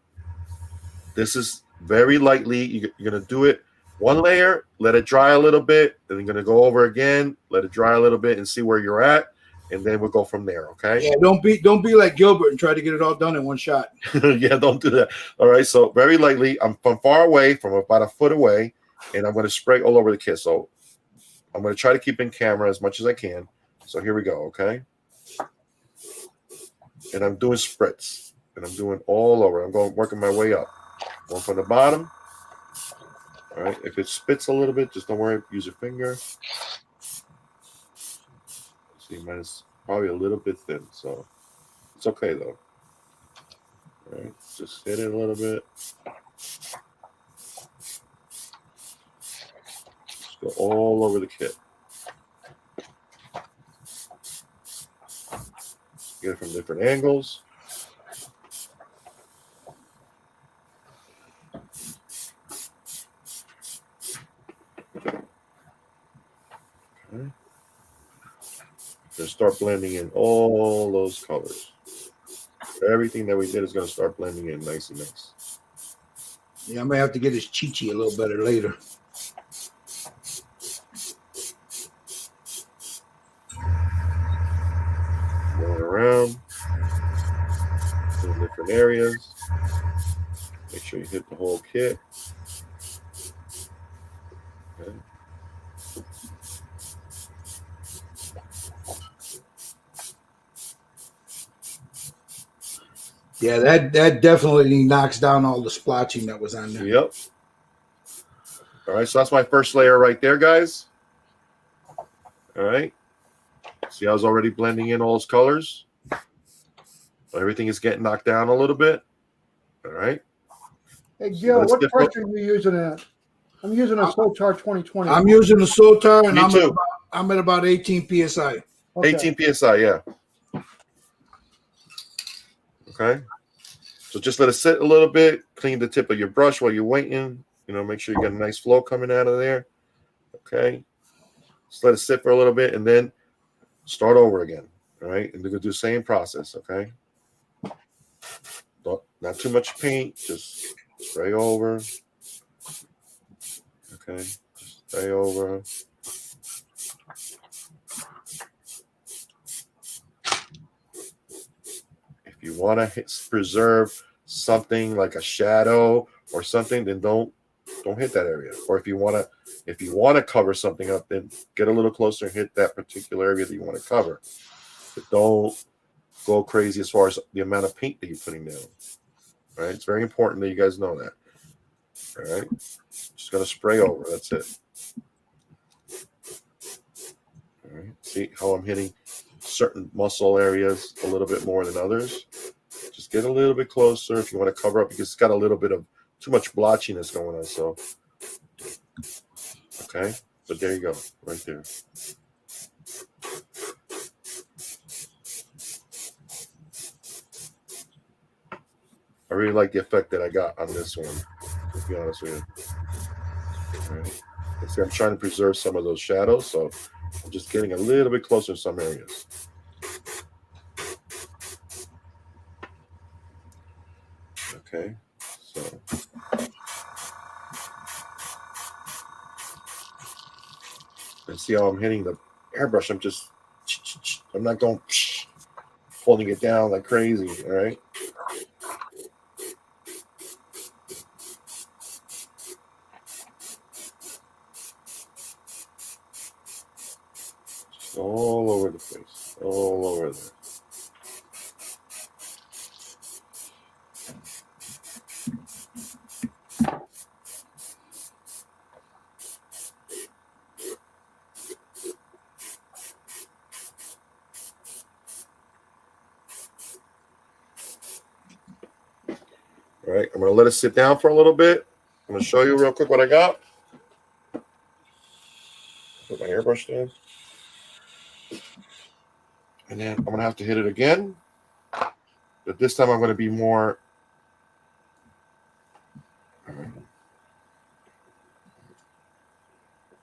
this is very lightly, you're going to do it one layer, let it dry a little bit, then you're going to go over again, let it dry a little bit and see where you're at. And then we'll go from there, okay? Yeah, don't be like Gilbert and try to get it all done in one shot. Yeah, don't do that. All right, so very lightly, I'm from far away, from about a foot away, and I'm going to spray all over the kit. So I'm going to try to keep in camera as much as I can. So here we go, okay? And I'm doing spritz. And I'm doing all over. I'm going working my way up. One from the bottom. All right. If it spits a little bit, just don't worry. Use your finger. See, mine is probably a little bit thin, so it's okay though. All right. Just hit it a little bit. Just go all over the kit. Get it from different angles. Okay. Just start blending in all those colors. Everything that we did is going to start blending in nice and nice. Yeah, I may have to get his chi-chi a little better later. Going around in different areas. Make sure you hit the whole kit. Okay. Yeah, that definitely knocks down all the splotching that was on there. Yep. All right, so that's my first layer right there, guys. All right. See, I was already blending in all those colors. Everything is getting knocked down a little bit. All right. Hey, Gil, Let's what get pressure are you using at? I'm using a Sotar 2020. I'm using the Sotar, and Me too. I'm at about 18 psi. Okay. 18 psi, yeah. Okay. So just let it sit a little bit. Clean the tip of your brush while you're waiting. You know, make sure you get a nice flow coming out of there. Okay. Just let it sit for a little bit, and then start over again. All right. And you're gonna do the same process. Okay. Not too much paint. Just spray over. Okay. Just spray over. If you want to preserve something like a shadow or something, then don't hit that area. Or if you want to cover something up, then get a little closer and hit that particular area that you want to cover. But don't go crazy as far as the amount of paint that you're putting down. All right, it's very important that you guys know that. All right, just gonna spray over. That's it. All right, see how I'm hitting certain muscle areas a little bit more than others. Just get a little bit closer if you want to cover up, because it's got a little bit of too much blotchiness going on. So, okay, but there you go, right there. I really like the effect that I got on this one, to be honest with you. All right. See, I'm trying to preserve some of those shadows, so I'm just getting a little bit closer in some areas. Okay, so and see how I'm hitting the airbrush. I'm not going holding it down like crazy. All right. Just all over the place, all over there. All right, I'm going to let it sit down for a little bit. I'm going to show you real quick what I got. Put my airbrush down. And then I'm going to have to hit it again. But this time I'm going to be more... I'm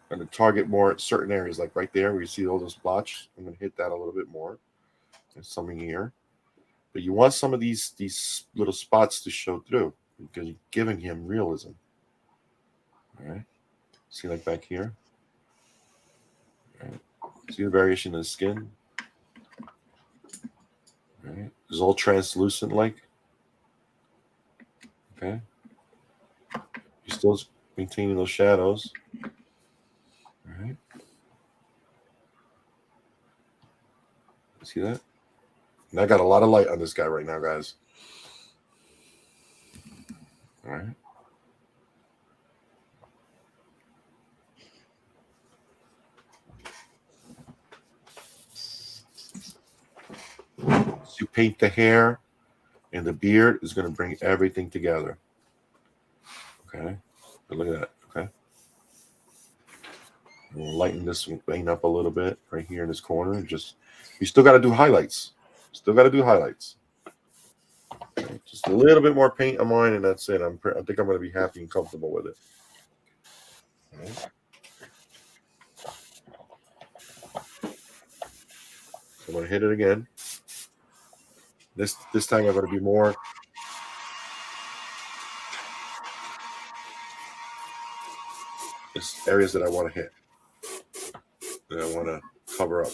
going to target more certain areas, like right there where you see all those blotches. I'm going to hit that a little bit more. There's some in here. But you want some of these little spots to show through, because you're giving him realism. All right. See, like back here. All right. See the variation in the skin. All right. It's all translucent like. Okay. You're still maintaining those shadows. All right. See that? And I got a lot of light on this guy right now, guys. All right. So you paint the hair and the beard is going to bring everything together. Okay. But look at that. Okay. We'll lighten this vein up a little bit right here in this corner. Just, you still got to do highlights. Still got to do highlights. Okay. Just a little bit more paint on mine, and that's it. I think I'm going to be happy and comfortable with it. Okay. So I'm going to hit it again. This time I'm going to be more. It's areas that I want to hit, that I want to cover up.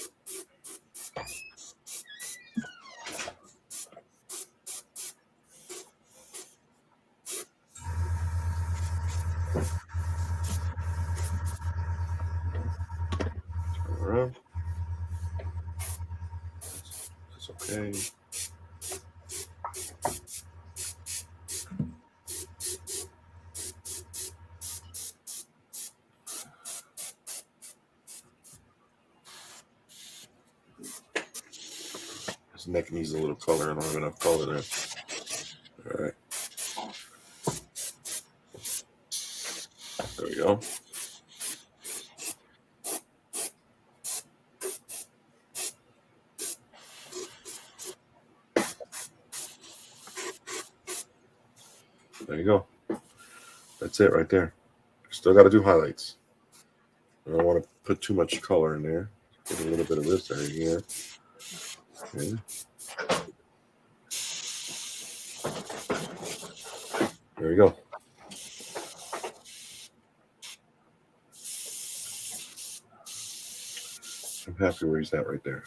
Turn around. That's okay. His neck needs a little color. I don't have enough color there. All right. There we go. There you go. That's it right there. Still got to do highlights. I don't want to put too much color in there. Get a little bit of this area here. Okay. There we go. I'm happy where he's at right there.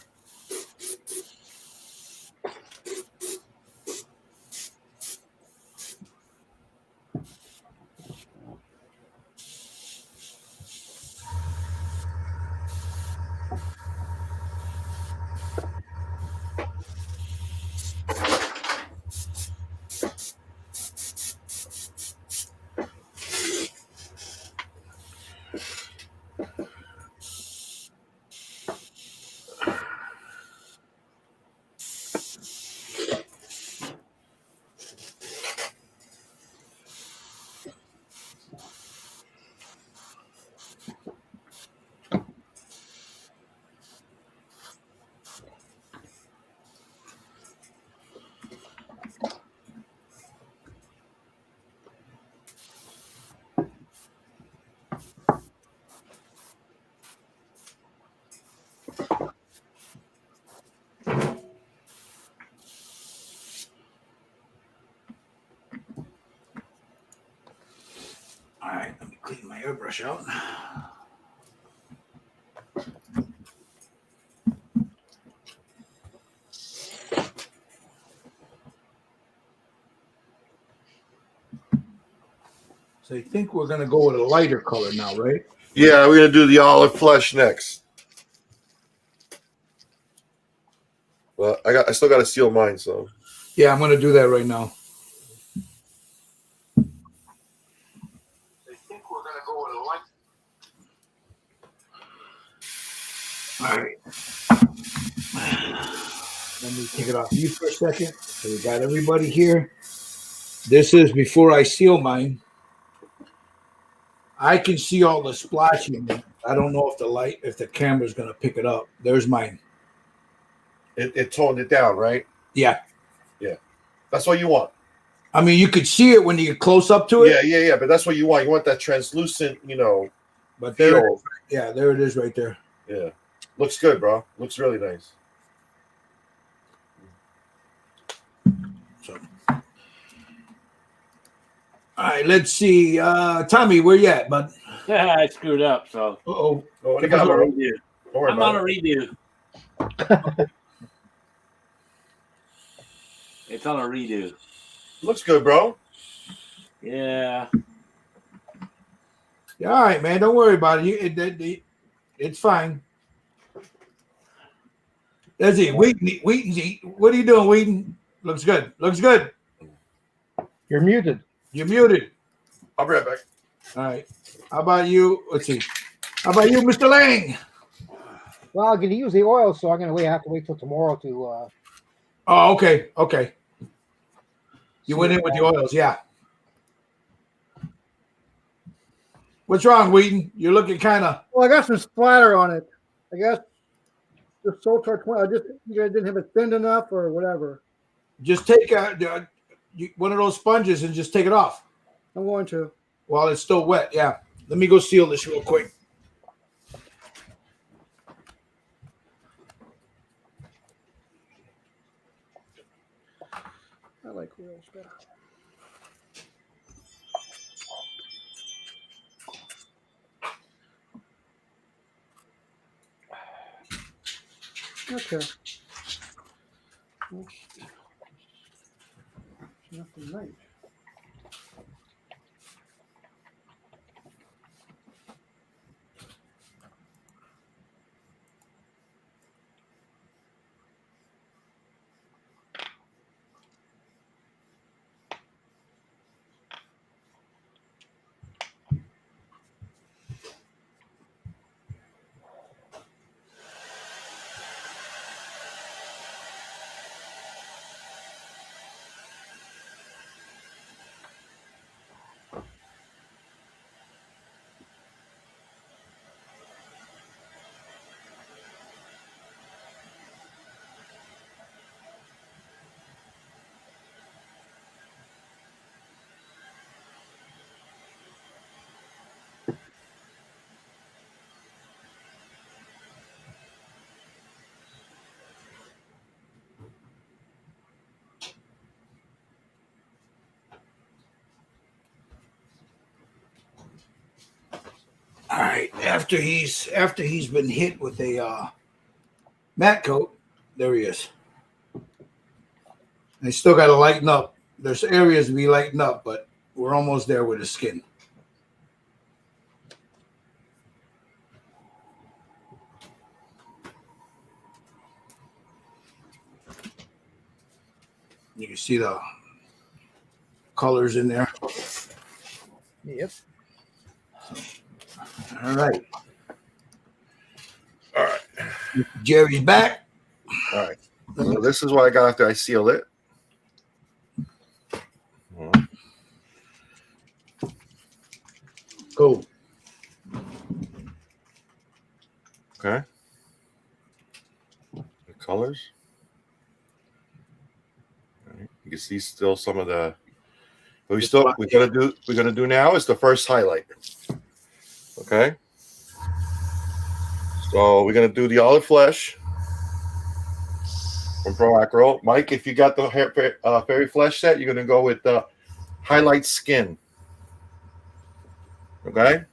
All right, let me clean my airbrush out. So I think we're gonna go with a lighter color now, right? Yeah, we're gonna do the olive flesh next. Well, I still got to seal mine, so. Yeah, I'm gonna do that right now. I think we're gonna go with a light. All right. Let me take it off you for a second. So we got everybody here. This is before I seal mine. I can see all the splashing. I don't know if the camera's gonna pick it up. There's mine. It toned it down, right? Yeah. Yeah. That's what you want. I mean, you could see it when you get close up to it. Yeah. But that's what you want. You want that translucent, But there, feel. yeah, there it is right there. Yeah. Looks good, bro. Looks really nice. So, all right, let's see. Tommy, where you at, bud? Yeah, I screwed up. So Oh, What do you I'm got, on a bro? redo. Don't worry I'm on about a it. redo. It's on a redo. Looks good, bro. Yeah. yeah. All right, man. Don't worry about it. It's fine. That's it. Wheaton. What are you doing, Wheaton? Looks good. Looks good. You're muted. You're muted. I'll be right back. All right. How about you? Let's see. How about you, Mr. Lang? Well, I'm going to use the oil, so I'm going to have to wait till tomorrow to. Oh, okay. Okay. You went in with the oils, yeah. What's wrong, Wheaton? You're looking kind of. Well, I got some splatter on it. I guess the Soltar 20. I just either didn't have it thinned enough or whatever. Just take one of those sponges and just take it off I'm going to. while it's still wet. Yeah. Let me go seal this real quick. I like oils better. Okay. Nothing nice. All right. After he's been hit with a matte coat, there he is. They still got to lighten up. There's areas to be lightened up, but we're almost there with the skin. You can see the colors in there. Yep. All right. All right. Jerry's back. All right. So this is what I got after I sealed it. Cool. Okay. The colors. All right. You can see still some of the. What we're gonna do now is the first highlight. Okay. So we're gonna do the olive flesh from Pro Acro. Mike, if you got the fairy flesh set, you're gonna go with the highlight skin. Okay.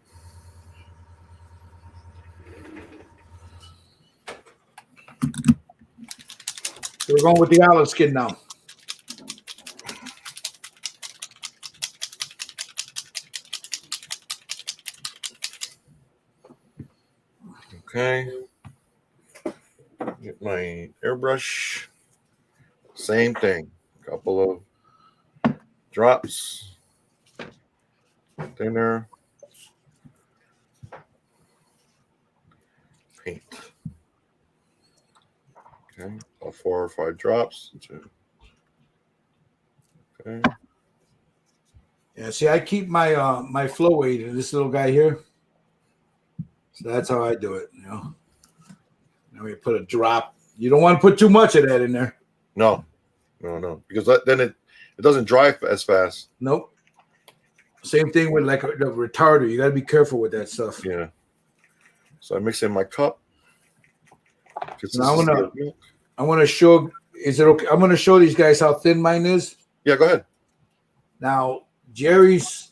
So we're going with the olive skin now. Okay. Get my airbrush. Same thing. Couple of drops. Thinner. Paint. Okay. About 4 or 5 drops. Okay. Yeah, see, I keep my my flow weight in this little guy here. So that's how I do it, you know. Now we put a drop. You don't want to put too much of that in there. No. Because then it doesn't dry as fast. Nope. Same thing with like the retarder. You got to be careful with that stuff. Yeah. So I mix in my cup. Now I want to show. Is it okay? I'm going to show these guys how thin mine is. Yeah, go ahead. Now Jerry's.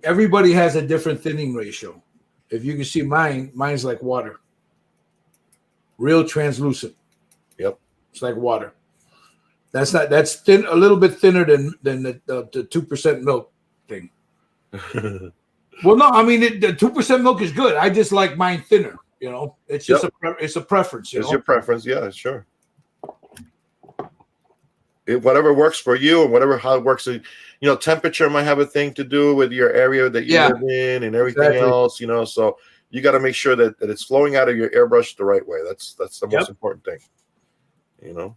Everybody has a different thinning ratio. If you can see mine's like water. Real translucent. Yep. It's like water. That's thin, a little bit thinner than the 2% milk thing. Well, no, I mean the 2% milk is good. I just like mine thinner. You know, it's just it's a preference. It's your preference. Yeah, sure. Whatever works for you, and how it works. You know, temperature might have a thing to do with your area that you live in, and everything else. You know, so you got to make sure that it's flowing out of your airbrush the right way. That's the most important thing. You know.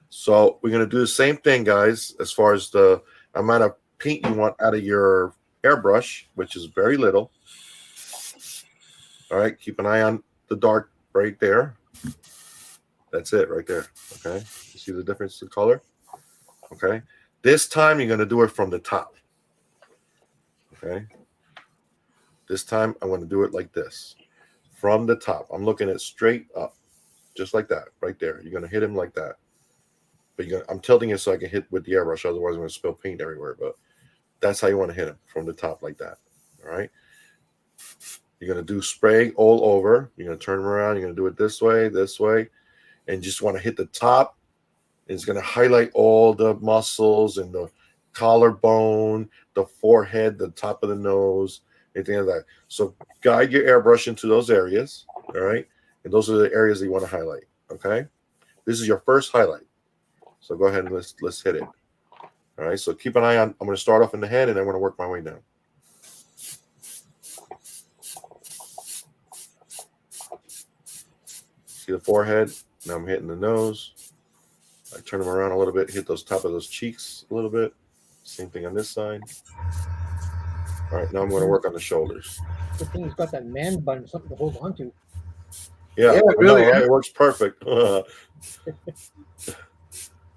So we're gonna do the same thing, guys, as far as the amount of paint you want out of your airbrush, which is very little. All right, keep an eye on the dark right there. That's it right there. Okay, you see the difference in color? Okay, this time you're going to do it from the top. Okay, this time I'm going to do it like this, from the top. I'm looking at straight up, just like that, right there. You're going to hit him like that. But I'm tilting it so I can hit with the airbrush, otherwise I'm going to spill paint everywhere. But that's how you want to hit him, from the top like that. All right. You're going to do spray all over. You're going to turn him around. You're going to do it this way, and just want to hit the top. It's going to highlight all the muscles and the collarbone, the forehead, the top of the nose, anything like that. So guide your airbrush into those areas. All right. And those are the areas that you want to highlight. Okay. This is your first highlight. So go ahead and let's hit it. All right. So keep an eye on. I'm going to start off in the head, and I'm going to work my way down. See the forehead? Now I'm hitting the nose. I turn them around a little bit, hit those top of those cheeks a little bit. Same thing on this side. All right, now I'm going to work on the shoulders. The thing has got that man bun, something to hold on to. Yeah, really, right? It works perfect.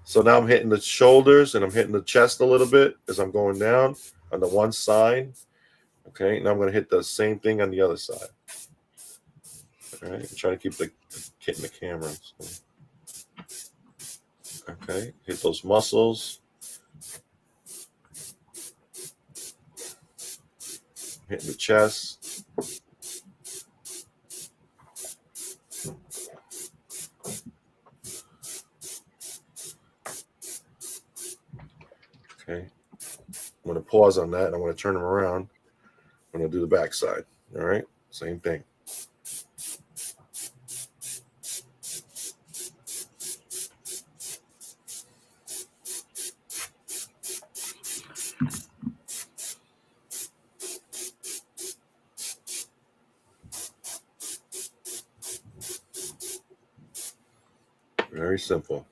So now I'm hitting the shoulders and I'm hitting the chest a little bit as I'm going down on the one side. Okay, now I'm going to hit the same thing on the other side. All right, I'm trying to keep hitting the camera. So. Okay, hit those muscles. Hitting the chest. Okay, I'm going to pause on that and I'm going to turn them around. I'm going to do the back side. All right, same thing. Very simple.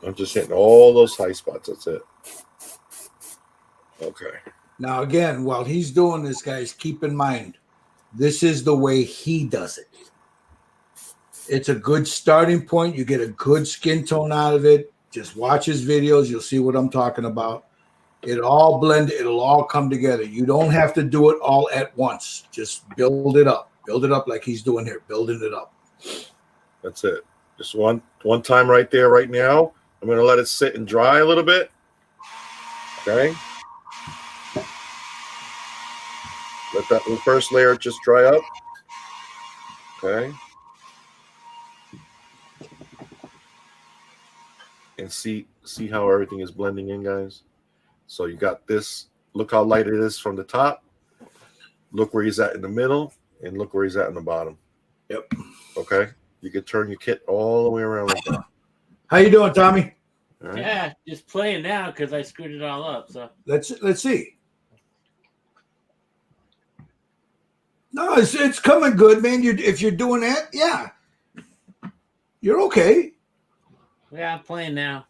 I'm just hitting all those high spots. That's it. Okay. Now, again, while he's doing this, guys, keep in mind, this is the way he does it. It's a good starting point. You get a good skin tone out of it. Just watch his videos. You'll see what I'm talking about. It'll all blend. It'll all come together. You don't have to do it all at once. Just build it up. Build it up like he's doing here, building it up. That's it. Just one time right there, right now. I'm going to let it sit and dry a little bit. Okay. Let that first layer just dry up. Okay. And see how everything is blending in, guys. So you got this. Look how light it is from the top. Look where he's at in the middle, and look where he's at in the bottom. Yep. Okay. You can turn your kit all the way around like that. How you doing, Tommy? All right. Yeah, just playing now because I screwed it all up. So let's see. No, it's coming good, man. If you're doing that, yeah, you're okay. Yeah, I'm playing now.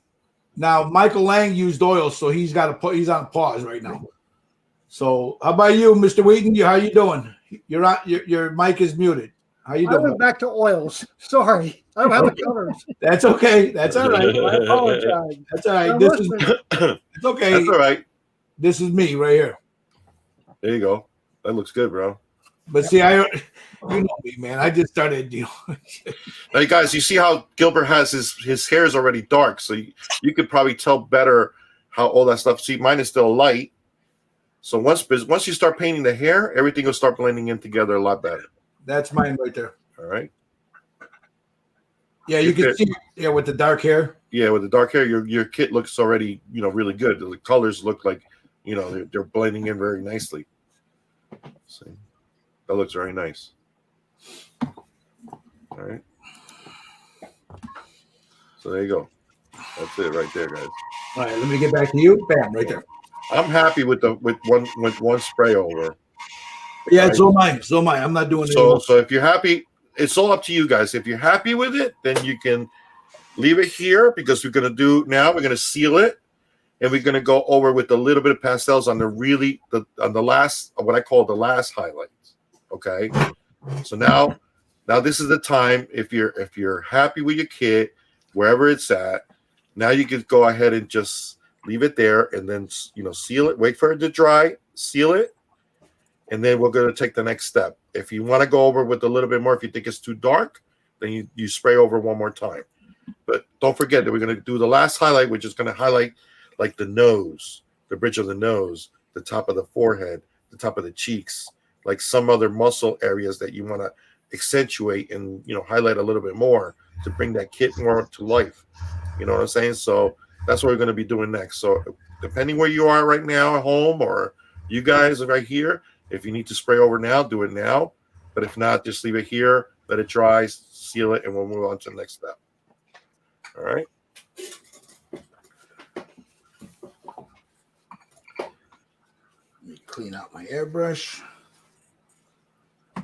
Now Michael Lang used oil, so he's on pause right now. So how about you, Mr. Wheaton? How you doing? You're on. Your mic is muted. How you doing? I went back to oils. Sorry, I don't have the colors. That's okay. That's all right. I apologize. That's all right. It's okay. That's all right. This is me right here. There you go. That looks good, bro. But see, you know me, man. I just started, Hey guys, you see how Gilbert has his hair is already dark, so you could probably tell better how all that stuff. See, mine is still light, So once you start painting the hair, everything will start blending in together a lot better. That's mine right there. All right. Yeah, you can see. Yeah, with the dark hair. Yeah, with the dark hair, your kit looks already, really good. The colors look like, they're blending in very nicely. See, that looks very nice. All right. So there you go. That's it right there, guys. All right, let me get back to you. Bam, right there. I'm happy with one spray over. Yeah, right? so mine. So mine. I'm not doing it. So if you're happy, it's all up to you guys. If you're happy with it, then you can leave it here because we're going to seal it, and we're going to go over with a little bit of pastels on the last, what I call the last highlights. Okay. So now this is the time. If you're happy with your kit, wherever it's at, now you can go ahead and just leave it there, and then seal it. Wait for it to dry. Seal it, and then we're going to take the next step. If you want to go over with a little bit more, if you think it's too dark, then you spray over one more time. But don't forget that we're going to do the last highlight, which is going to highlight like the nose, the bridge of the nose, the top of the forehead, the top of the cheeks, like some other muscle areas that you want to accentuate and highlight a little bit more to bring that kit more to life. You know what I'm saying? So that's what we're going to be doing next. So depending where you are right now at home, or you guys are right here, if you need to spray over now, do it now. But if not, just leave it here, let it dry, seal it, and we'll move on to the next step. All right. Let me clean out my airbrush. I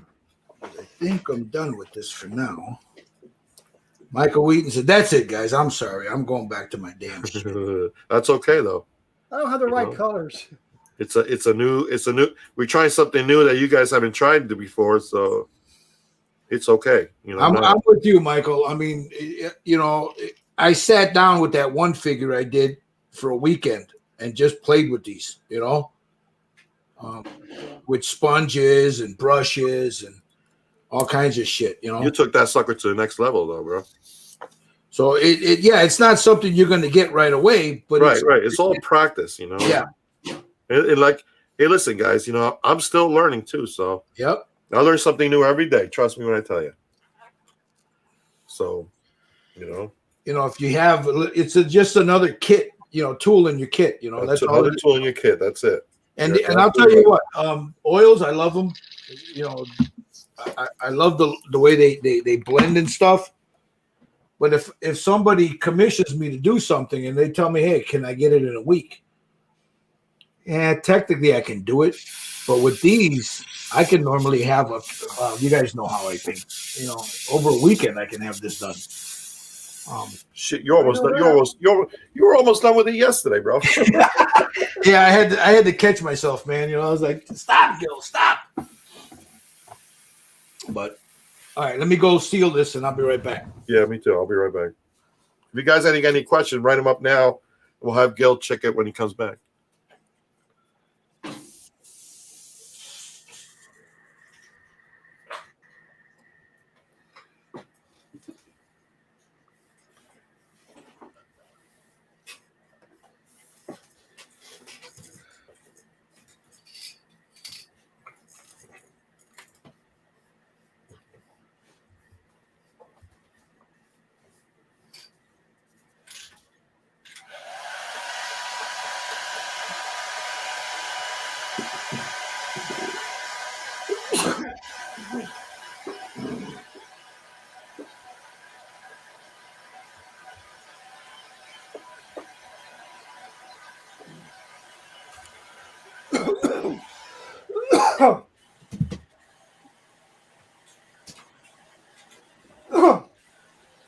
think I'm done with this for now. Michael Wheaton said, "That's it, guys. I'm sorry. I'm going back to my damn shit." That's okay though. I don't have the right colors. It's a new. We're trying something new that you guys haven't tried before, so it's okay. I'm with you, Michael. I mean, I sat down with that one figure I did for a weekend and just played with these, with sponges and brushes and all kinds of shit, You took that sucker to the next level, though, bro. So it's not something you're going to get right away, but right. It's all practice, Yeah. And like, hey, listen, guys, I'm still learning too. So yep, I learn something new every day. Trust me when I tell you. So, if you have, it's just another kit, tool in your kit. That's another tool in your kit. That's it. And I'll tell you what, oils, I love them. I love the way they blend and stuff. But if somebody commissions me to do something and they tell me, hey, can I get it in a week? Yeah, technically I can do it. But with these, I can normally have you guys know how I think. Over a weekend I can have this done. Shit, you're almost done. You were almost done with it yesterday, bro. Yeah, I had to catch myself, man. I was like, stop, Gil, stop. But all right, let me go seal this and I'll be right back. Yeah, me too. I'll be right back. If you guys have any questions, write them up now. We'll have Gil check it when he comes back.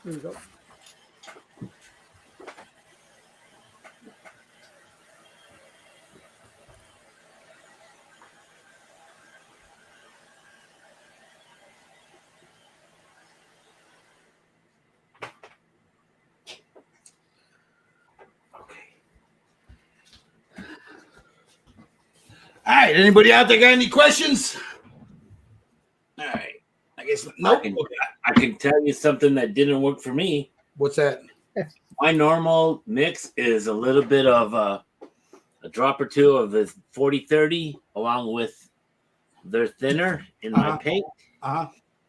There you go. All right, anybody out there got any questions? All right, I guess nope. I can tell you something that didn't work for me. What's that? My normal mix is a little bit of a drop or two of the 40-30 along with their thinner in my paint.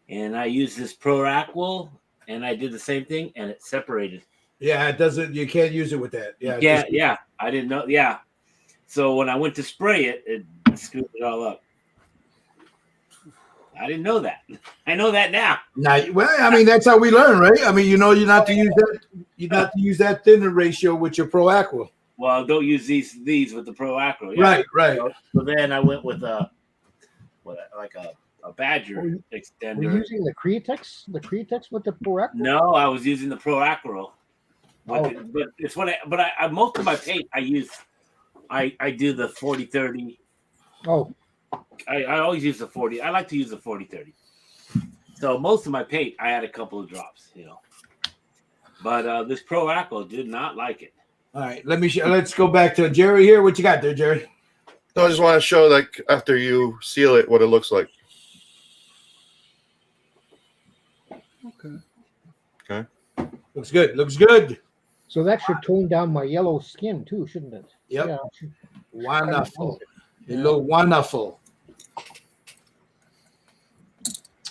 And I used this Pro Aquil, and I did the same thing, and it separated. Yeah, it doesn't. You can't use it with that. Yeah, yeah. I didn't know. Yeah. So when I went to spray it, it screwed it all up. I didn't know that. I know that now. Well, I mean, that's how we learn, right? I mean, you're not to use that. You not to use that thinner ratio with your Pro Aqua. Well, don't use these with the Pro Aqua. Yeah. Right. So then I went with a Badger extender. Were you using the Createx? The Createx with the Pro Aqua? No, I was using the Pro Aqua. But it's what I most of my paint I use. I do the 40-30. Oh. I always use the 40. I like to use the 40-30. So most of my paint, I had a couple of drops, But this Pro Aqua did not like it. All right, let's go back to Jerry here. What you got there, Jerry? No, I just want to show, like, after you seal it, what it looks like. Okay. Looks good. So that should tone down my yellow skin too, shouldn't it? Yep. Yeah. Wonderful. It looked wonderful.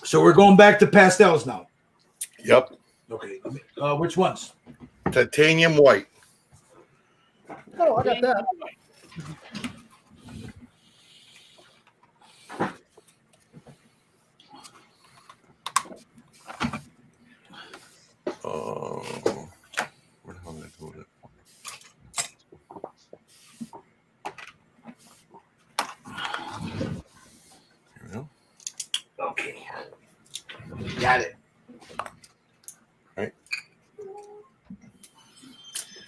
So we're going back to pastels now. Yep. Okay. Which ones? Titanium white. Oh, I got that. Where the hell did I put it? Here we go. Okay. Got it. Right.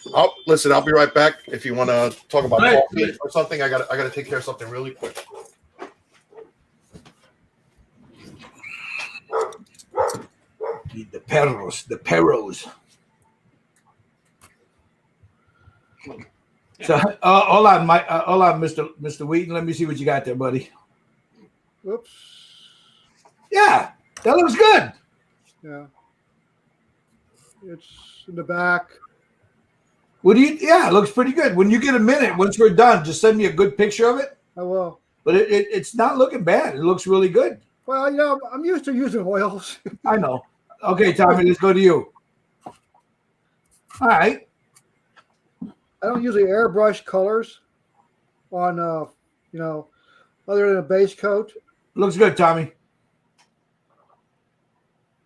Oh, listen, I'll be right back. If you want to talk about coffee or something, I got to take care of something really quick. The perros. So hold on, Mr. Wheaton. Let me see what you got there, buddy. Whoops. Yeah, that looks good. Yeah. It's in the back. Yeah, it looks pretty good. When you get a minute, once we're done, just send me a good picture of it. I will. But it's not looking bad. It looks really good. Well, I'm used to using oils. I know. Okay, Tommy, let's go to you. All right. I don't usually airbrush colors on, other than a base coat. Looks good, Tommy.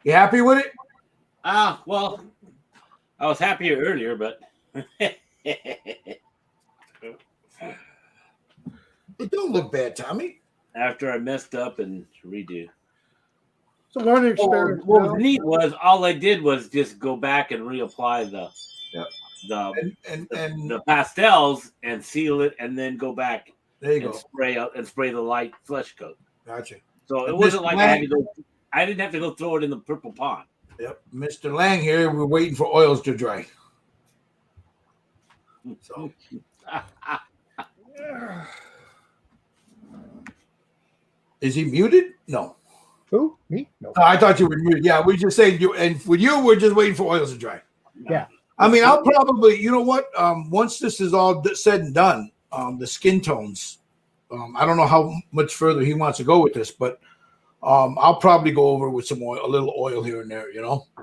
You happy with it? Well, I was happier earlier, but It don't look bad, Tommy. after I messed up and redo. It's a learning experience. What was neat was all I did was just go back and reapply the pastels and seal it, and then go back There you and go. spray the light flesh coat. Gotcha. So it And wasn't Mr. like Lang- I didn't have to go throw it in the purple pond. Yep. Mr. Lang here, we're waiting for oils to dry. So is he muted? No. Who? Me? No. Oh, I thought you were muted. Yeah, we just saying you, and with you, we're just waiting for oils to dry. Yeah. I mean, I'll probably, you know what? Once this is all said and done, the Skintones. I don't know how much further he wants to go with this, but I'll probably go over with some oil, a little oil here and there.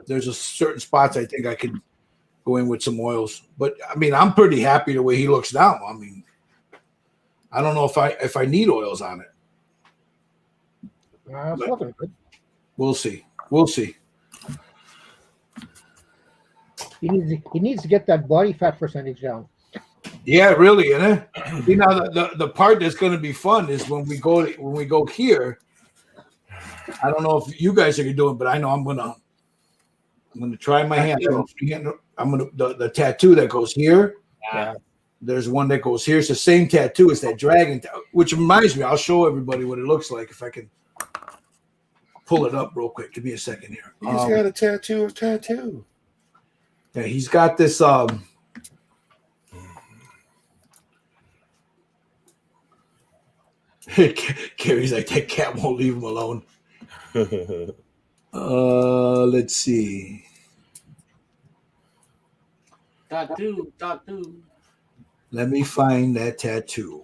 There's a certain spots I think I could go in with some oils, but I mean, I'm pretty happy the way he looks now. I mean, I don't know if I need oils on it. It's looking good. We'll see. He needs to get that body fat percentage down. Yeah, really, isn't it? The part that's going to be fun is when we go here. I don't know if you guys are going to do it, but I know I'm gonna try my hand. I'm gonna the tattoo that goes here. Yeah. There's one that goes here. It's the same tattoo as that dragon, which reminds me. I'll show everybody what it looks like if I can pull it up real quick. Give me a second here. He's got a tattoo. Yeah, he's got this. Carrie's like, that cat won't leave him alone. Let's see. Tattoo. Let me find that tattoo.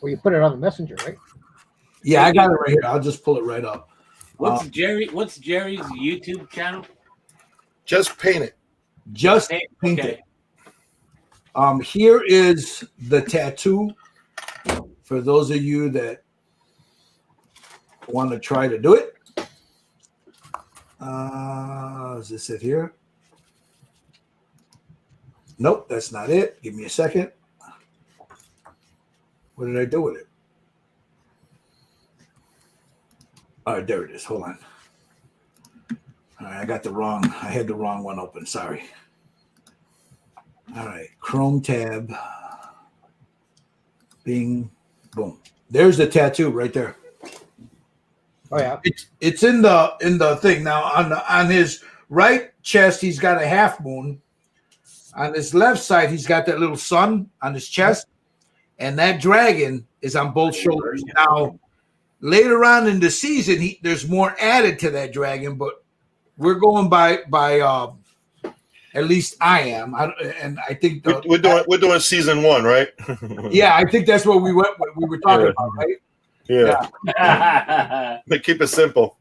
Well, you put it on the messenger, right? Yeah, I got it right here. I'll just pull it right up. What's Jerry's YouTube channel? Just paint it. Just paint it. Here is the tattoo for those of you that want to try to do it. Is this it here? Nope, that's not it. Give me a second. What did I do with it? All right, there it is. Hold on. All right, I had the wrong one open. Sorry. All right, Chrome tab. Bing, boom. There's the tattoo right there. Oh yeah. It's in the thing now. On his right chest, he's got a half moon. On his left side, he's got that little sun on his chest, and that dragon is on both shoulders. Now, later on in the season, there's more added to that dragon, but we're going by at least I am, and I think We're doing season 1, right? Yeah, I think that's what we were talking about, right? Yeah. They keep it simple.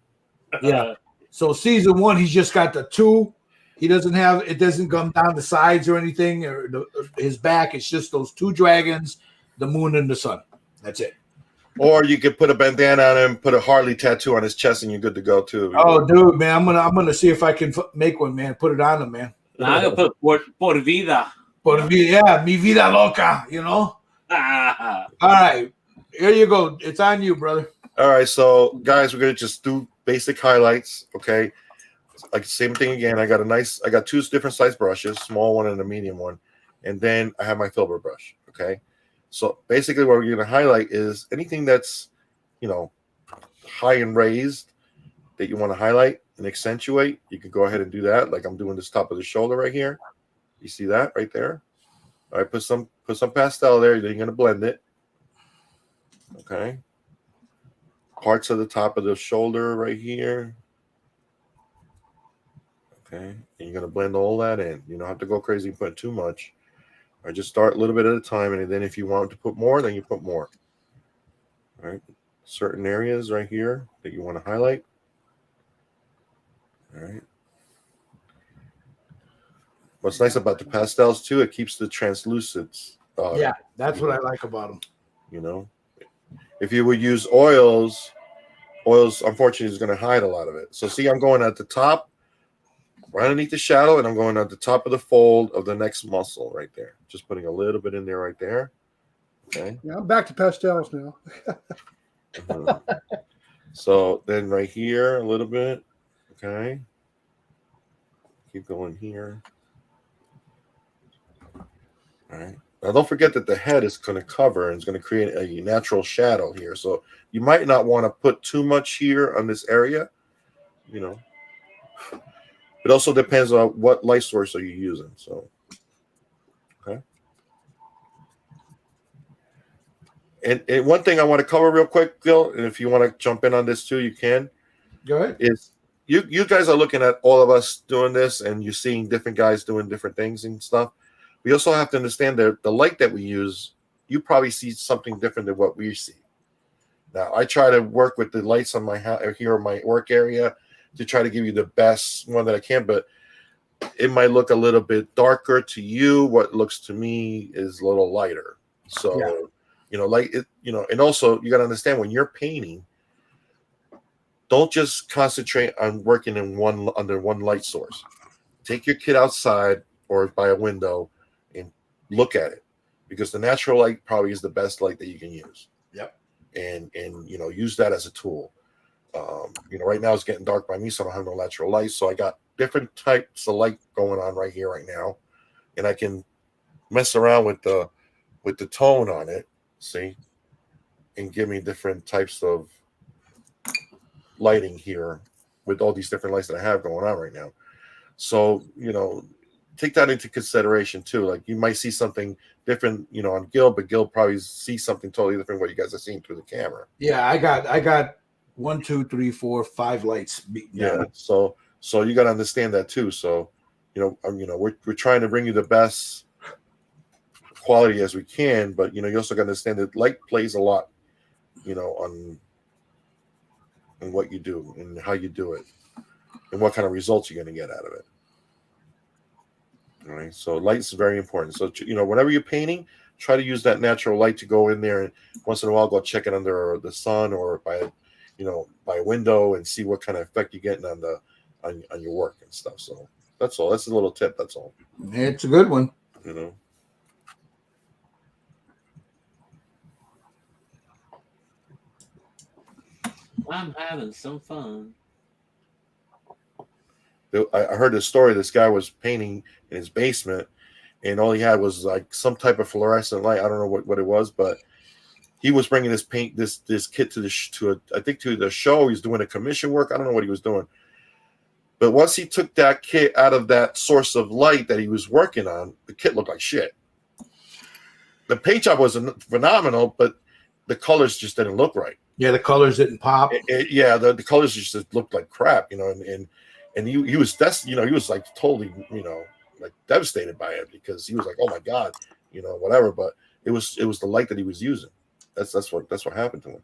Yeah. So season 1, he's just got the 2. He doesn't come down the sides or anything, or his back. It's just those 2 dragons, the moon and the sun. That's it. Or you could put a bandana on him, put a Harley tattoo on his chest, and you're good to go too. Oh, dude, man, I'm gonna see if I can make one, man. Put it on him, man. I'm gonna put por vida. Por vida, yeah, mi vida loca, you know. All right, here you go. It's on you, brother. All right, so guys, we're gonna just do basic highlights. Okay, like same thing again. I got 2 different size brushes, small one and a medium one, and then I have my filbert brush. Okay, so basically what we're gonna highlight is anything that's, high and raised that you want to highlight and accentuate. You can go ahead and do that, like I'm doing this top of the shoulder right here. You see that right there? All right, put some pastel there. Then you're gonna blend it. Okay. Parts of the top of the shoulder right here. Okay, and you're gonna blend all that in. You don't have to go crazy and put too much. Or just start a little bit at a time, and then if you want to put more, then you put more. All right, certain areas right here that you want to highlight. All right. What's nice about the pastels too, it keeps the translucence. Yeah, that's what I like about them. If you would use oils unfortunately is going to hide a lot of it. So see, I'm going at the top, right underneath the shadow, and I'm going at the top of the fold of the next muscle right there. Just putting a little bit in there right there. Okay. Yeah, I'm back to pastels now. So then right here a little bit. Okay. Keep going here. All right. Now don't forget that the head is going to cover and it's going to create a natural shadow here. So you might not want to put too much here on this area. It also depends on what light source are you using. So, okay. And one thing I want to cover real quick, Gil, and if you want to jump in on this too, you can. Go ahead. Is you guys are looking at all of us doing this, and you're seeing different guys doing different things and stuff. We also have to understand that the light that we use, you probably see something different than what we see. Now, I try to work with the lights on my here in my work area to try to give you the best one that I can, but it might look a little bit darker to you. What looks to me is a little lighter. So, and also you got to understand when you're painting, don't just concentrate on working under one light source. Take your kid outside or by a window and look at it, because the natural light probably is the best light that you can use. Yep. And use that as a tool. Right now it's getting dark by me, so I don't have no natural light. So I got different types of light going on right here, right now, and I can mess around with the tone on it, see, and give me different types of lighting here with all these different lights that I have going on right now. So take that into consideration too. Like you might see something different, on Gil, but Gil probably sees something totally different what you guys are seeing through the camera. Yeah, I got 1, 2, 3, 4, 5 lights beating down. So you got to understand that too. So we're trying to bring you the best quality as we can, but you also got to understand that light plays a lot, on what you do and how you do it and what kind of results you're going to get out of it. All right, so light's very important. So whenever you're painting, try to use that natural light to go in there, and once in a while go check it under the sun or by a window and see what kind of effect you're getting on your work and stuff. So that's all. That's a little tip. That's all. It's a good one. I'm having some fun. I heard this story. This guy was painting in his basement, and all he had was like some type of fluorescent light. I don't know what it was, but he was bringing this kit to the show. He's doing a commission work. I don't know what he was doing, but once he took that kit out of that source of light that he was working on, the kit looked like shit. The paint job was phenomenal, but the colors just didn't look right. Yeah, the colors didn't pop. The colors just looked like crap, and he was he was like totally like devastated by it, because he was like, oh my god, whatever. But it was the light that he was using. That's what happened to him.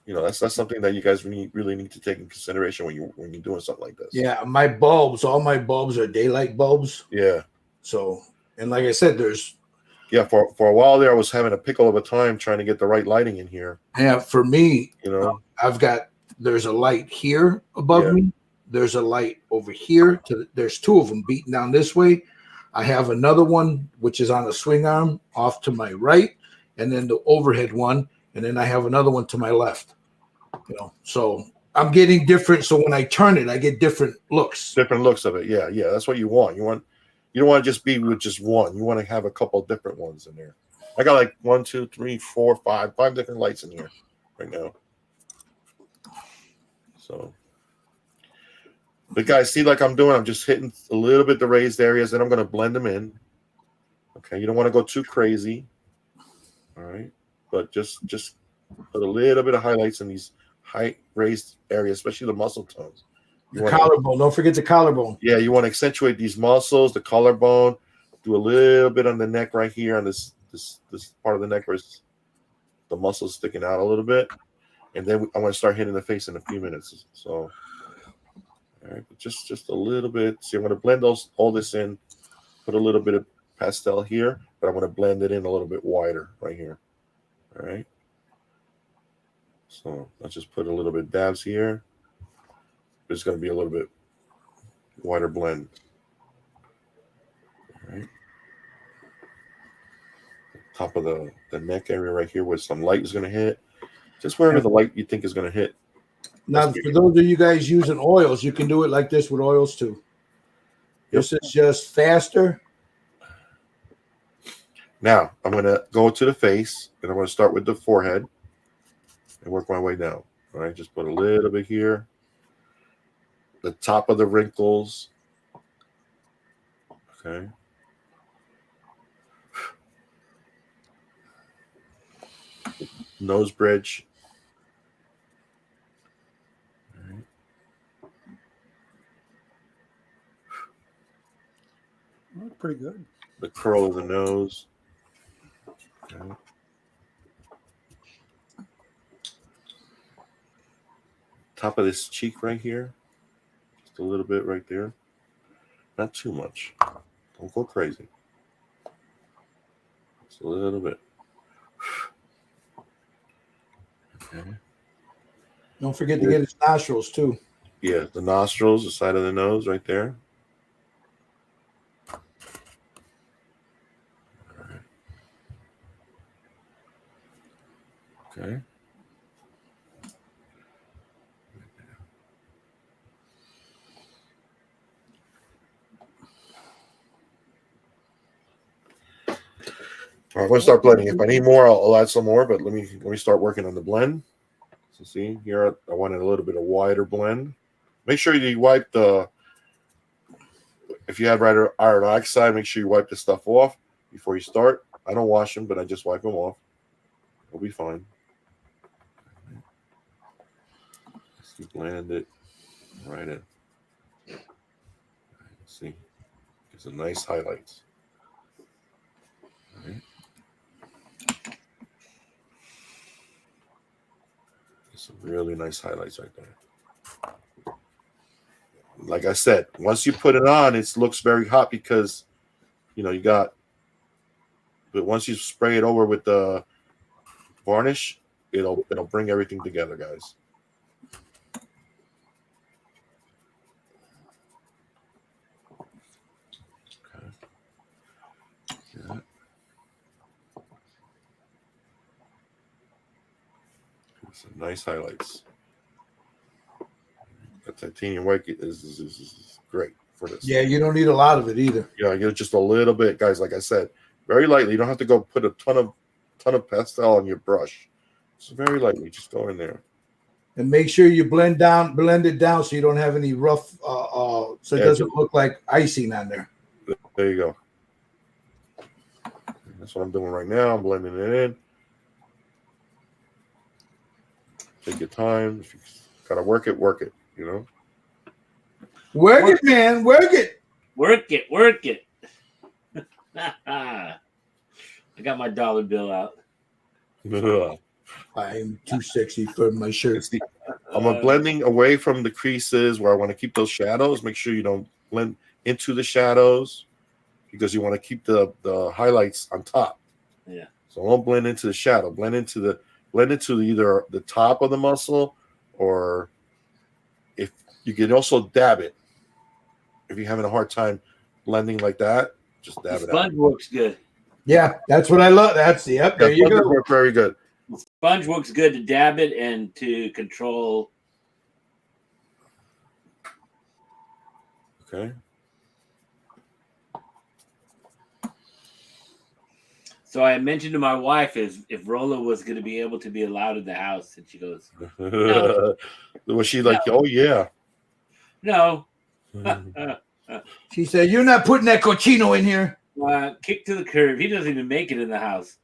And that's something that you guys really need to take in consideration when you're doing something like this. Yeah, all my bulbs are daylight bulbs. Yeah. So, and like I said, for a while there, I was having a pickle of a time trying to get the right lighting in here. Yeah, for me, there's a light here above me. There's a light over here. There's two of them beating down this way. I have another one which is on a swing arm off to my right, and then the overhead one, and then I have another one to my left. So I'm getting different. So when I turn it, I get different looks. Different looks of it. Yeah. That's what you want. You don't want to just be with just one. You want to have a couple of different ones in there. I got like 1, 2, 3, 4, 5 different lights in here right now. So, but guys, see, like I'm doing, I'm just hitting a little bit the raised areas, then I'm going to blend them in. Okay, you don't want to go too crazy. All right, but just put a little bit of highlights in these high raised areas, especially the muscle tones. The collarbone. Don't forget the collarbone. Yeah, you want to accentuate these muscles, the collarbone. Do a little bit on the neck right here on this part of the neck where the muscles sticking out a little bit, and then I want to start hitting the face in a few minutes. So, all right, but just a little bit. See, I'm going to blend all this in. Put a little bit of pastel here, but I'm going to blend it in a little bit wider right here. All right. So let's just put a little bit dabs here. It's going to be a little bit wider blend. All right. Top of the neck area right here where some light is going to hit. Just wherever the light you think is going to hit. Now, for those of you guys using oils, you can do it like this with oils too. Yep. This is just faster. Now, I'm going to go to the face, and I'm going to start with the forehead and work my way down. All right, just put a little bit here. The top of the wrinkles. Okay. Nose bridge. All right. That's pretty good. The curl of the nose. Okay. Top of this cheek right here. Just a little bit right there. Not too much. Don't go crazy. Just a little bit. Okay. Don't forget to get his nostrils too. Yeah, the nostrils, the side of the nose right there. All right. Okay. All right, I'm going to start blending. If I need more, I'll add some more, but let me start working on the blend. So see, here I wanted a little bit of wider blend. Make sure you wipe if you have iron oxide, make sure you wipe the stuff off before you start. I don't wash them, but I just wipe them off. It'll be fine. Just blend it right in. See, it's a nice highlights. All right. Some really nice highlights right there. Like I said, once you put it on, it looks very hot because you got. But once you spray it over with the varnish, it'll bring everything together, guys. Okay. Yeah. Some nice highlights. The titanium white is great for this. Yeah, you don't need a lot of it either. Yeah, just a little bit, guys. Like I said, very lightly. You don't have to go put a ton of pastel on your brush. Just very lightly. Just go in there. And make sure you blend it down so you don't have any rough, so it doesn't look like icing on there. There you go. That's what I'm doing right now. I'm blending it in. Take your time. If you gotta work it, Work it, man. Work it. Work it. I got my dollar bill out. I'm too sexy for my shirt. I'm blending away from the creases where I want to keep those shadows. Make sure you don't blend into the shadows because you want to keep the highlights on top. Yeah. So don't blend into the shadow. Blend into either the top of the muscle, or if you can also dab it. If you're having a hard time blending like that, just dab it out. Sponge works good. Yeah, that's what I love. There you go. Work very good. Sponge works good to dab it and to control. Okay. So I mentioned to my wife if Rollo was going to be able to be allowed in the house, and she goes, "No." Was she like, "Oh yeah"? No. She said, "You're not putting that cochino in here." Kick to the curb. He doesn't even make it in the house.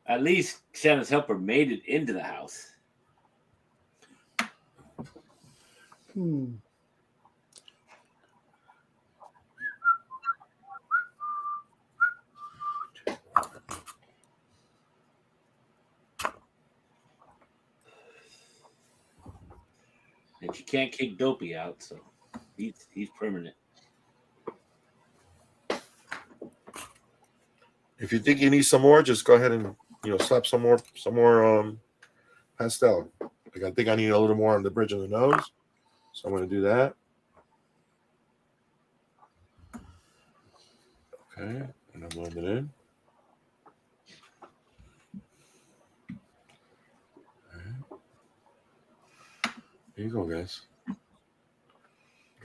At least Santa's helper made it into the house. And she can't kick Dopey out, so he's permanent. If you think you need some more, just go ahead and slap some more pastel. Like I think I need a little more on the bridge of the nose, so I'm going to do that. Okay, and I'm blending it in. Here you go, guys.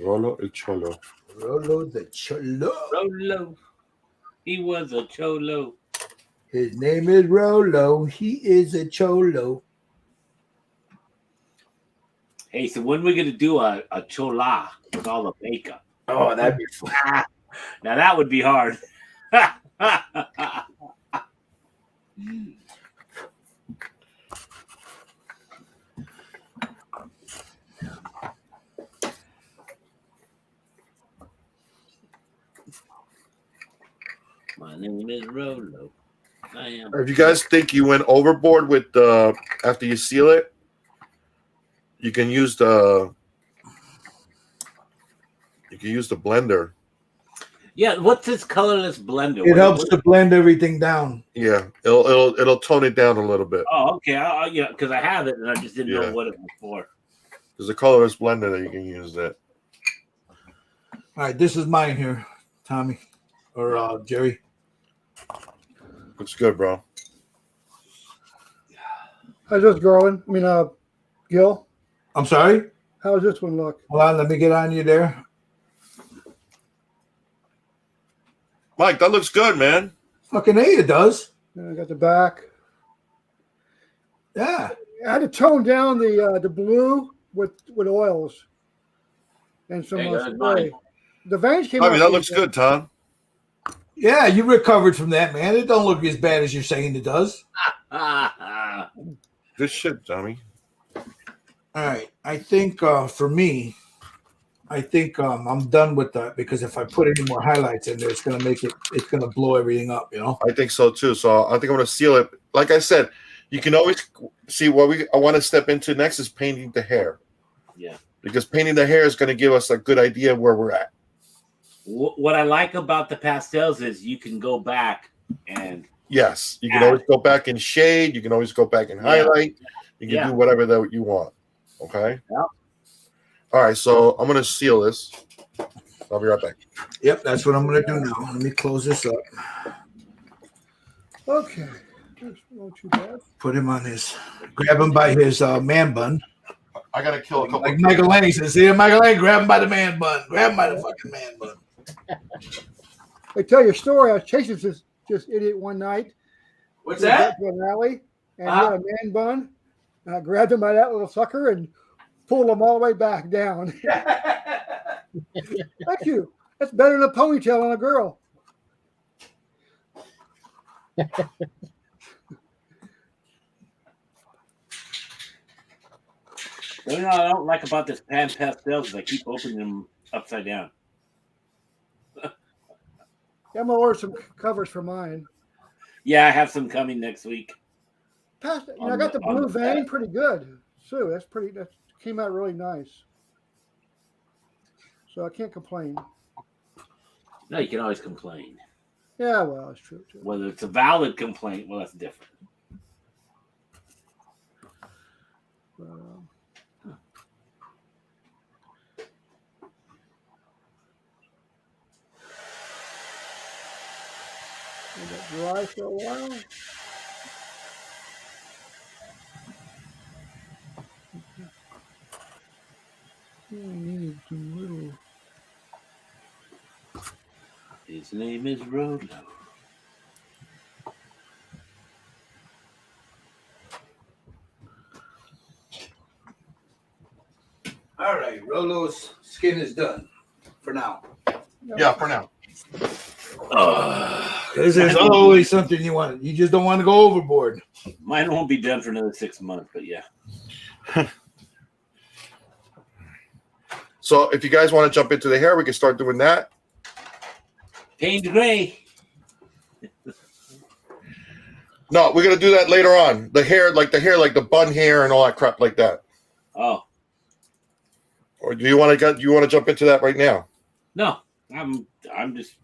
Rollo el Cholo. Rollo the Cholo. Rollo. He was a cholo. His name is Rollo. He is a cholo. Hey, so when we going to do a chola with all the makeup? Oh, that'd be fun. Now that would be hard. My name is Rollo. I am. If you guys think you went overboard with after you seal it, you can use the blender. Yeah, what's this colorless blender? It helps to blend everything down. Yeah, it'll tone it down a little bit. Oh, okay. Yeah, because I have it and I just didn't know what it was for. There's a colorless blender that you can use that. All right, this is mine here, Tommy or Jerry. Looks good, bro. How's this, Garland? Gil? I'm sorry? How does this one look? Hold on, let me get on you there. Mike, that looks good, man. Fucking A, it does. I got the back. Yeah. I had to tone down the blue with oils and some spray. The veins came out. That looks good, Tom. Yeah, you recovered from that, man. It don't look as bad as you're saying it does. Good shit, Tommy. All right. I think for me, I think I'm done with that because if I put any more highlights in there, it's gonna blow everything up, you know. I think so too. So I think I'm gonna seal it. Like I said, you can always see what I want to step into next is painting the hair. Yeah. Because painting the hair is going to give us a good idea of where we're at. What I like about the pastels is you can go back and yes, you can always go back and shade. You can always go back and highlight. You can do whatever that you want. Okay. Yeah. All right. So I'm going to seal this. I'll be right back. Yep, that's what I'm going to do now. Let me close this up. Okay. Not too bad. Put him on his. Grab him by his man bun. I got to kill a couple. Like Michael Lang says, see, Michael Lang, grab him by the man bun. Grab him by the fucking man bun. I tell you a story. I was chasing this idiot one night. What's We that? went to an alley, and he had a man bun. And I grabbed him by that little sucker and pulled him all the way back down. Thank you. That's better than a ponytail on a girl. You know what I don't like about this Pan Pastels is I keep opening them upside down. I'm gonna order some covers for mine. Yeah, I have some coming next week. I got the blue vein pretty good. Sue, that came out really nice. So I can't complain. No, you can always complain. Yeah, well, it's true too. Whether it's a valid complaint, well, that's different. Let that dry for a while. Need some little. His name is Rollo. All right, Rollo's skin is done for now. Yeah, for now. There's always something you want. You just don't want to go overboard. Mine won't be done for another 6 months, but yeah. So if you guys want to jump into the hair, we can start doing that. Paint gray. No, we're gonna do that later on. The hair, like the bun hair and all that crap like that. Oh Or do you want to jump into that right now? no, I'm just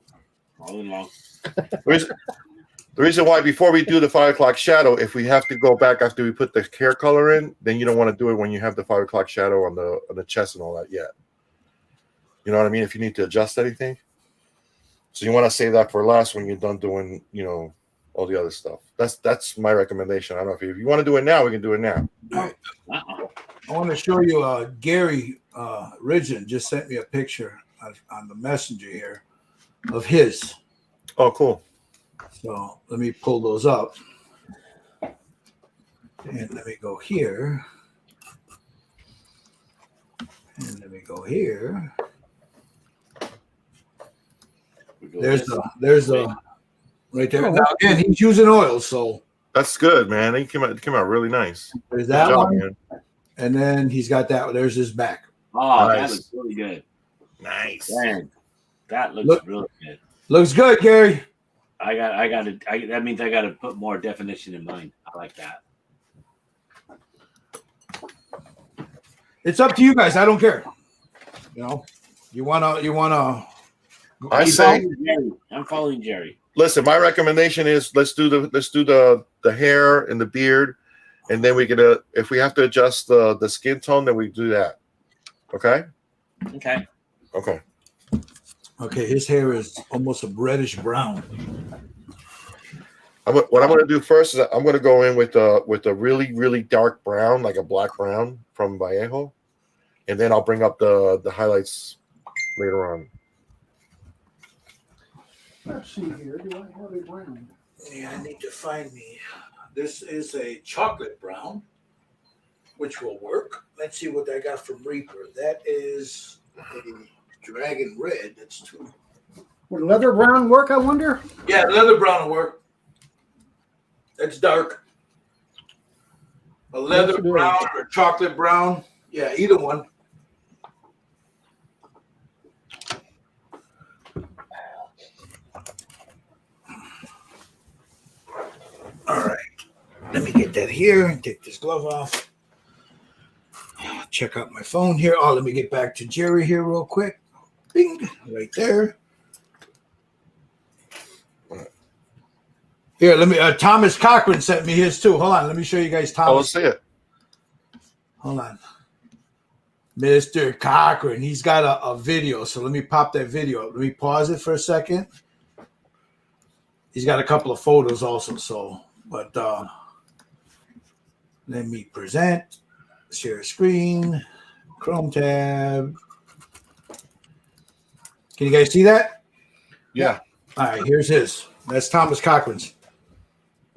following along. The reason why before we do the 5 o'clock shadow, if we have to go back after we put the hair color in, then you don't want to do it when you have the 5 o'clock shadow on the chest and all that yet. You know what I mean? If you need to adjust anything, so you want to save that for last when you're done doing, all the other stuff. That's my recommendation. I don't know if you want to do it now, we can do it now. I want to show you Gary Ridgen just sent me a picture on the messenger here of his. Oh, cool. So let me pull those up. And let me go here. And let me go here. There's the right there. Now again, he's using oil, so That's good, man. It came out really nice. there's that Good job, one. man. And then he's got that. There's his back. Oh, Nice. that looks really good. Nice. Man, that looks really good. Looks good, Gary. That means I got to put more definition in mine. I like that. It's up to you guys. I don't care. You wanna. I say, I'm following Jerry. listen. My recommendation is let's do the hair and the beard, and then if we have to adjust the skin tone, then we do that. Okay. Okay. Okay. Okay, his hair is almost a reddish brown. What I'm going to do first is I'm going to go in with a really, really dark brown, like a black brown from Vallejo, and then I'll bring up the highlights later on. Let's see here. Do I have a brown? Yeah, I need to find me. This is a chocolate brown, which will work. Let's see what I got from Reaper. That is a dragon red. That's two. Would leather brown work, I wonder? Yeah, leather brown will work. That's dark. A leather Yes, it is. brown or chocolate brown. Yeah, either one. Let me get that here and take this glove off. Check out my phone here. Oh, let me get back to Jerry here real quick. Bing, right there. Here, let me. Thomas Cochran sent me his too. Hold on, let me show you guys Thomas. Oh, let's see it. Hold on. Mr. Cochran, he's got a video. So let me pop that video up. Let me pause it for a second. He's got a couple of photos also. So, but let me present, share screen, Chrome tab. Can you guys see that? Yeah. All right, here's his. That's Thomas Cochran's.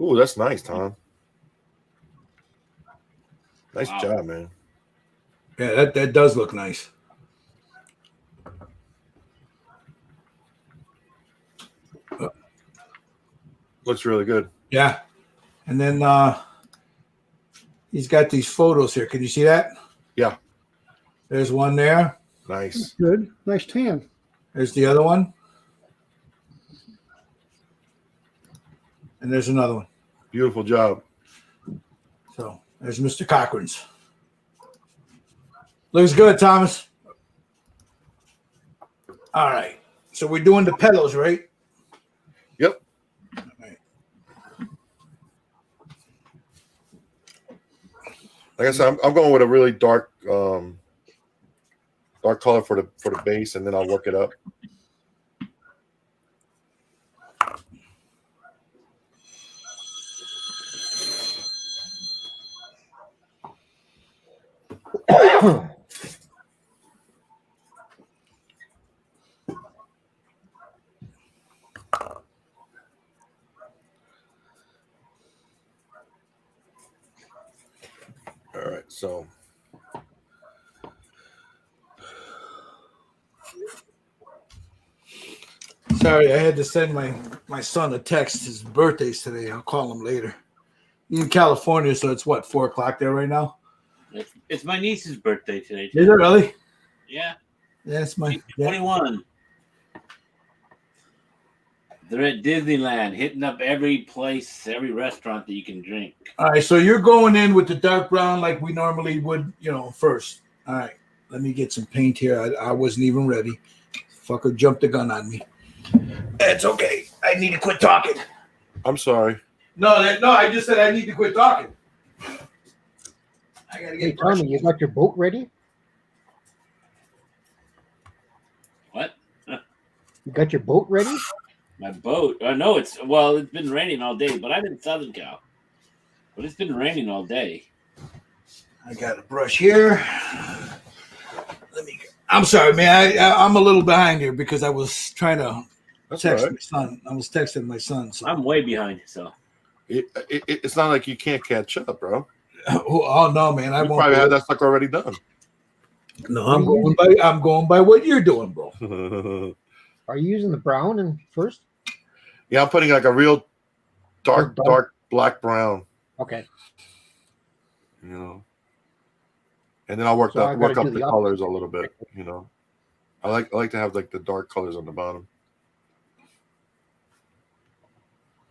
Ooh, that's nice, Tom. Nice Wow. job, man. Yeah, that does look nice. Looks really good. Yeah. And then he's got these photos here. Can you see that? Yeah. There's one there. Nice. Good. Nice tan. There's the other one. And there's another one. Beautiful job. So there's Mr. Cochran's. Looks good, Thomas. All right. So we're doing the pillows, right? Yep. All right. Like I said, I'm going with a really dark color for the base, and then I'll work it up. All right, so Sorry, I had to send my son a text. His birthday's today. I'll call him later. He's in California, so it's what, 4 o'clock there right now? It's my niece's birthday today. Is it really? Yeah. Yeah, it's my She's 21. They're at Disneyland, hitting up every place, every restaurant that you can drink. All right, so you're going in with the dark brown like we normally would, first. All right, let me get some paint here. I wasn't even ready. Fucker jumped the gun on me. It's okay. I need to quit talking. I'm sorry. No, I just said I need to quit talking. I gotta Hey, get Tommy, you got your boat ready? What? You got your boat ready? My boat? No, it's been raining all day, but I'm in Southern Cal. But it's been raining all day. I got a brush here. I'm sorry, man. I'm a little behind here because I was trying to That's text all right. my son. I was texting my son. So. I'm way behind, so. It's not like you can't catch up, bro. Oh no, man! I You won't. probably had that stuff already done. No, I'm going by what you're doing, bro. Are you using the brown and first? Yeah, I'm putting like a real dark black brown. Okay. And then I'll work So I up gotta do the the colors a little bit. I like to have like the dark colors on the bottom.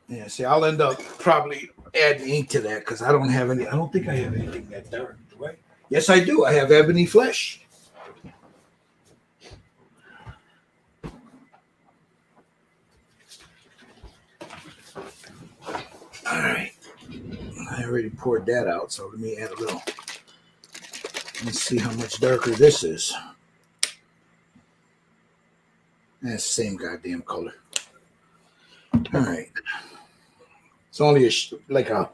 Yeah, see, I'll end up probably adding ink to that because I don't think I have anything that dark, do I? Yes, I do. I have ebony flesh. All right. I already poured that out, so let me add a little. Let's see how much darker this is. That's the same goddamn color. All right. It's only a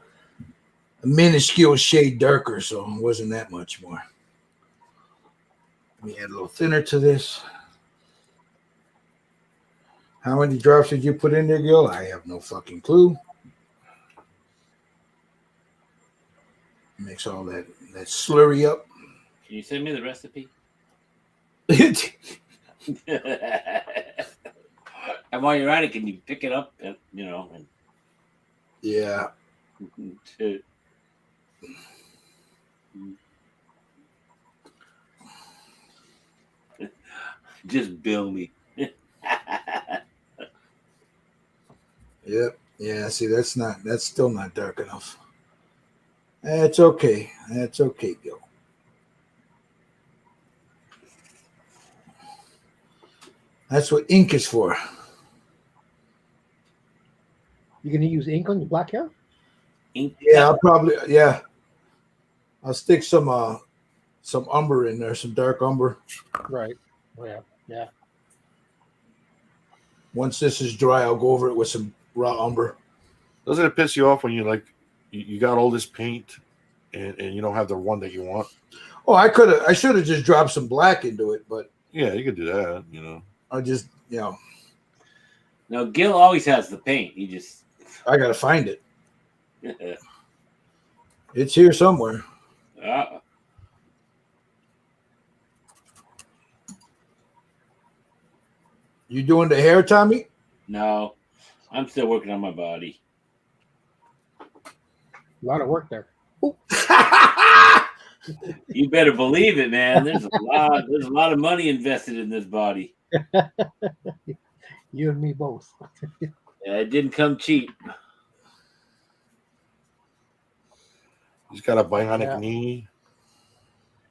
minuscule shade darker, so it wasn't that much more. Let me add a little thinner to this. How many drops did you put in there, Gil? I have no fucking clue. Mix all that slurry up. Can you send me the recipe? And while you're at it, can you pick it up? And, Yeah. Just bill me. Yep. Yeah. See, that's still not dark enough. That's okay. That's okay, Gil. That's what ink is for. You gonna use ink on your black hair? Ink Yeah, pen. I'll probably I'll stick some umber in there, some dark umber. Right. Yeah. Yeah. Once this is dry, I'll go over it with some raw umber. Doesn't it piss you off when you got all this paint and you don't have the one that you want? Oh, I should have just dropped some black into it, but Yeah, you could do that, I just, No, Gil always has the paint. He just. I gotta find it. It's here somewhere. You doing the hair, Tommy? No, I'm still working on my body. A lot of work there. You better believe it, man. There's a lot of money invested in this body. You and me both. It didn't come cheap. He's got a bionic knee.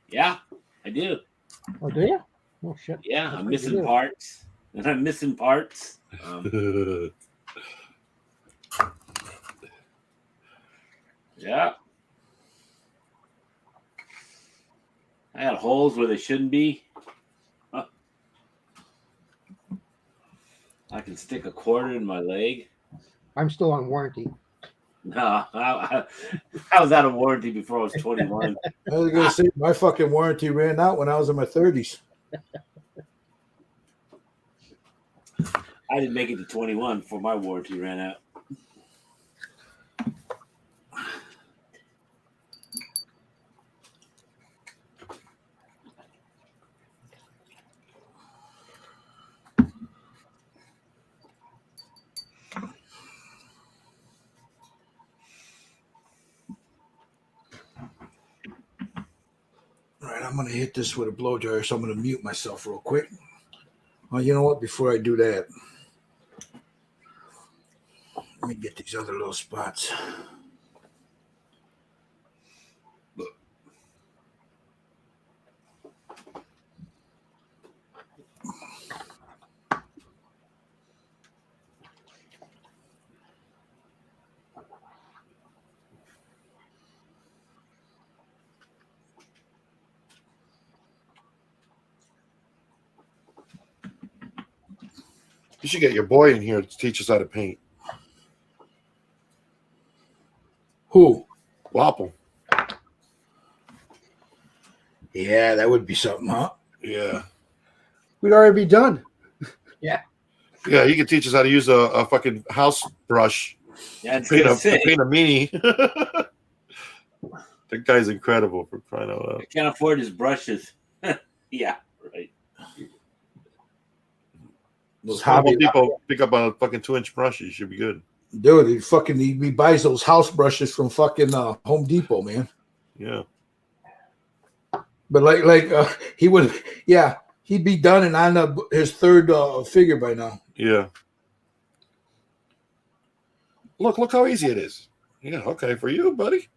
Yeah, I do. Oh, do you? Oh shit. Yeah, That's I'm what missing you do. parts. And I'm missing parts. Yeah. I got holes where they shouldn't be. Huh. I can stick a quarter in my leg. I'm still on warranty. No, I was out of warranty before I was 21. I was gonna say my fucking warranty ran out when I was in my 30s. I didn't make it to 21 before my warranty ran out. All right, I'm gonna hit this with a blow dryer, so I'm gonna mute myself real quick. Well, you know what? Before I do that, let me get these other little spots. You should get your boy in here to teach us how to paint. Who? Wapple. Yeah, that would be something, huh? Yeah. We'd already be done. Yeah, he could teach us how to use a fucking house brush Yeah, to paint a meanie. That guy's incredible, for crying out loud. I can't afford his brushes. Yeah, right. Those Home hobby Depot, pick up a fucking 2-inch brush. You should be good. dude, he buys those house brushes from fucking Home Depot, man. Yeah. But he would, yeah, he'd be done and on his third figure by now. Yeah. Look how easy it is. Yeah, okay, for you, buddy.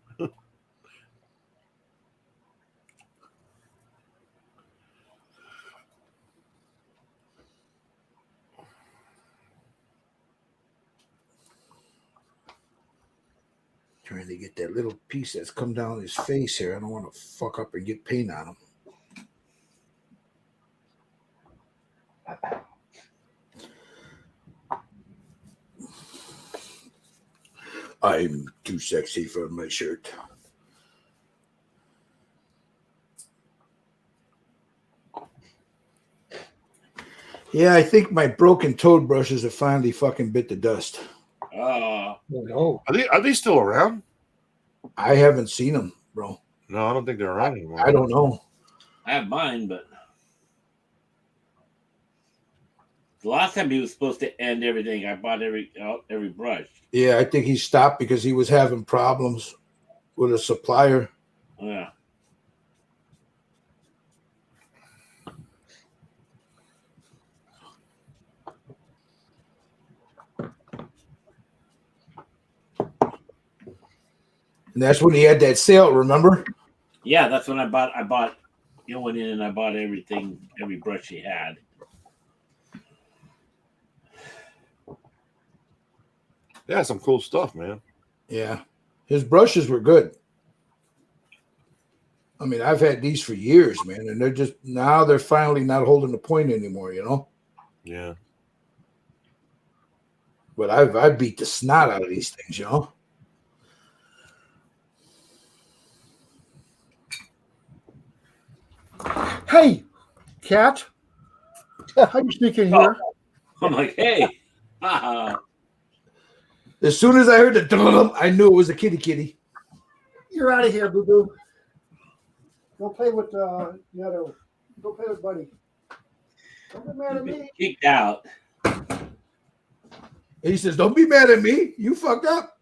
Trying to get that little piece that's come down his face here. I don't want to fuck up and get paint on him. I'm too sexy for my shirt. Yeah, I think my broken toad brushes have finally fucking bit the dust. Oh, no. Are they still around? I haven't seen them, bro. No, I don't think they're around anymore. I don't know. I have mine, but the last time he was supposed to end everything, I bought every brush. Yeah, I think he stopped because he was having problems with a supplier. Yeah. And that's when he had that sale, remember? Yeah, that's when I bought, went in and I bought everything, every brush he had. Yeah, some cool stuff, man. Yeah. His brushes were good. I mean, I've had these for years, man, and they're finally not holding the point anymore, Yeah. But I beat the snot out of these things, Hey, cat. How you sneak in here? I'm like, hey, haha. As soon as I heard the dum, I knew it was a kitty. You're out of here, boo boo. Go play with the other. Go play with Buddy. Don't get mad at me. Kicked out. He says, "Don't be mad at me. You fucked up."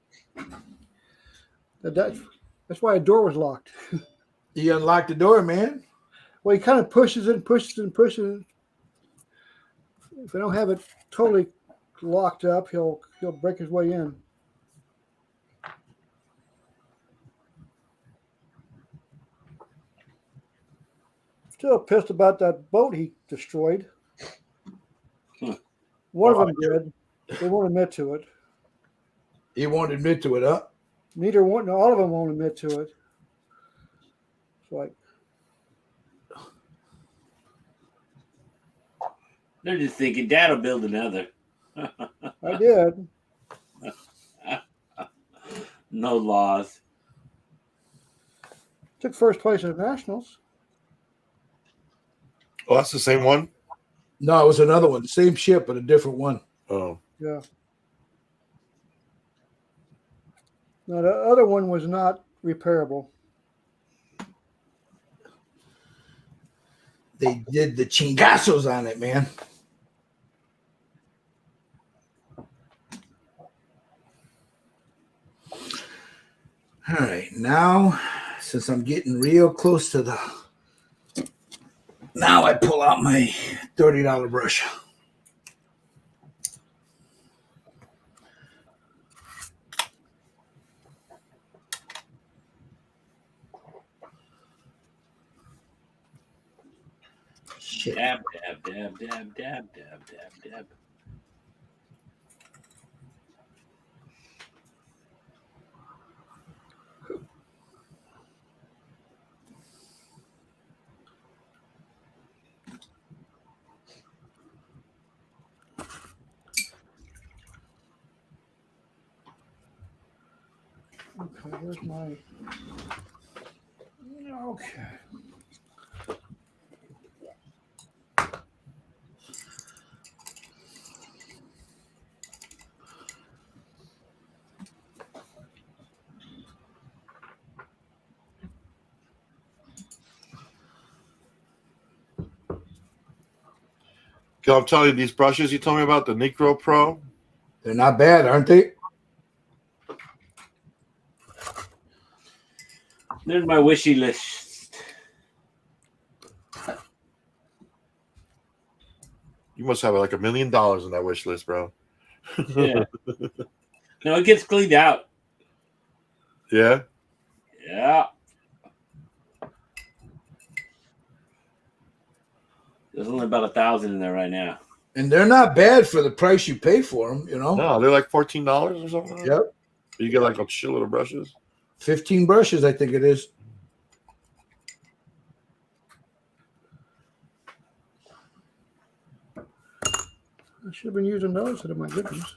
That's why a door was locked. He unlocked the door, man. Well, he kind of pushes it, pushes it, and pushes it. If I don't have it totally locked up, he'll break his way in. Still pissed about that boat he destroyed. One of them did. They won't admit to it. He won't admit to it, huh? Neither one. No, all of them won't admit to it. It's like They're just thinking, Dad will build another. I did. No laws. Took first place at nationals. Oh, that's the same one? No, it was another one. Same ship, but a different one. Oh. Yeah. No, the other one was not repairable. They did the chingazos on it, man. All right, now, since I'm getting real close to now I pull out my $30 brush. Shit. Dab, dab, dab, dab, dab, dab, dab, dab. Okay, here's my. Okay. I'm telling you, these brushes you told me about, the Necro Pro, They're not bad, aren't they? There's my wishy list. you must have like $1 million in that wish list, bro. Yeah. No, it gets cleaned out. Yeah? Yeah. There's only about 1,000 in there right now. And they're not bad for the price you pay for them, No, they're like $14 or something. Yep. You get like a shitload of brushes. 15 brushes, I think it is. I should have been using those instead of my goodness.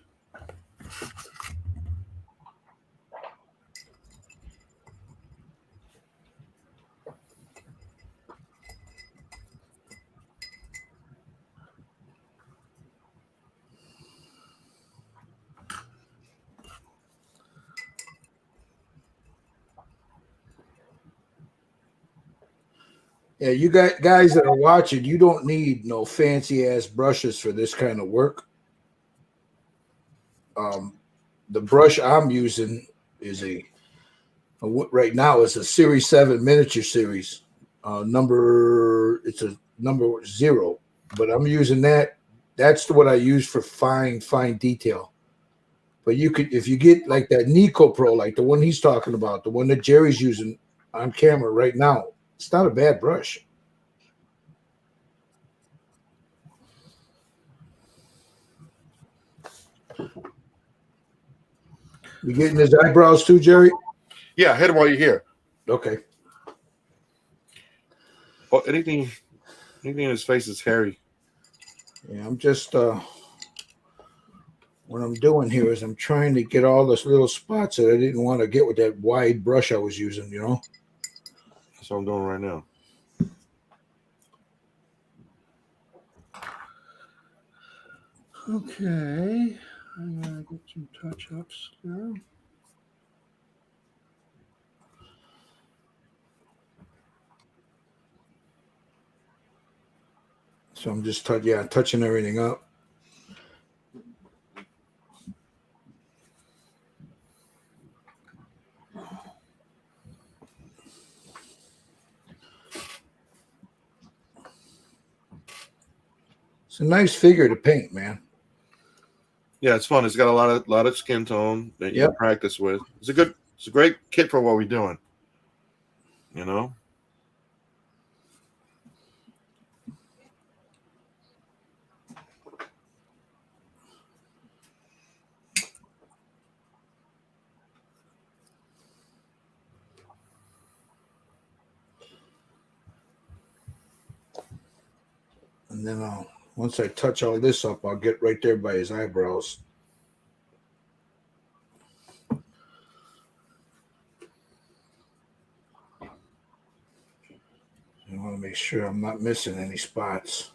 Yeah, you guys that are watching, you don't need no fancy ass brushes for this kind of work. The brush I'm using is right now is a Series 7 miniature series. It's a number 0, but I'm using that. That's what I use for fine detail. But you could, if you get like that Nico Pro, like the one he's talking about, the one that Jerry's using on camera right now, it's not a bad brush. You getting his eyebrows too, Jerry? Yeah, hit him while you're here. Okay. Oh, anything in his face is hairy. Yeah, I'm just what I'm doing here is I'm trying to get all those little spots that I didn't want to get with that wide brush I was using, you know. That's what I'm doing right now. Okay. I'm gonna get some touch-ups there. So I'm just touching everything up. It's a nice figure to paint, man. Yeah, it's fun. It's got a lot of skin tone that you Yep. can practice with. It's a great kit for what we're doing. You know? And then once I touch all this up, I'll get right there by his eyebrows. I want to make sure I'm not missing any spots.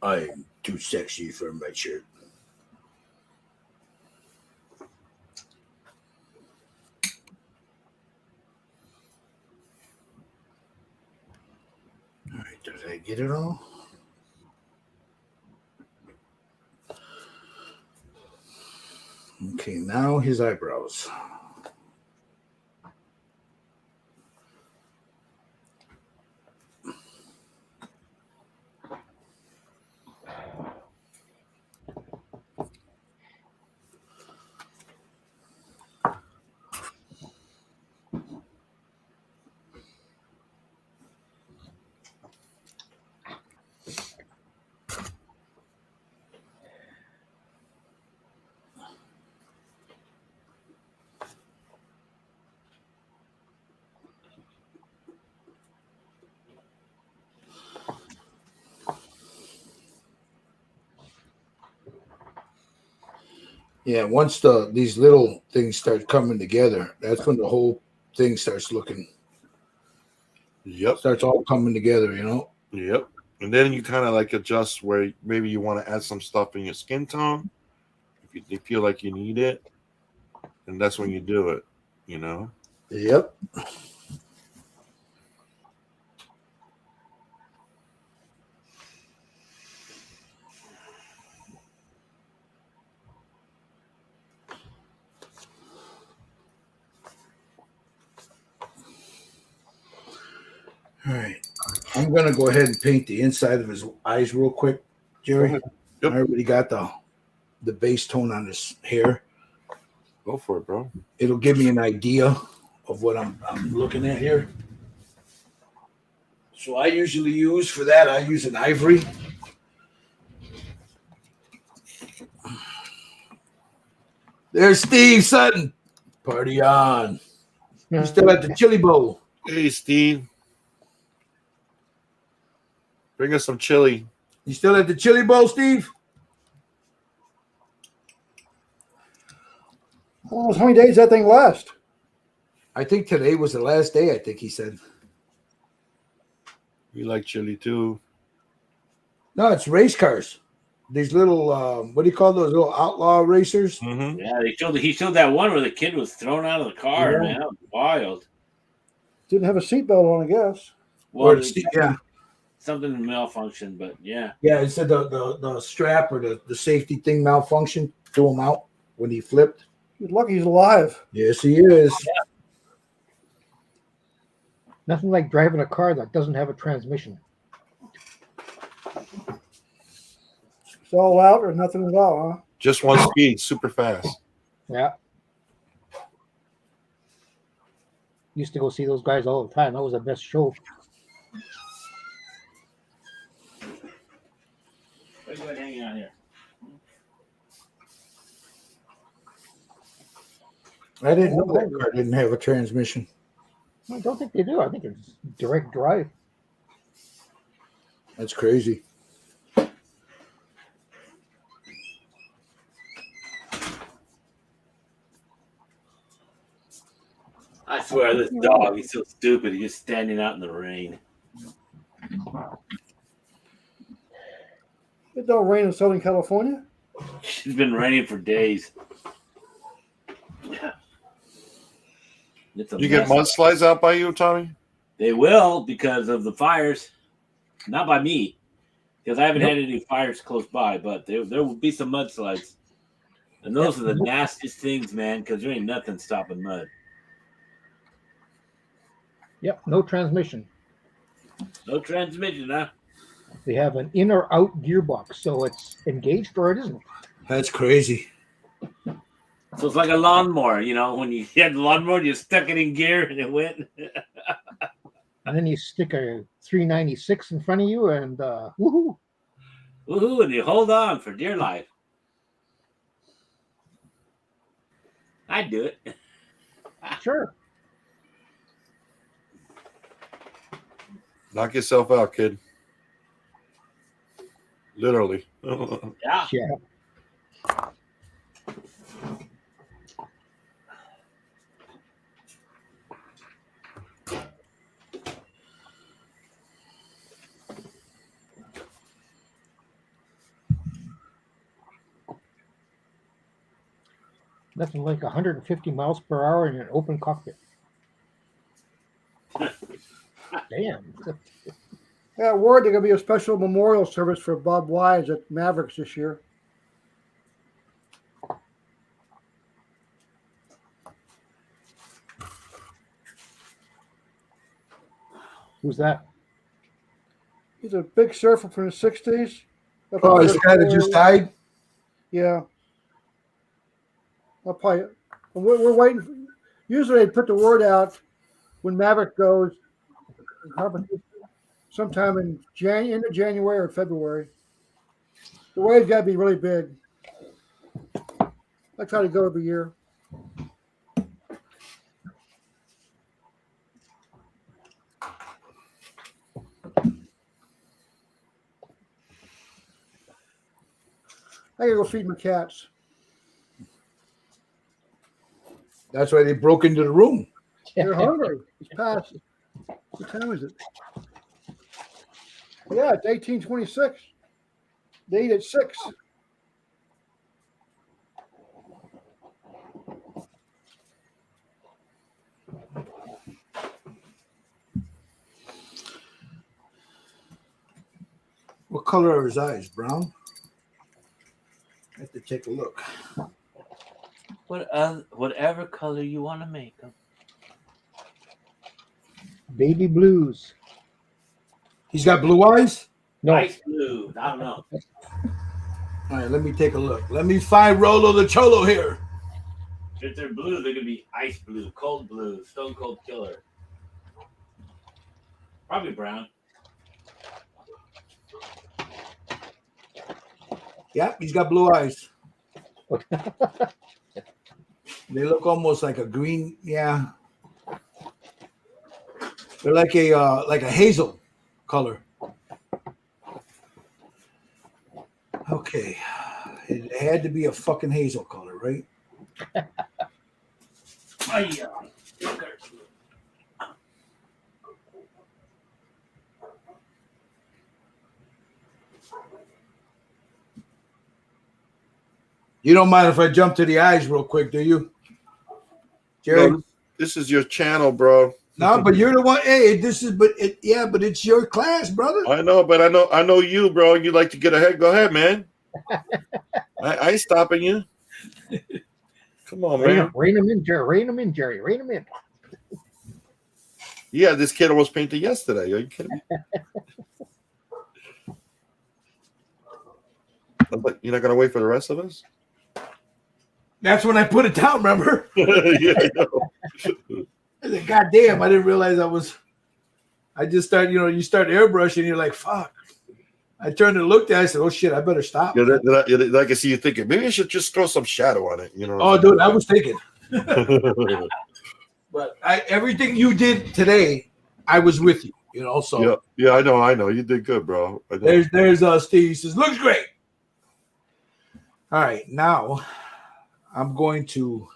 I'm too sexy for my shirt. All right, did I get it all? Okay, now his eyebrows. Yeah, once these little things start coming together, that's when the whole thing starts Yep. starts all coming together, you know? Yep. And then you kind of like adjust where maybe you want to add some stuff in your skin tone. If you feel like you need it, and that's when you do it, you know? Yep. All right. I'm gonna go ahead and paint the inside of his eyes real quick, Jerry. Go Yep. I already got the base tone on his hair. Go for it, bro. It'll give me an idea of what I'm looking at here. So I usually use for that, I use an ivory. There's Steve Sutton. Party on. He's still at the Chili Bowl. Hey, Steve. Bring us some chili. You still at the Chili Bowl, Steve? Oh, how many days that thing last? I think today was the last day, I think he said. We like chili too. No, it's race cars. these little what do you call those little outlaw racers? Mm-hmm. Yeah, he showed that one where the kid was thrown out of the car, Yeah. man. That was wild. Didn't have a seatbelt on, I guess. Or Well, yeah, something malfunctioned, but yeah. yeah. It said the strap or the safety thing malfunctioned, threw him out when he flipped. He's lucky he's alive. Yes, he is. Nothing like driving a car that doesn't have a transmission. It's all out or nothing at all, huh? Just one speed, super fast. Yeah. Used to go see those guys all the time. That was the best show. What are you hanging out here? I didn't know that car didn't have a transmission. I don't think they do. I think it's direct drive. That's crazy. I swear, this dog, he's so stupid. He's just standing out in the rain. It don't rain in Southern California. It's been raining for days. It's a You get mess. mudslides out by you, Tommy? They will because of the fires. Not by me, because I haven't Nope. had any fires close by, but there will be some mudslides. And those are the nastiest things, man, because there ain't nothing stopping mud. Yep, no transmission. No transmission, huh? They have an in or out gearbox, so it's engaged or it isn't. That's crazy. So it's like a lawnmower, you know, when you had the lawnmower, you stuck it in gear and it went. And then you stick a 396 in front of you and woohoo. Woohoo, and you hold on for dear life. I'd do it. Sure. Knock yourself out, kid. Literally. Yeah. Yeah. Nothing like 150 miles per hour in an open cockpit. Damn. Yeah, word there's gonna be a special memorial service for Bob Wise at Mavericks this year. Who's that? He's a big surfer from the '60s. Oh, this guy that just died? Yeah. I'll probably. We're waiting. Usually they put the word out when Maverick goes sometime in end of January or February. The wave's got to be really big. I try to go every year. I gotta go feed my cats. That's why they broke into the room. They're hungry. It's past. What time is it? Yeah, it's 18:26. They eat at 6. What color are his eyes? Brown? I have to take a look. Whatever color you want to make them. Baby blues. He's got blue eyes? No. Ice blue. I don't know. All right, let me take a look. Let me find Rollo the Cholo here. If they're blue, they're going to be ice blue, cold blue, stone cold killer. Probably brown. Yeah, he's got blue eyes. They look almost like a green. Yeah, they're like a hazel color. Okay, it had to be a fucking hazel color, right? You don't mind if I jump to the eyes real quick, do you, Jerry? No, this is your channel, bro. No, but you're the one. Hey, but it's your class, brother. I know, but I know you, bro. You like to get ahead. Go ahead, man. I ain't stopping you. Come on, man. Rein him in, Jerry. Rein him in, Jerry. Rein him in. Yeah, this kid almost painted yesterday. Are you kidding me? But you're not gonna wait for the rest of us? That's when I put it down. Remember? Yeah, I know. I said, God damn! I didn't realize I just started. You start airbrushing. You're like, fuck. I turned and looked at it. I said, oh shit! I better stop. Yeah, I can see you thinking maybe I should just throw some shadow on it. You know? Oh, dude, I was thinking. But everything you did today, I was with you. So yeah, I know. You did good, bro. I know. There's Steve. He says, looks great. All right, now I'm going to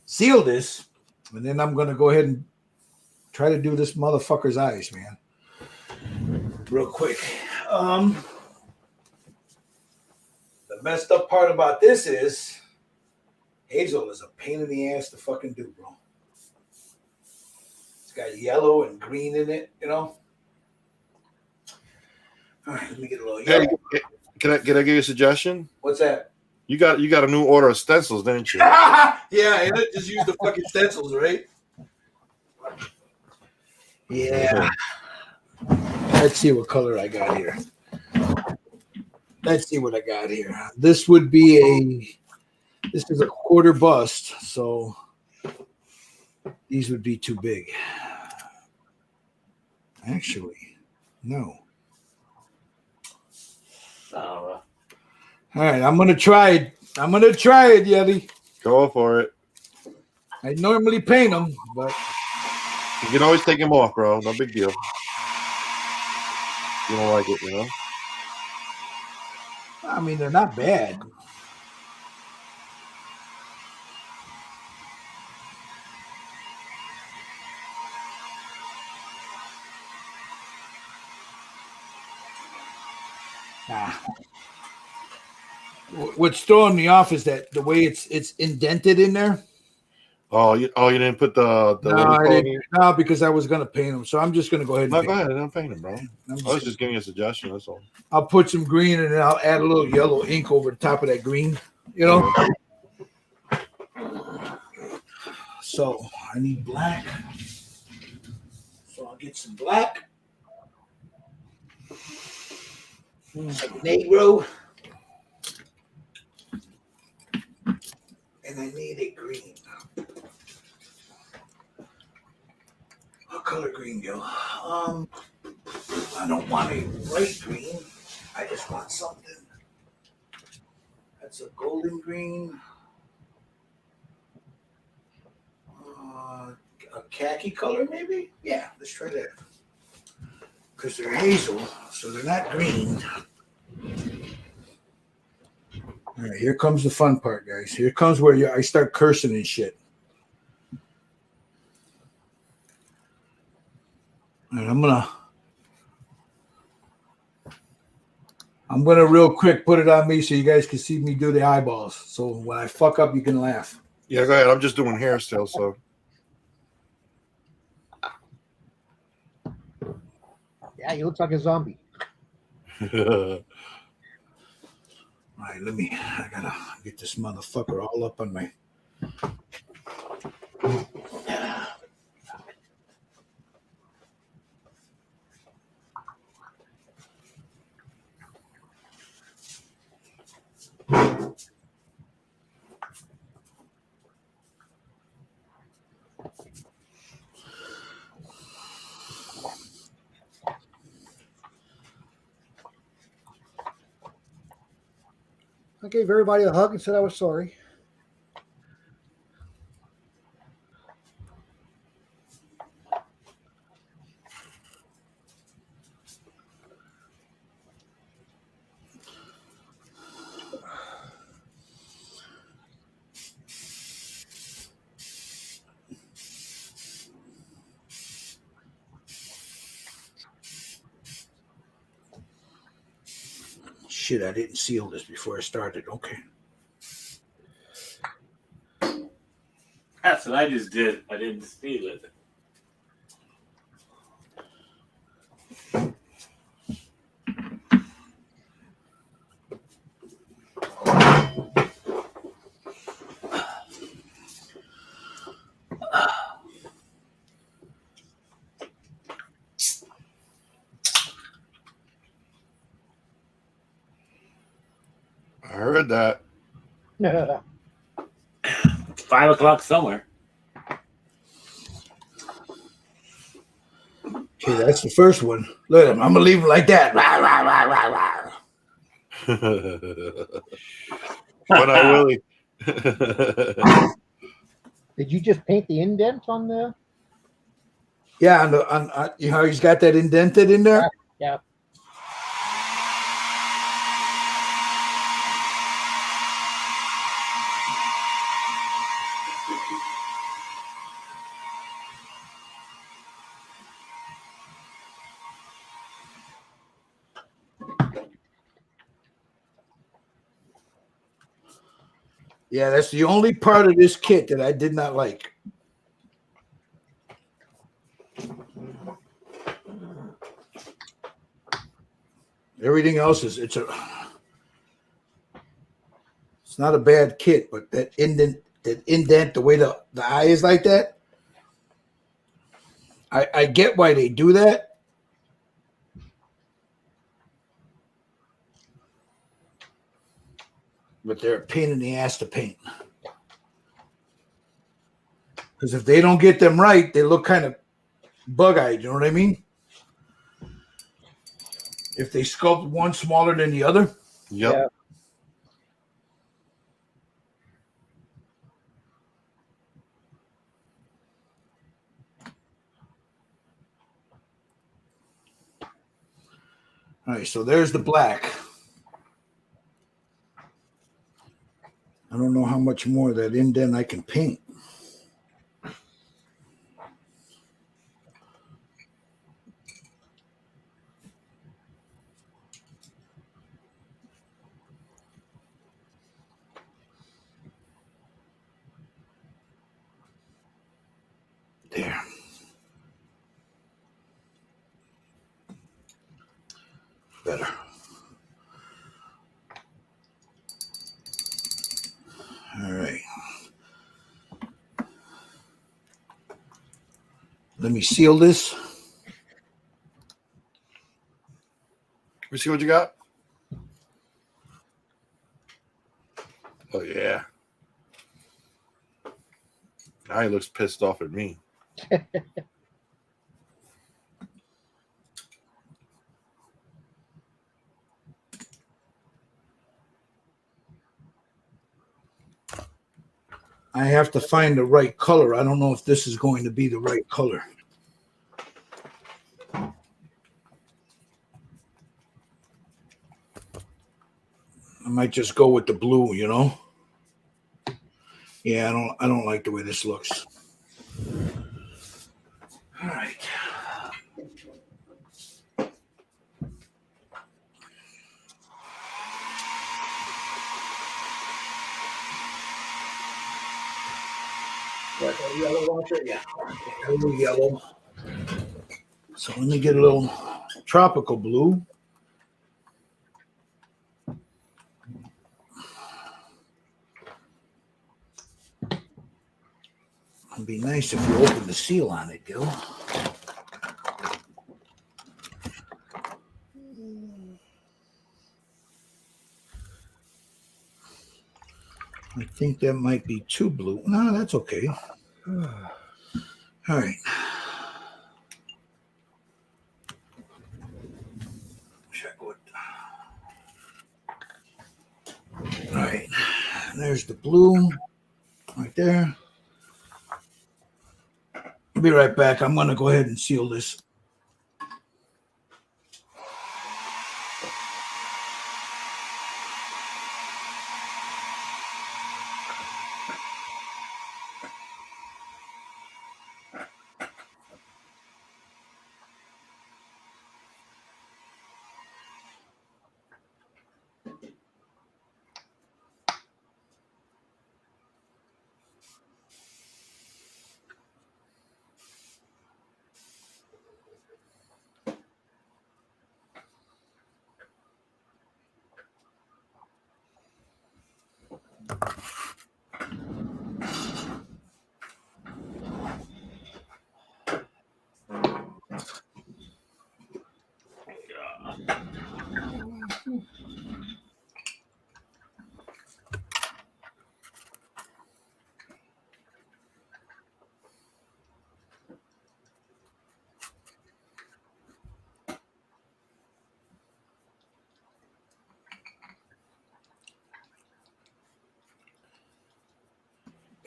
seal this, and then I'm going to go ahead and try to do this motherfucker's eyes, man. Real quick. The messed up part about this is Hazel is a pain in the ass to fucking do, bro. It's got yellow and green in it, All right, let me get a little yellow. Hey, can I give you a suggestion? What's that? You got a new order of stencils, didn't you? Yeah, and it just use the fucking stencils, right? Yeah. Let's see what color I got here. Let's see what I got here. This is a quarter bust, so these would be too big. Actually, no. All right, I'm gonna try it. Yeti. Go for it. I normally paint them, but You can always take them off, bro. No big deal. You don't like it, I mean they're not bad. Nah. What's throwing me off is that the way it's indented in there. Oh, you didn't put the No, I didn't. No, because I was gonna paint them, so I'm just gonna go ahead and No, paint go ahead. I'm painting, bro. I was just giving you a suggestion. That's all. I'll put some green and then I'll add a little yellow ink over the top of that green. So I need black. So I'll get some black. Some negro. And I need a green. What color green go? I don't want a bright green. I just want something. That's a golden green. A khaki color, maybe? Yeah, let's try that. Because they're hazel, so they're not green. All right, here comes the fun part, guys. Here comes where I start cursing and shit. All right, I'm gonna real quick put it on me so you guys can see me do the eyeballs. So when I fuck up, you can laugh. Yeah, go ahead. I'm just doing hair still, so. Yeah, he looks like a zombie. All right, I gotta get this motherfucker all up on my. I gave everybody a hug and said I was sorry. Shit, I didn't seal this before I started. Okay. That's what I just did. I didn't steal it. I heard that. 5 o'clock somewhere. Okay, that's the first one. Look at him. I'm gonna leave him like that. Rah, rah, rah, rah, rah. But I Willie. Did you just paint the indent on the? Yeah, on you know how he's got that indented in there. Yeah. Yeah, that's the only part of this kit that I did not like. Everything else is it's not a bad kit, but that indent the way the eye is like that. I get why they do that. But they're a pain in the ass to paint. Because if they don't get them right, they look kind of bug-eyed, you know what I mean? If they sculpt one smaller than the other. Yep. Yeah. All right, so there's the black. I don't know how much more of that indent I can paint. There. Better. All right. Let me seal this. We see what you got. Oh yeah. Now he looks pissed off at me. I have to find the right color. I don't know if this is going to be the right color. I might just go with the blue, you know? Yeah, I don't like the way this looks. All right. Got that yellow out there? Yeah. A little yellow. So let me get a little tropical blue. It'd be nice if you open the seal on it, Gil. I think that might be too blue. No, that's okay. All right. Check what. All right. There's the blue right there. I'll be right back. I'm going to go ahead and seal this.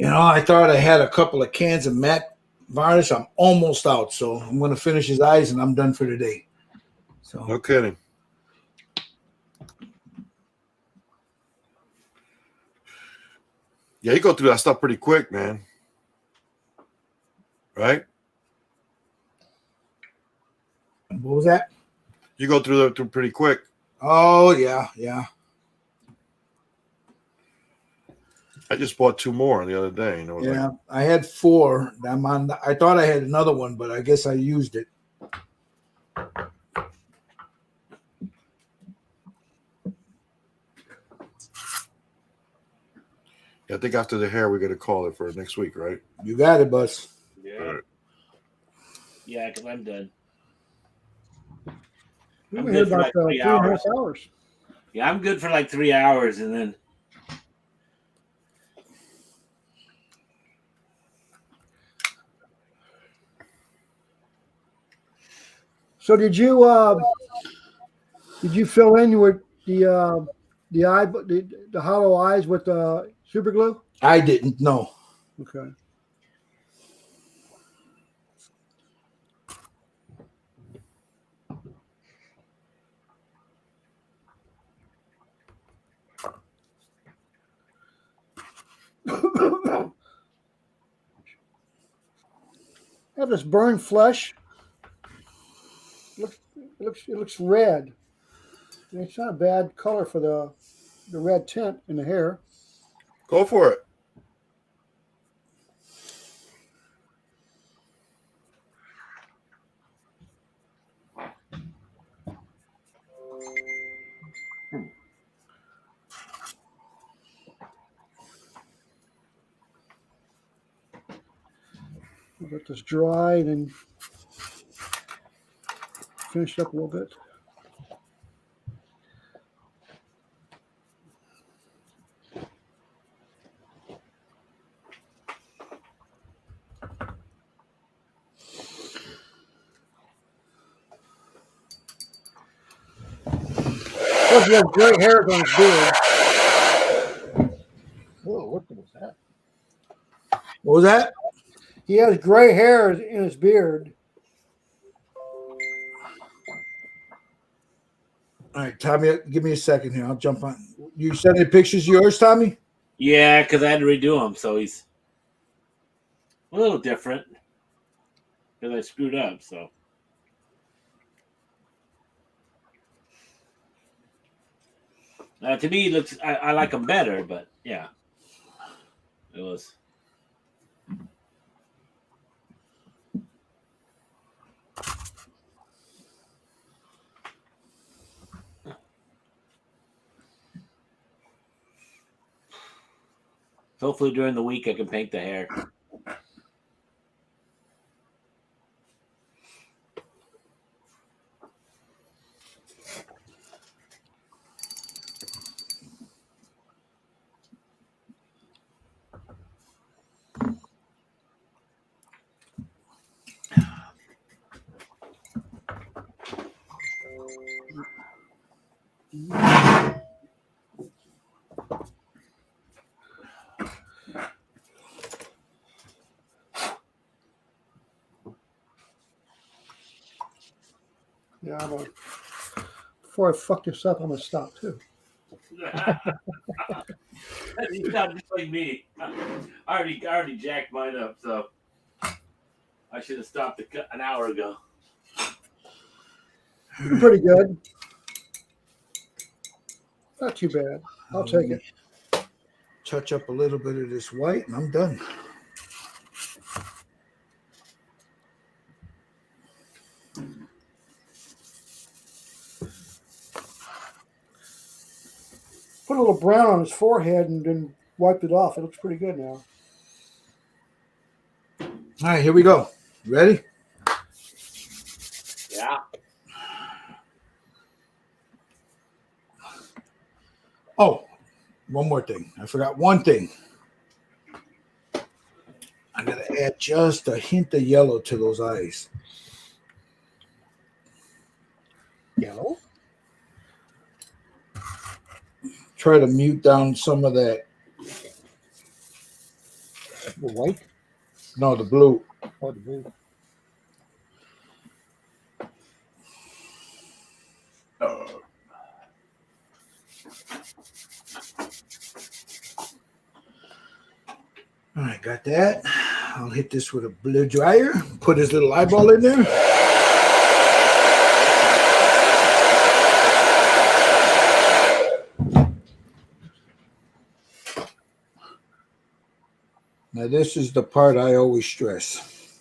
I thought I had a couple of cans of matte varnish. I'm almost out, so I'm going to finish his eyes and I'm done for today. So No kidding. Yeah, you go through that stuff pretty quick, man. Right? what was that? You go through that pretty quick. Oh yeah. I just bought 2 more the other day. Yeah, I had 4. I thought I had another one, but I guess I used it. I think after the hair, we're going to call it for next week, right? You got it, Bus. Yeah. All right. Yeah, because I'm done. We I'm were here good for about like 3 3.5 hours. hours. Yeah, I'm good for like 3 hours, and then So did you fill in with the hollow eyes with super glue? I didn't know. Okay. Have this burned flesh. It looks red. It's not a bad color for the red tint in the hair. Go for it. Let this dry and then finish it up a little bit. Plus, he has great hairs on his beard. Whoa, what was that? What was that? He has gray hairs in his beard. All right, Tommy, give me a second here. I'll jump on. You sending pictures of yours, Tommy? yeah, because I had to redo him, so he's a little different because I screwed up. So to me, he looks. I like him better, but yeah, it was. Hopefully, during the week, I can paint the hair. Yeah, before I fuck this up, I'm gonna stop too. You sound just like me. I already jacked mine up, so I should have stopped an hour ago. Pretty good. Not too bad. I'll take it. Touch up a little bit of this white, and I'm done. Put a little brown on his forehead and then wiped it off. It looks pretty good now. All right, here we go. Ready? Yeah. Oh, one more thing. I forgot one thing. I gotta add just a hint of yellow to those eyes. Yellow? Try to mute down some of that The white No, the blue. or the blue? All right, got that. I'll hit this with a blow dryer. Put his little eyeball in there. Now, this is the part I always stress.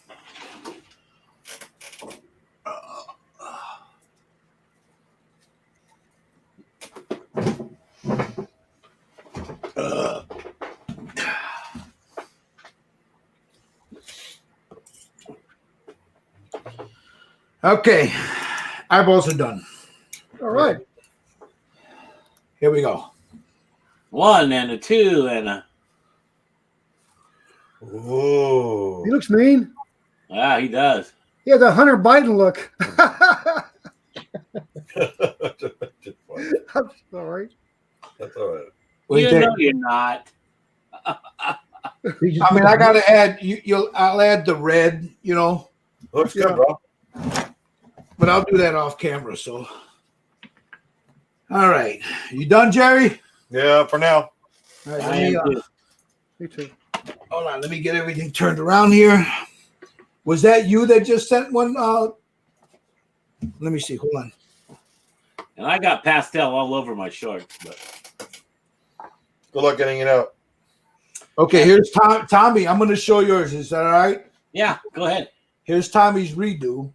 Okay, eyeballs are done. All right. Here we go. 1 and a 2 and a. Ooh. He looks mean. Ah, he does. He has a Hunter Biden look. I'm sorry. That's all right. What do you You know think? you're not. You just I mean, I gotta add. I'll add the red. You know, Looks Yeah. good, bro. but I'll do that off camera. So, all right, you done, Jerry? Yeah, for now. All right, I let me, am too. Me too. hold on. Let me get everything turned around here. Was that you that just sent one? Let me see. Hold on. And I got pastel all over my shorts. But Good luck getting it out. Okay, here's Tommy. I'm going to show yours. Is that all right? yeah, go ahead. Here's Tommy's redo.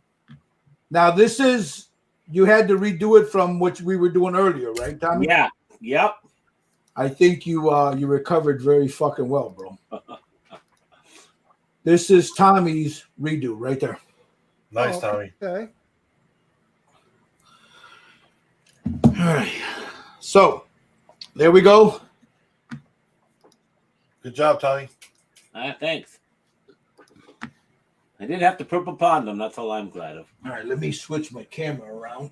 Now, this is, you had to redo it from what we were doing earlier, right, Tommy? Yeah. Yep. I think you recovered very fucking well, bro. This is Tommy's redo right there. Nice, Oh, Tommy. Okay. All right. So, there we go. Good job, Tommy. Thanks. I did have to purple pond them. That's all I'm glad of. All right, let me switch my camera around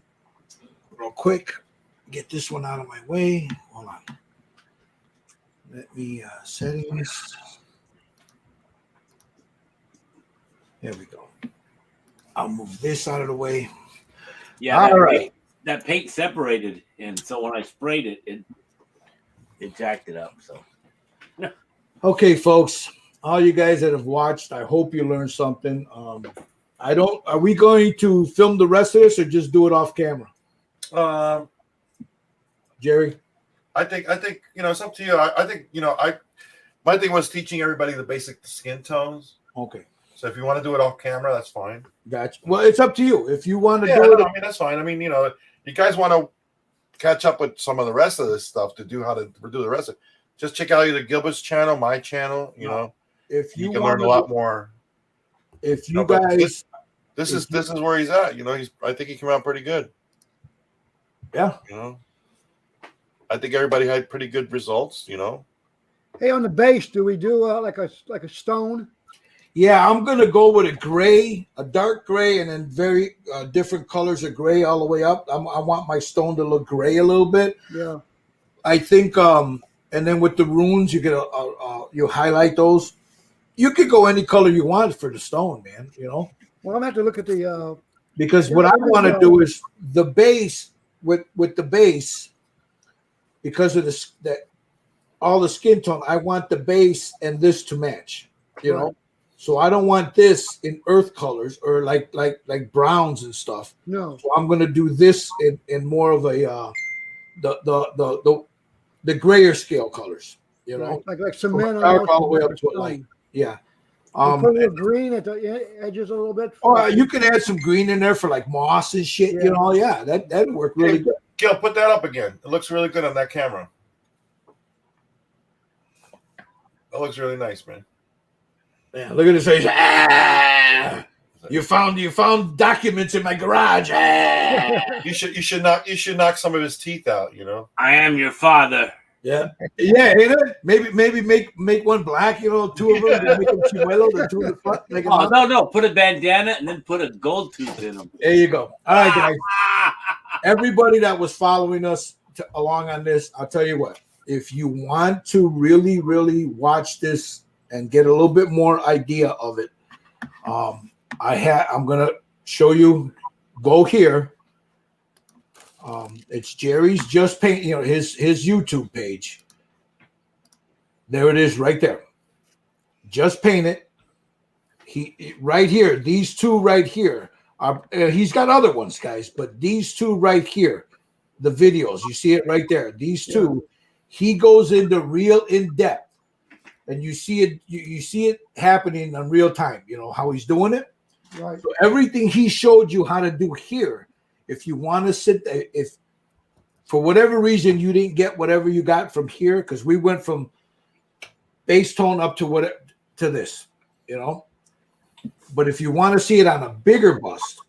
real quick. Get this one out of my way. Hold on. Let me settings. There we go. I'll move this out of the way. Yeah. All That, right. paint, that paint separated, and so when I sprayed it, it jacked it up. So Okay, folks. All you guys that have watched, I hope you learned something. Are we going to film the rest of this or just do it off camera? Jerry? I think it's up to you. I think my thing was teaching everybody the basic skin tones. Okay. So if you want to do it off camera, that's fine. Gotcha. Well, it's up to you. If you want to Yeah, do it. no, I mean that's fine. I mean, you guys want to catch up with some of the rest of this stuff to do how to do the rest of it. Just check out either Gilbert's channel, my channel. If you you can want learn a lot more. If you No, but guys, This is where he's at. I think he came out pretty good. yeah. I think everybody had pretty good results. Hey, on the base, do we do like a stone? Yeah, I'm gonna go with a gray, a dark gray, and then very different colors of gray all the way up. I want my stone to look gray a little bit. Yeah. I think, and then with the runes, you get you highlight those. You could go any color you want for the stone, man. Well, I'm gonna have to look at the. Because Yeah, what I there you want to go. do is the base with the base, because of all the skin tone. I want the base and this to match. Right. So I don't want this in earth colors or like browns and stuff. No. So I'm gonna do this in more of a the grayer scale colors. Like From cement. dark almost, all the way like up a to stone. light. Yeah. You put a little green at the edges a little bit. You can add some green in there for like moss and shit. Yeah. Yeah, that'd work really good. Gil, put that up again. It looks really good on that camera. That looks really nice, man. Yeah, look at his face. Ah! You found documents in my garage. Ah! You should knock some of his teeth out. I am your father. Yeah, ain't it? Maybe make one black. Two of them. Make them chimuelo, the two in the front. Make them Oh up. no, put a bandana and then put a gold tooth in them. There you go. All right, guys. Everybody that was following us along on this, I'll tell you what. If you want to really, really watch this and get a little bit more idea of it, I'm gonna show you. Go here. It's Jerry's Just Paint. You know, his YouTube page. There it is, right there. Just Paint It. He right here. These two right here are. He's got other ones, guys, but these two right here, the videos. You see it right there. These two. He goes into real in depth, and you see it. You see it happening in real time. You know how he's doing it. Right. So everything he showed you how to do here. If you want to sit there, if for whatever reason you didn't get whatever you got from here, because we went from bass tone up to this, you know. But if you want to see it on a bigger bust,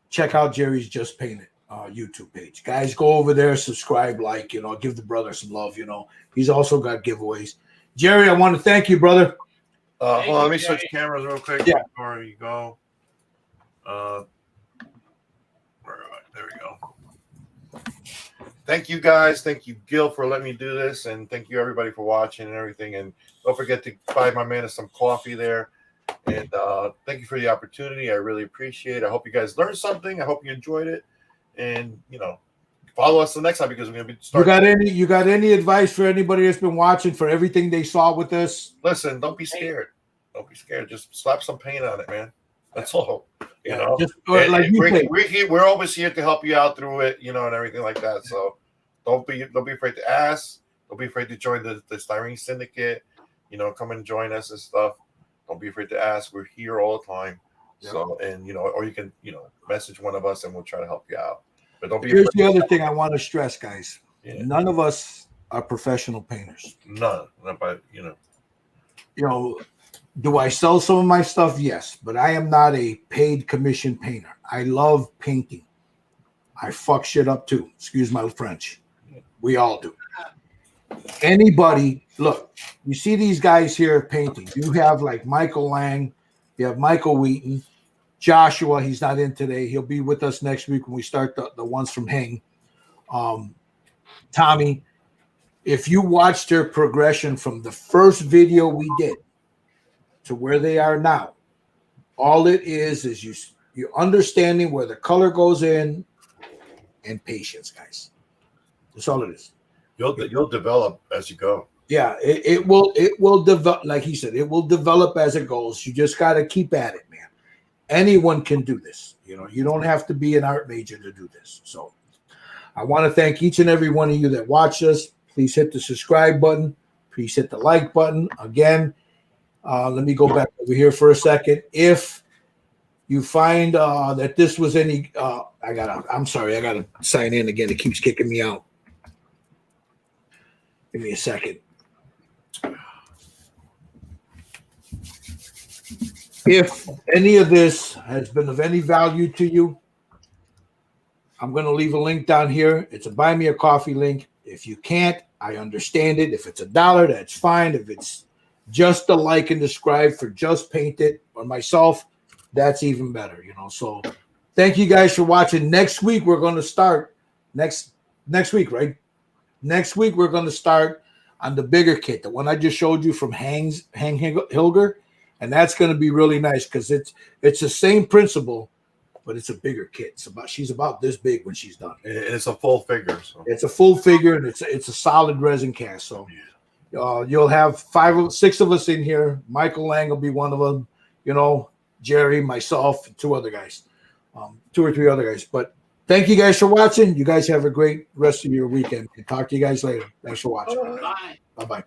check out Jerry's Just Paint It YouTube page. Guys, go over there, subscribe, like, you know, give the brother some love, you know. He's also got giveaways. Jerry, I want to thank you, brother. Hold on, let me switch cameras real quick before you go. There we go. Thank you guys. Thank you, Gil, for letting me do this, and thank you everybody for watching and everything. And don't forget to buy my man some coffee there. And thank you for the opportunity. I really appreciate it. I hope you guys learned something. I hope you enjoyed it. And you know, follow us the next time because we're gonna be starting. You got any advice for anybody that's been watching for everything they saw with this? Listen, don't be scared. Don't be scared. Just slap some paint on it, man. That's all. You know, just, like we're always here to help you out through it, you know, and everything like that. So don't be afraid to ask. Don't be afraid to join the Styrene Syndicate. You know, come and join us and stuff. Don't be afraid to ask. We're here all the time. Yep. So, and you know, or you can, you know, message one of us and we'll try to help you out. But don't be. Here's the other thing I want to stress, guys. Yeah. None of us are professional painters. None. But you know. Do I sell some of my stuff? Yes, but I am not a paid commission painter. I love painting. I fuck shit up too. Excuse my French. We all do. Anybody, look, you see these guys here painting. You have like Michael Lang, you have Michael Wheaton, Joshua. He's not in today. He'll be with us next week when we start the ones from Hang. Tommy, if you watch their progression from the first video we did to where they are now, all it is you understanding where the color goes in and patience, guys. That's all it is. You'll develop as you go. Yeah, it will develop, like he said, it will develop as it goes. You just got to keep at it, man. Anyone can do this. You know, you don't have to be an art major to do this. So I want to thank each and every one of you that watch us. Please hit the subscribe button. Please hit the like button. Again, let me go back over here for a second. If you find that this was any, I'm sorry, I gotta sign in again. It keeps kicking me out. Give me a second. If any of this has been of any value to you, I'm going to leave a link down here. It's a buy me a coffee link. If you can't, I understand it. If it's $1, that's fine. If it's just a like and subscribe for Just Paint It or myself, that's even better, you know. So thank you guys for watching. Next week we're going to start next week, right? Next week we're going to start on the bigger kit, the one I just showed you from Hang Hilger, and that's going to be really nice because it's the same principle, but it's a bigger kit. She's about this big when she's done. It's a full figure. So. It's a full figure, and it's a solid resin cast. So you'll have 5 or 6 of us in here. Michael Lang will be one of them. You know, Jerry, myself, 2 other guys, 2 or 3 other guys. But thank you guys for watching. You guys have a great rest of your weekend. Talk to you guys later. Thanks for watching. Bye. Bye-bye.